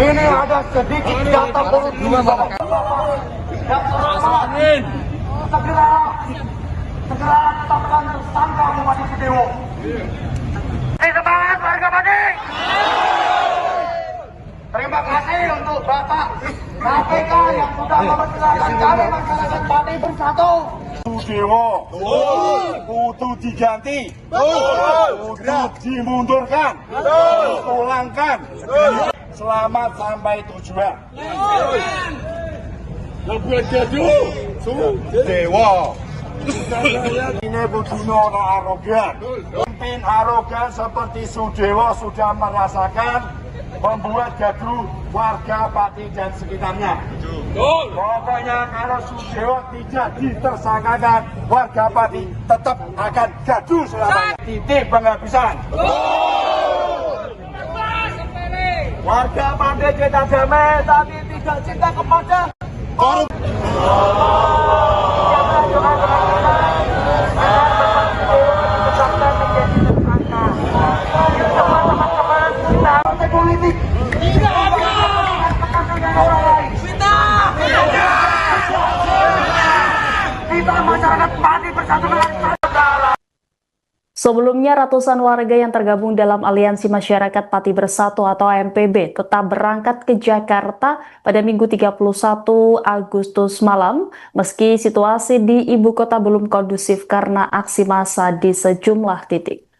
Ini ada sedikit data korupsi. Segera tetapkan tersangka Bupati Sudewo. Semangat warga Pati. Terima kasih untuk Bapak KPK yang sudah mempersilahkan kami masyarakat Pati bersatu. Sudewo kudu diganti, kudu dimundurkan, dipulangkan. Selamat sampai tujuan. Lebih jadi Sudewo. Ini Budino arogan. Pemimpin arogan seperti Sudewo sudah merasakan membuat gaduh warga Pati dan sekitarnya. Pokoknya kalau Sudewo tidak ditersangkakan, warga Pati tetap akan gaduh selamanya. Titik penghabisan. Warga Pati cinta damai, tapi tidak cinta kepada korup. Politik. Kita masyarakat Pati bersatu dengan Sebelumnya, ratusan warga yang tergabung dalam Aliansi Masyarakat Pati Bersatu atau AMPB tetap berangkat ke Jakarta pada Minggu 31 Agustus malam, meski situasi di ibu kota belum kondusif karena aksi massa di sejumlah titik.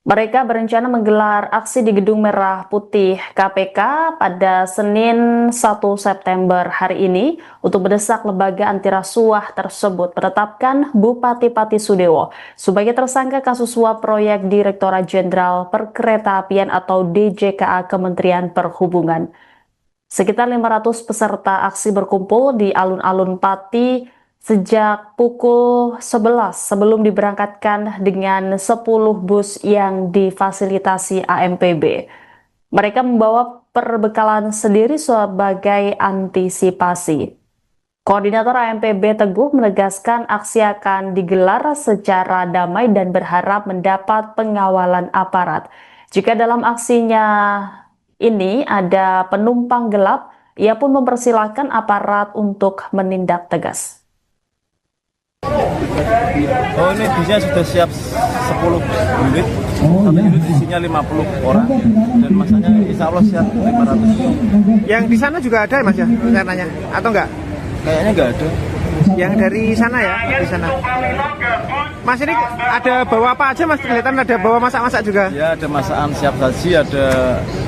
Mereka berencana menggelar aksi di Gedung Merah Putih KPK pada Senin 1 September hari ini untuk mendesak lembaga anti rasuah tersebut menetapkan Bupati Pati Sudewo sebagai tersangka kasus suap proyek Direktorat Jenderal Perkeretaapian atau DJKA Kementerian Perhubungan. Sekitar 500 peserta aksi berkumpul di alun-alun Pati sejak pukul 11 sebelum diberangkatkan dengan 10 bus yang difasilitasi AMPB. Mereka membawa perbekalan sendiri sebagai antisipasi. Koordinator AMPB Teguh menegaskan aksi akan digelar secara damai dan berharap mendapat pengawalan aparat. Jika dalam aksinya ini ada penumpang gelap, ia pun mempersilahkan aparat untuk menindak tegas. Oh, ini bisnya sudah siap 10 unit. Satu unit isinya 50 orang dan masanya insya Allah siap 500. Yang di sana juga ada Mas ya rencananya atau enggak? Kayaknya nggak ada. Yang dari sana ya, di sana. Mas ini ada bawa apa aja Mas? Kelihatan ada bawa masak-masak juga. Ya, ada masakan siap saji, ada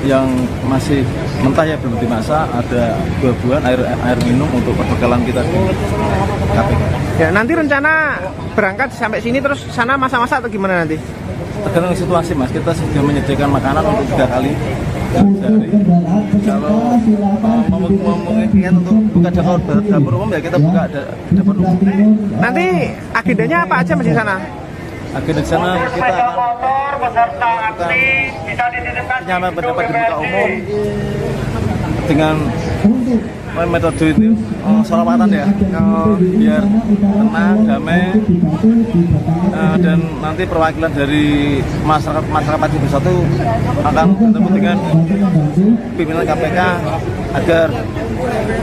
yang masih mentah ya belum dimasak, ada buah-buahan, air minum untuk perbekalan kita di KPK. Ya, nanti rencana berangkat sampai sini terus sana masak-masak atau gimana nanti? Tergantung situasi Mas, kita sudah menyediakan makanan untuk 3 kali sehari. Kalau memungkinkan untuk buka dapur umum ya kita buka dapur umum. Nanti agendanya apa aja Mas di sana? Agenda di sana kita akan penyampaian pendapat di muka umum dengan metode itu sholawatan ya, biar tenang, damai, dan nanti perwakilan dari masyarakat Pati Bersatu akan bertemu dengan pimpinan KPK agar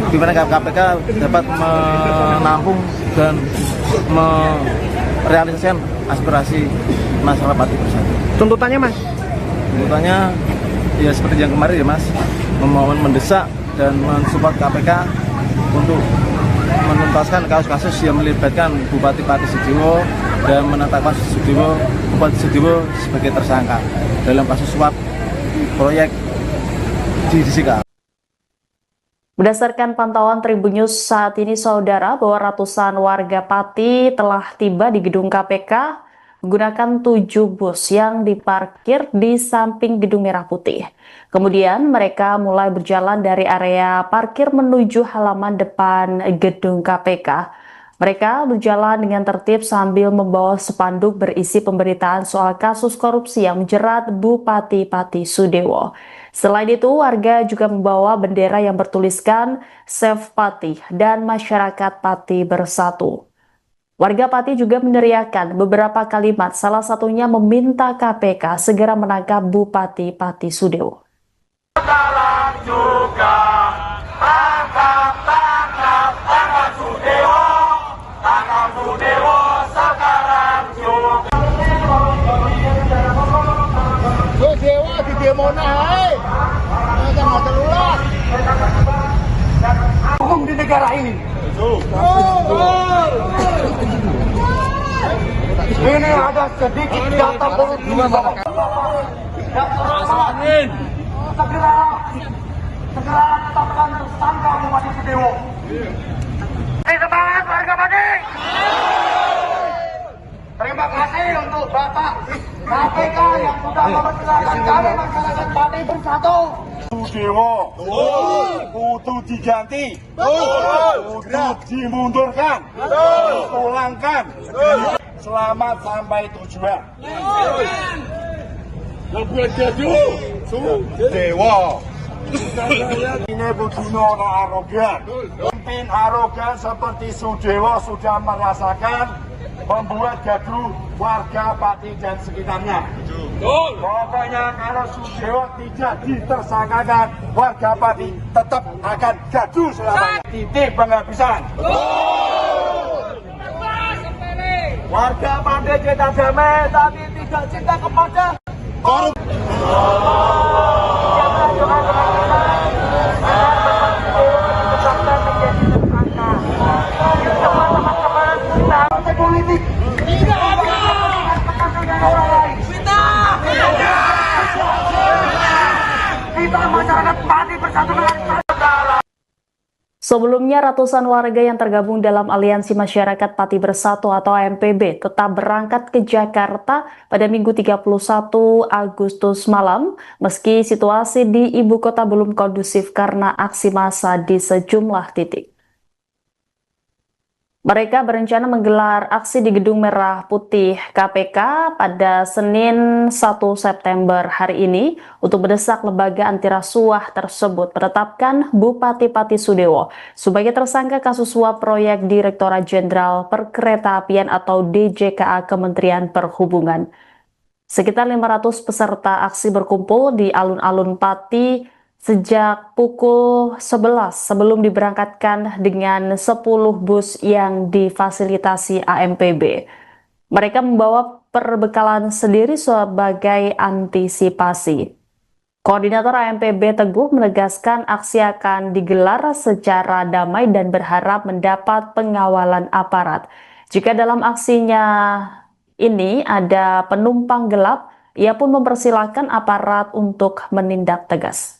pimpinan KPK dapat menampung dan merealisasikan aspirasi masyarakat Pati Bersatu. Tuntutannya Mas? Tuntutannya ya seperti yang kemarin ya Mas, memohon mendesak dan mensupport KPK untuk menuntaskan kasus-kasus yang melibatkan Bupati Pati Sudewo dan menetapkan Bupati Sudewo sebagai tersangka dalam kasus suap proyek di DJKA. Berdasarkan pantauan Tribun News saat ini, saudara, bahwa ratusan warga Pati telah tiba di gedung KPK menggunakan 7 bus yang diparkir di samping Gedung Merah Putih. Kemudian mereka mulai berjalan dari area parkir menuju halaman depan gedung KPK. Mereka berjalan dengan tertib sambil membawa spanduk berisi pemberitaan soal kasus korupsi yang menjerat Bupati Pati Sudewo. Selain itu, warga juga membawa bendera yang bertuliskan Save Pati dan Masyarakat Pati Bersatu. Warga Pati juga meneriakkan beberapa kalimat, salah satunya meminta KPK segera menangkap Bupati Pati Sudewo. Sekarang juga tangkap Sudewo, tangkap Sudewo sekarang juga. Sudewo di demo naik, jangan terulang. Hukum di negara ini. Ini ada sedikit data korupsi. Segera tetapkan tersangka Bupati Sudewo. Semangat warga Pati. Terima kasih untuk Bapak KPK yang sudah mempersilahkan kami masyarakat Pati Bersatu. Sudewo kudu diganti, kudu dimundurkan, dipulangkan. Selamat sampai tujuan. Sudewo. Ini begini orang arogan. Pemimpin arogan seperti Sudewo sudah merasakan membuat gaduh warga Pati dan sekitarnya. Pokoknya kalau Sudewo tidak ditersangkakan, warga Pati tetap akan gaduh selamanya. Titik penghabisan. Warga Pati cinta damai, tapi tidak cinta kepada korup. Politik tidak ada kita masyarakat Pati Bersatu. Sebelumnya, ratusan warga yang tergabung dalam Aliansi Masyarakat Pati Bersatu atau AMPB tetap berangkat ke Jakarta pada Minggu 31 Agustus malam, meski situasi di ibu kota belum kondusif karena aksi massa di sejumlah titik. Mereka berencana menggelar aksi di Gedung Merah Putih KPK pada Senin 1 September hari ini untuk mendesak lembaga anti rasuah tersebut menetapkan Bupati Pati Sudewo sebagai tersangka kasus suap proyek Direktorat Jenderal Perkeretaapian atau DJKA Kementerian Perhubungan. Sekitar 500 peserta aksi berkumpul di alun-alun Pati sejak pukul 11 sebelum diberangkatkan dengan 10 bus yang difasilitasi AMPB. Mereka membawa perbekalan sendiri sebagai antisipasi. Koordinator AMPB Teguh menegaskan aksi akan digelar secara damai dan berharap mendapat pengawalan aparat. Jika dalam aksinya ini ada penumpang gelap, ia pun mempersilahkan aparat untuk menindak tegas.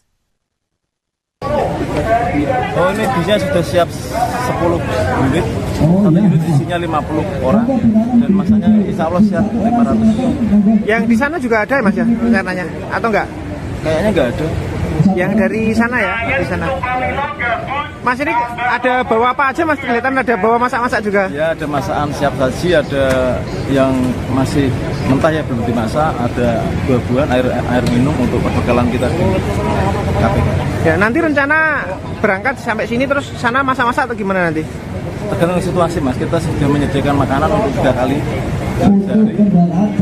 Oh, ini bisnya sudah siap 10 unit. Satu unit isinya 50 orang dan masanya insya Allah siap 500. Yang di sana juga ada Mas ya rencananya atau enggak? Kayaknya nggak ada. Yang dari sana ya, di sana. Mas ini ada bawa apa aja Mas? Kelihatan ada bawa masak-masak juga. Ya, ada masakan siap saji, ada yang masih mentah ya belum dimasak, ada buah-buahan, air minum untuk perbekalan kita di KPK. Ya, nanti rencana berangkat sampai sini terus sana masak-masak atau gimana nanti? Tergantung situasi Mas, kita sudah menyediakan makanan untuk 3 kali sehari.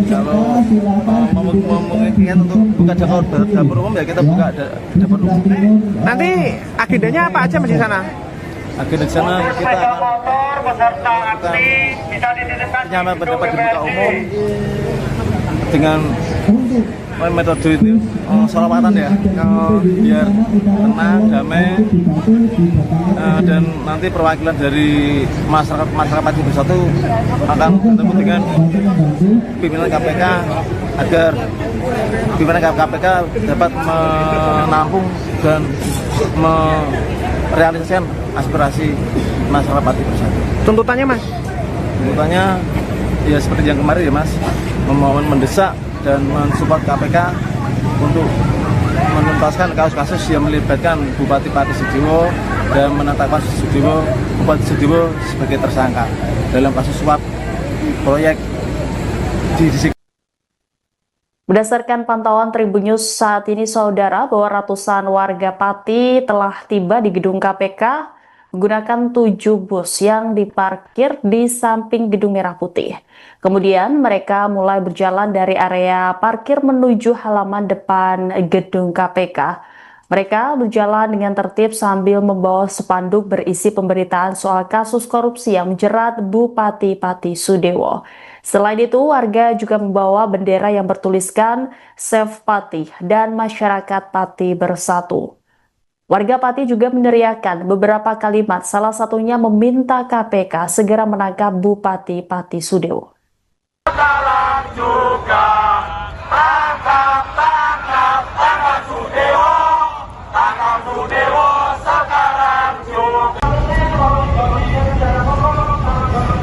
Kalau memungkinkan untuk buka dapur umum ya kita buka dapur umum. Nanti agendanya apa aja Mas di sana? Agenda di sana kita akan penyampaian pendapat di muka umum dengan metode itu sholawatan ya, biar tenang, damai, dan nanti perwakilan dari masyarakat Pati Bersatu akan bertemu dengan pimpinan KPK agar pimpinan KPK dapat menampung dan merealisasikan aspirasi masyarakat Pati Bersatu. Tuntutannya Mas? Tuntutannya ya seperti yang kemarin ya Mas, memohon mendesak dan mensupport KPK untuk menuntaskan kasus-kasus yang melibatkan Bupati Pati Sudewo dan menetapkan Bupati Sudewo sebagai tersangka dalam kasus suap proyek di distrik. Berdasarkan pantauan Tribunnews saat ini, saudara, bahwa ratusan warga Pati telah tiba di gedung KPK menggunakan 7 bus yang diparkir di samping Gedung Merah Putih. Kemudian mereka mulai berjalan dari area parkir menuju halaman depan gedung KPK. Mereka berjalan dengan tertib sambil membawa spanduk berisi pemberitaan soal kasus korupsi yang menjerat Bupati Pati Sudewo. Selain itu, warga juga membawa bendera yang bertuliskan Save Pati dan Masyarakat Pati Bersatu. Warga Pati juga meneriakkan beberapa kalimat, salah satunya meminta KPK segera menangkap Bupati Pati Sudewo. Sekarang juga tangkap Sudewo, sekarang juga.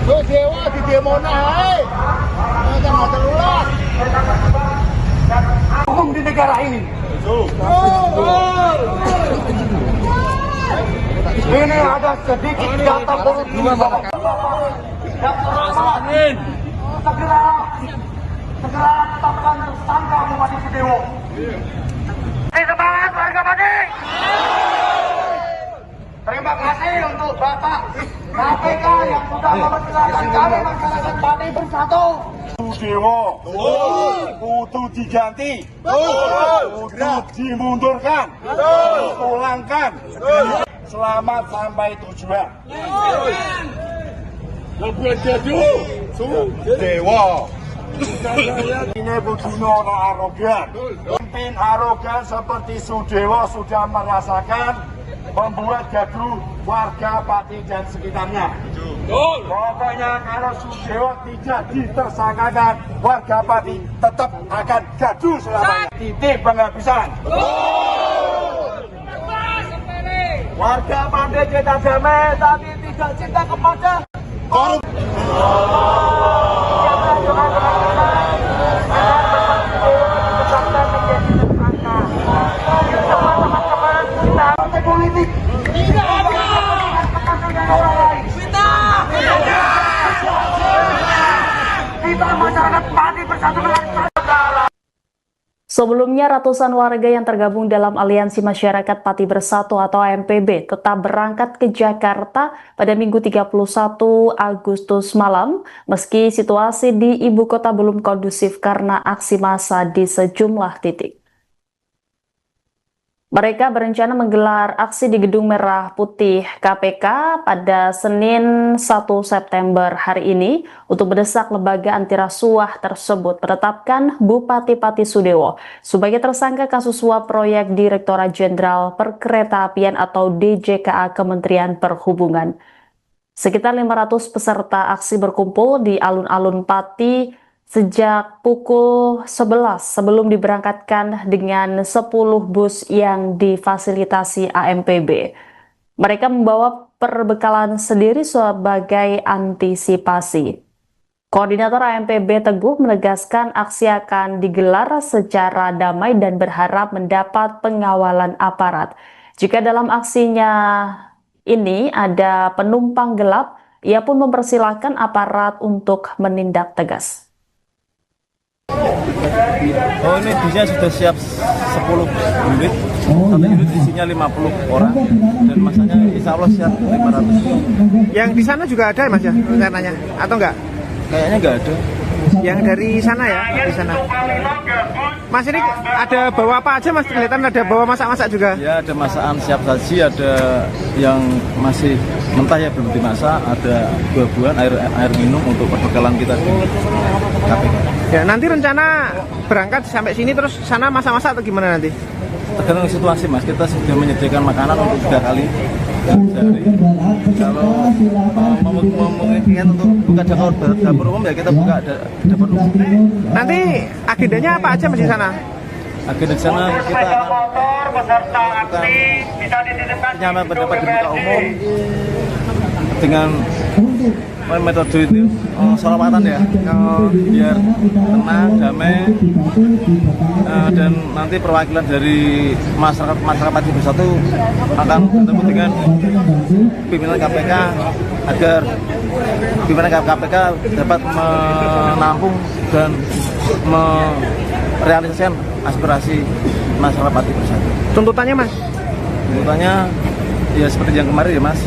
Sudewo di demo naik, jangan terulang. Hukum di negara ini. Ini ada sedikit data korupsi. Segera tetapkan tersangka Bupati Sudewo. Semangat warga Pati. Terima kasih untuk Bapak KPK yang sudah mempersilahkan kami masyarakat Pati Bersatu. Sudewo kudu diganti, kudu dimundurkan, dipulangkan. Selamat sampai tujuan. Lebih jadu Sudewo. Ini Budino arogan. Pemimpin arogan seperti Sudewo sudah merasakan membuat gaduh warga Pati dan sekitarnya. Pokoknya kalau Sudewo tidak ditersangkakan, warga Pati tetap akan gaduh selamanya. Titik penghabisan. Warga pandai cinta damai, tapi tidak cinta kepada korup. Politik tidak ada kepentingan orang lain. Kita masyarakat Pati Bersatu dengan Sebelumnya, ratusan warga yang tergabung dalam Aliansi Masyarakat Pati Bersatu atau AMPB tetap berangkat ke Jakarta pada Minggu 31 Agustus malam, meski situasi di ibu kota belum kondusif karena aksi massa di sejumlah titik. Mereka berencana menggelar aksi di Gedung Merah Putih KPK pada Senin 1 September hari ini untuk mendesak lembaga anti rasuah tersebut menetapkan Bupati Pati Sudewo sebagai tersangka kasus suap proyek Direktorat Jenderal Perkeretaapian atau DJKA Kementerian Perhubungan. Sekitar 500 peserta aksi berkumpul di alun-alun Pati sejak pukul 11 sebelum diberangkatkan dengan 10 bus yang difasilitasi AMPB. Mereka membawa perbekalan sendiri sebagai antisipasi. Koordinator AMPB Teguh menegaskan aksi akan digelar secara damai dan berharap mendapat pengawalan aparat. Jika dalam aksinya ini ada penumpang gelap, ia pun mempersilahkan aparat untuk menindak tegas. Oh, ini busnya sudah siap 10 unit. Satu unit isinya 50 orang dan masanya insya Allah siap 500. Yang di sana juga ada Mas ya rencananya atau enggak? Kayaknya nggak ada. Yang dari sana ya, di sana. Mas, ini ada bawa apa aja Mas? Kelihatan ada bawa masak-masak juga. Ya, ada masakan siap saji, ada yang masih mentah ya belum dimasak, ada buah-buahan, air minum untuk perbekalan kita di KPK. Ya, nanti rencana berangkat sampai sini terus sana masak-masak atau gimana nanti? Tergantung situasi Mas, kita sudah menyediakan makanan untuk 3 kali sehari. Kalau memungkinkan untuk buka dapur umum ya kita buka dapur umum. Nanti agendanya apa aja Mas di sana? Agenda di sana kita akan penyampaian pendapat di muka umum dengan metode itu sholawatan ya, biar tenang, damai, dan nanti perwakilan dari masyarakat Pati Bersatu akan bertemu dengan pimpinan KPK agar pimpinan KPK dapat menampung dan merealisasikan aspirasi masyarakat Pati Bersatu. Tuntutannya Mas? Tuntutannya ya seperti yang kemarin ya Mas,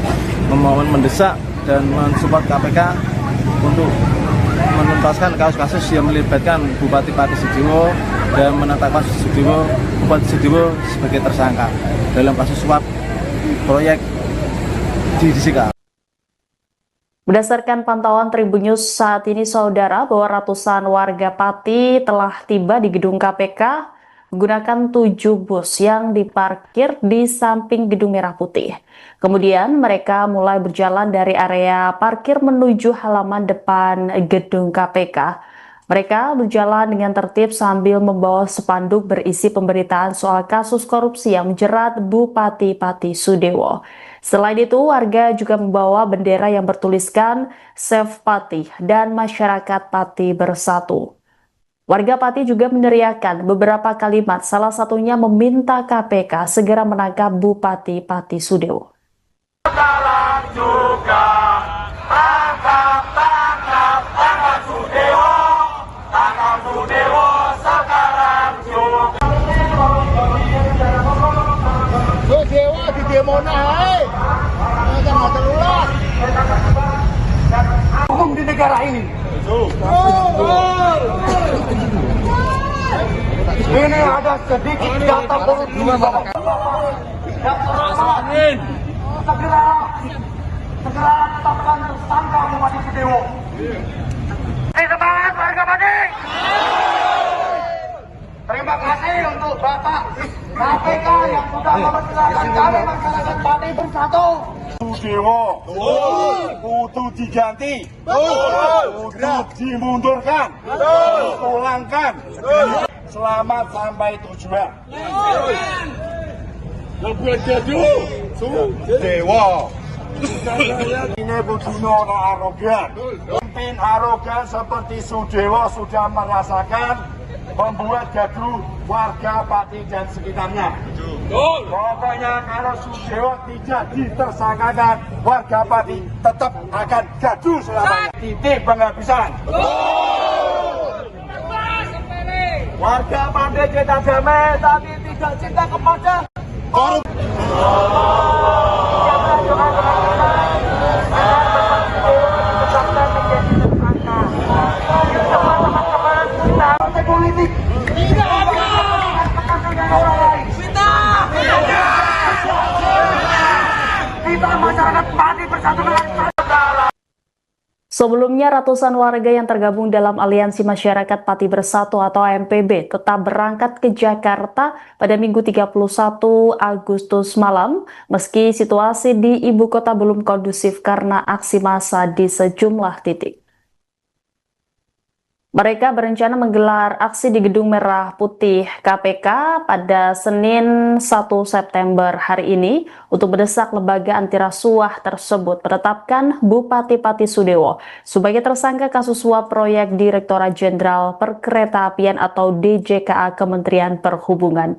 memohon mendesak dan mensupport KPK untuk menuntaskan kasus-kasus yang melibatkan Bupati Pati Sudewo dan menetapkan Bupati Sudewo sebagai tersangka dalam kasus suap proyek di DCK. Berdasarkan pantauan Tribun News saat ini, saudara, bahwa ratusan warga Pati telah tiba di gedung KPK menggunakan 7 bus yang diparkir di samping Gedung Merah Putih. Kemudian mereka mulai berjalan dari area parkir menuju halaman depan gedung KPK. Mereka berjalan dengan tertib sambil membawa spanduk berisi pemberitaan soal kasus korupsi yang menjerat Bupati Pati Sudewo. Selain itu, warga juga membawa bendera yang bertuliskan Save Pati dan Masyarakat Pati Bersatu. Warga Pati juga meneriakkan beberapa kalimat, salah satunya meminta KPK segera menangkap Bupati Pati Sudewo. Sekarang juga tangkap Sudewo, sekarang juga. Sudewo di demo naik, jangan terulang. Hukum di negara ini. Ini ada sedikit data korupsi. Segera tetapkan tersangka Bupati Sudewo. Semangat warga Pati. Terima kasih untuk Bapak KPK yang sudah mempersilahkan kami masyarakat Pati Bersatu. Sudewo butuh diganti, butuh dimundurkan, dipulangkan. Selamat sampai tujuan. Lebih jadu Sudewo. Ini Budino arogan. Pemimpin arogan seperti Sudewo sudah merasakan membuat gaduh warga Pati dan sekitarnya. Pokoknya kalau Sudewo tidak ditersangkakan, warga Pati tetap akan gaduh selamanya. Titik penghabisan. Warga Pati cinta damai, tapi tidak cinta kepada korup. Politik kita masyarakat Pati Bersatu. Sebelumnya, ratusan warga yang tergabung dalam Aliansi Masyarakat Pati Bersatu atau AMPB tetap berangkat ke Jakarta pada Minggu 31 Agustus malam, meski situasi di ibu kota belum kondusif karena aksi massa di sejumlah titik. Mereka berencana menggelar aksi di Gedung Merah Putih KPK pada Senin 1 September hari ini untuk mendesak lembaga anti rasuah tersebut menetapkan Bupati Pati Sudewo sebagai tersangka kasus suap proyek Direktorat Jenderal Perkeretaapian atau DJKA Kementerian Perhubungan.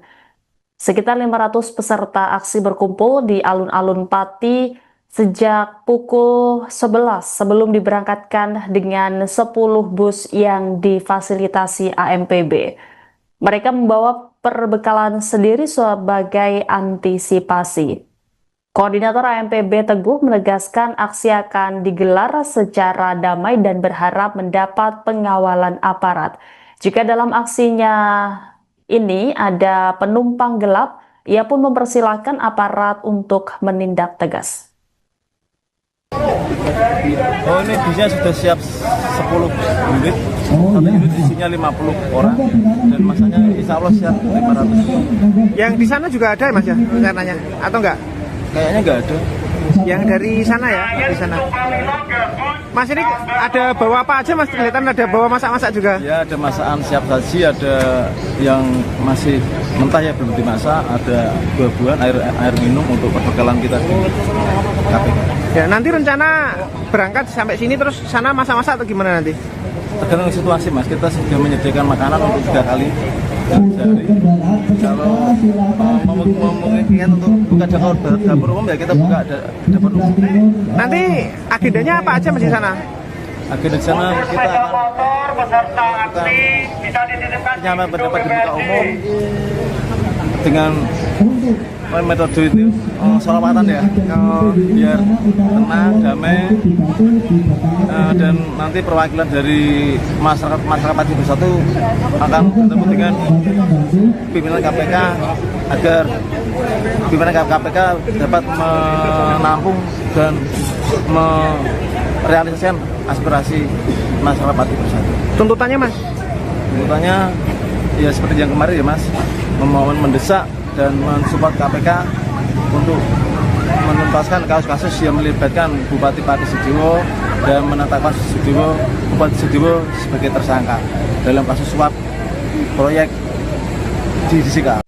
Sekitar 500 peserta aksi berkumpul di alun-alun Pati sejak pukul 11 sebelum diberangkatkan dengan 10 bus yang difasilitasi AMPB. Mereka membawa perbekalan sendiri sebagai antisipasi. Koordinator AMPB Teguh menegaskan aksi akan digelar secara damai dan berharap mendapat pengawalan aparat. Jika dalam aksinya ini ada penumpang gelap, ia pun mempersilahkan aparat untuk menindak tegas. Oh, ini bisnya sudah siap 10 unit. Satu unit isinya 50 orang dan masanya insya Allah siap 500. Yang di sana juga ada ya Mas ya rencananya atau enggak? Kayaknya nggak ada. Yang dari sana ya, di sana. Mas, ini ada bawa apa aja Mas? Kelihatan ada bawa masak-masak juga. Ya, ada masakan siap saji, ada yang masih mentah ya belum dimasak, ada buah-buahan, air minum untuk perbekalan kita. KPK. Ya, nanti rencana berangkat sampai sini terus sana masak-masak atau gimana nanti? Tergantung situasi mas, kita sudah menyediakan makanan untuk 3 kali sehari. Kalau memungkinkan untuk buka dapur umum ya kita buka dapur umum. Nanti agendanya apa aja mas di sana? Agenda di sana kita akan penyampaian pendapat di muka umum dengan metode itu sholawatan ya, biar tenang, damai, dan nanti perwakilan dari masyarakat Pati Bersatu akan bertemu dengan pimpinan KPK agar pimpinan KPK dapat menampung dan merealisasikan aspirasi masyarakat Pati Bersatu. Tuntutannya mas? Tuntutannya ya seperti yang kemarin ya mas, memohon mendesak dan mensupport KPK untuk menuntaskan kasus-kasus yang melibatkan Bupati Pati Sudewo dan menetapkan Bupati Sudewo sebagai tersangka dalam kasus suap proyek di Disika.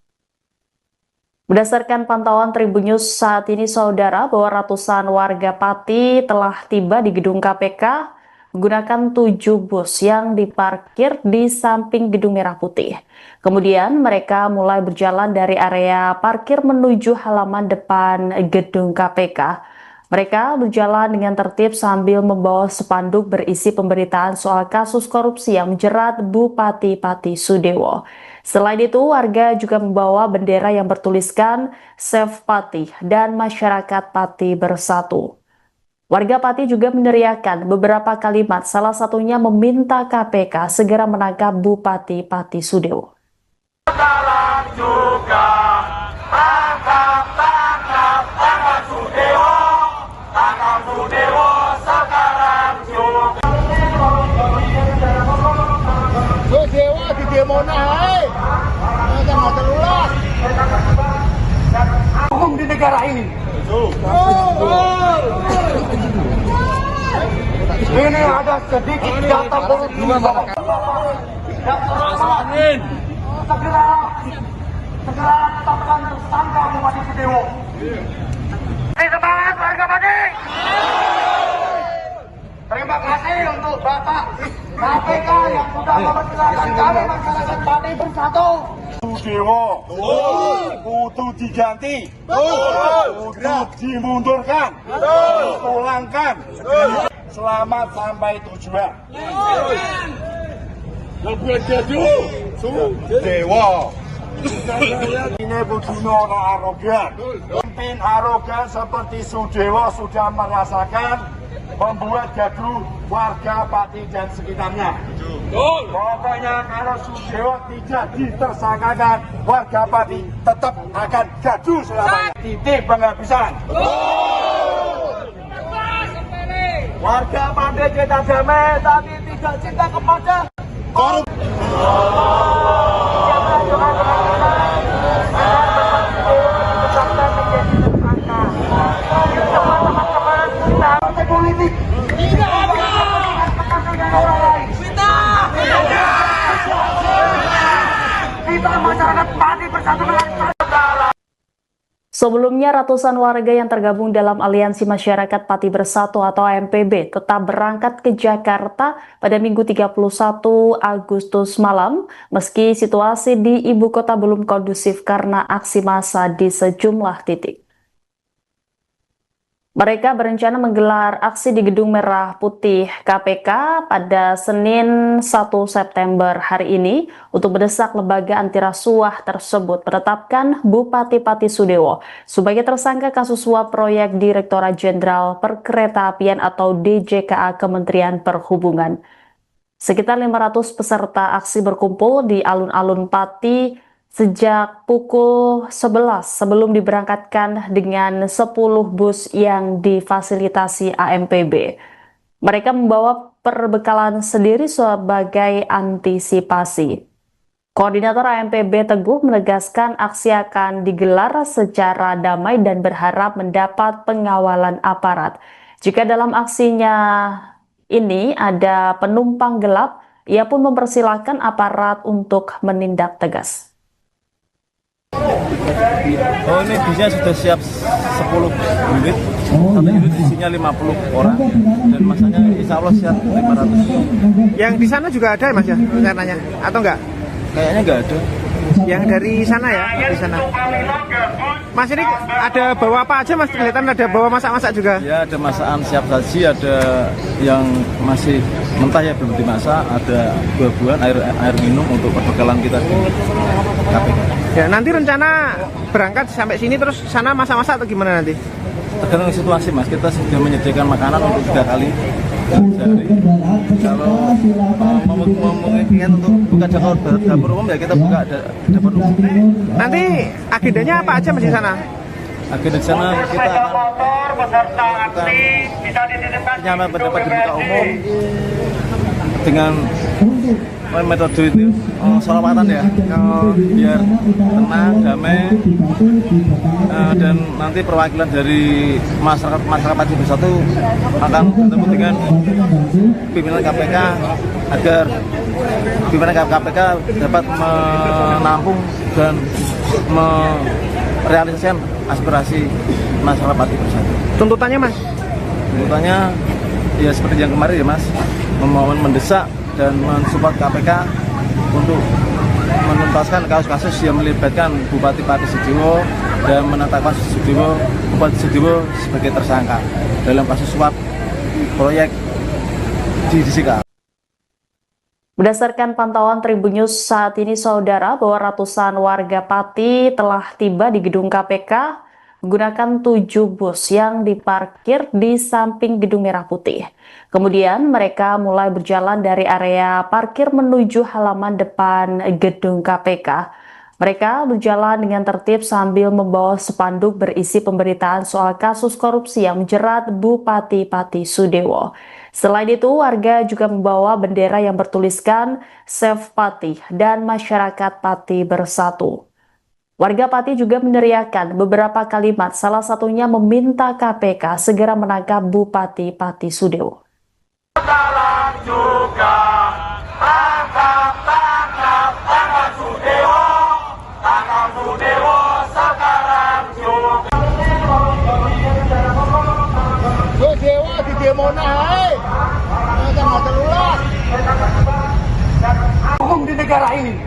Berdasarkan pantauan Tribunnews saat ini saudara, bahwa ratusan warga Pati telah tiba di gedung KPK menggunakan 7 bus yang diparkir di samping Gedung Merah Putih. Kemudian mereka mulai berjalan dari area parkir menuju halaman depan gedung KPK. Mereka berjalan dengan tertib sambil membawa spanduk berisi pemberitaan soal kasus korupsi yang menjerat Bupati Pati Sudewo. Selain itu, warga juga membawa bendera yang bertuliskan Save Pati dan Masyarakat Pati Bersatu. Warga Pati juga meneriakkan beberapa kalimat, salah satunya meminta KPK segera menangkap Bupati Pati Sudewo. Sekarang juga tangkap Sudewo, sekarang juga. Sudewo di demo naik, jangan terulas. Hukum di negara ini. Ini ada sedikit data korupsi. Segera tetapkan tersangka Bupati Sudewo. Semangat warga Pati. Terima kasih untuk Bapak KPK yang sudah mempersilahkan kami masyarakat Pati Bersatu. Sudewo kudu diganti, kudu dimundurkan, dipulangkan. Selamat sampai tujuan. Sudewo. Ini begini orang arogan. Pemimpin arogan seperti Sudewo sudah merasakan membuat gaduh warga Pati dan sekitarnya. Pokoknya kalau Sudewo tidak ditersangkakan, warga Pati tetap akan gaduh selamanya. Titik penghabisan. Warga Pati cinta damai, tapi tidak cinta kepada korup. Politik tidak ada kepentingan orang lain. Kita masyarakat Pati Bersatu dengan saudara. Sebelumnya, ratusan warga yang tergabung dalam Aliansi Masyarakat Pati Bersatu atau AMPB tetap berangkat ke Jakarta pada Minggu 31 Agustus malam, meski situasi di ibu kota belum kondusif karena aksi massa di sejumlah titik. Mereka berencana menggelar aksi di Gedung Merah Putih KPK pada Senin 1 September hari ini untuk mendesak lembaga anti rasuah tersebut menetapkan Bupati Pati Sudewo sebagai tersangka kasus suap proyek Direktorat Jenderal Perkeretaapian atau DJKA Kementerian Perhubungan. Sekitar 500 peserta aksi berkumpul di alun-alun Pati sejak pukul 11 sebelum diberangkatkan dengan 10 bus yang difasilitasi AMPB. Mereka membawa perbekalan sendiri sebagai antisipasi. Koordinator AMPB Teguh menegaskan aksi akan digelar secara damai dan berharap mendapat pengawalan aparat. Jika dalam aksinya ini ada penumpang gelap, ia pun mempersilahkan aparat untuk menindak tegas. Oh, ini bisnya sudah siap 10 unit. Satu unit isinya 50 orang dan masanya insya Allah siap 500. Yang di sana juga ada ya Mas ya rencananya atau enggak? Kayaknya nggak ada. Yang dari sana ya, di sana. Mas ini ada bawa apa aja Mas? Kelihatan ada bawa masak-masak juga. Ya, ada masakan siap saji, ada yang masih mentah ya belum dimasak, ada buah-buahan, air minum untuk perbekalan kita di KPK. Ya, nanti rencana berangkat sampai sini terus sana masak-masak atau gimana nanti? Tergantung situasi Mas, kita sudah menyediakan makanan untuk 3 kali sehari. Kalau memungkinkan untuk buka dapur umum ya kita buka dapur umum. Nanti agendanya apa aja Mas di sana? Agenda di sana kita akan penyampaian pendapat di muka umum dengan metode itu sholawatan ya, biar tenang, damai, dan nanti perwakilan dari masyarakat Pati Bersatu akan bertemu dengan pimpinan KPK agar pimpinan KPK dapat menampung dan merealisasikan aspirasi masyarakat Pati Bersatu. Tuntutannya Mas? Tuntutannya ya seperti yang kemarin ya Mas, memohon mendesak dan mensupport KPK untuk menuntaskan kasus-kasus yang melibatkan Bupati Pati Sudewo dan menetapkan Bupati Sudewo sebagai tersangka dalam kasus suap proyek di Disika. Berdasarkan pantauan Tribunnews saat ini, saudara, bahwa ratusan warga Pati telah tiba di gedung KPK menggunakan 7 bus yang diparkir di samping Gedung Merah Putih. Kemudian mereka mulai berjalan dari area parkir menuju halaman depan gedung KPK. Mereka berjalan dengan tertib sambil membawa spanduk berisi pemberitaan soal kasus korupsi yang menjerat Bupati Pati Sudewo. Selain itu, warga juga membawa bendera yang bertuliskan Save Pati dan Masyarakat Pati Bersatu. Warga Pati juga meneriakkan beberapa kalimat, salah satunya meminta KPK segera menangkap Bupati Pati Sudewo. Sekarang juga tangkap Sudewo, sekarang juga. Sudewo di demo naik, jangan terulas. Hukum di negara ini.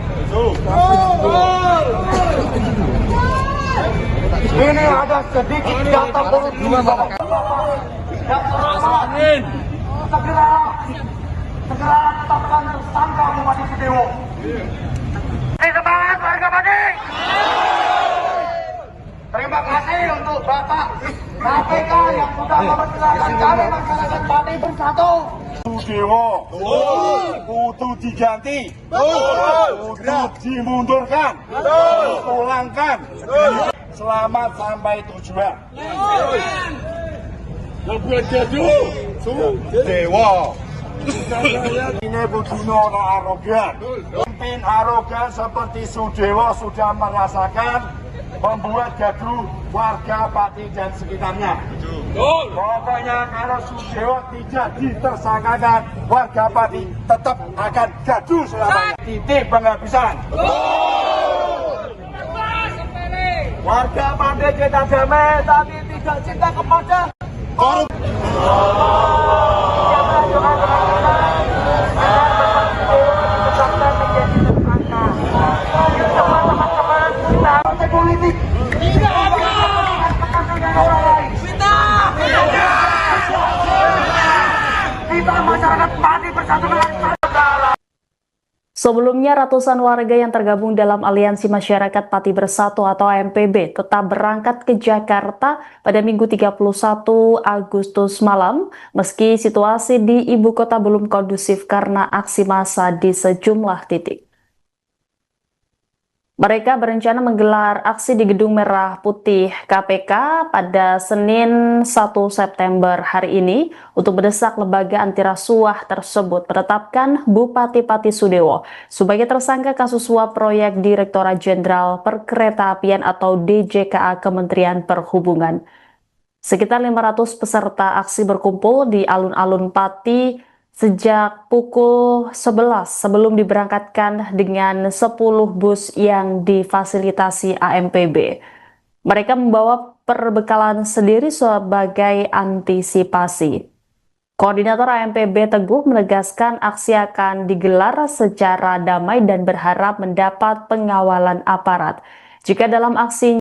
Ini ada sedikit data korupsi. Segera tetapkan tersangka Bupati Sudewo. Semangat warga Pati. Terima kasih untuk Bapak KPK yang sudah mempersilahkan kami masyarakat Pati Bersatu. Sudewo kudu diganti, kudu dimundurkan, dipulangkan. Selamat sampai tujuan. Sudewo. Ini begini orang arogan. Pemimpin arogan seperti Sudewo sudah merasakan membuat gaduh warga Pati dan sekitarnya. Pokoknya kalau Sudewo tidak ditersangkakan, warga Pati tetap akan gaduh selamanya. Titik penghabisan. Warga Pati kita damai, tapi tidak cinta kepada korup. Politik tidak ada kita masyarakat Pati Bersatu. Sebelumnya, ratusan warga yang tergabung dalam Aliansi Masyarakat Pati Bersatu atau AMPB tetap berangkat ke Jakarta pada Minggu 31 Agustus malam, meski situasi di ibu kota belum kondusif karena aksi massa di sejumlah titik. Mereka berencana menggelar aksi di Gedung Merah Putih KPK pada Senin 1 September hari ini untuk mendesak lembaga anti rasuah tersebut menetapkan Bupati Pati Sudewo sebagai tersangka kasus suap proyek Direktorat Jenderal Perkeretaapian atau DJKA Kementerian Perhubungan. Sekitar 500 peserta aksi berkumpul di alun-alun Pati sejak pukul 11 sebelum diberangkatkan dengan 10 bus yang difasilitasi AMPB. Mereka membawa perbekalan sendiri sebagai antisipasi. Koordinator AMPB Teguh menegaskan aksi akan digelar secara damai dan berharap mendapat pengawalan aparat. Jika dalam aksi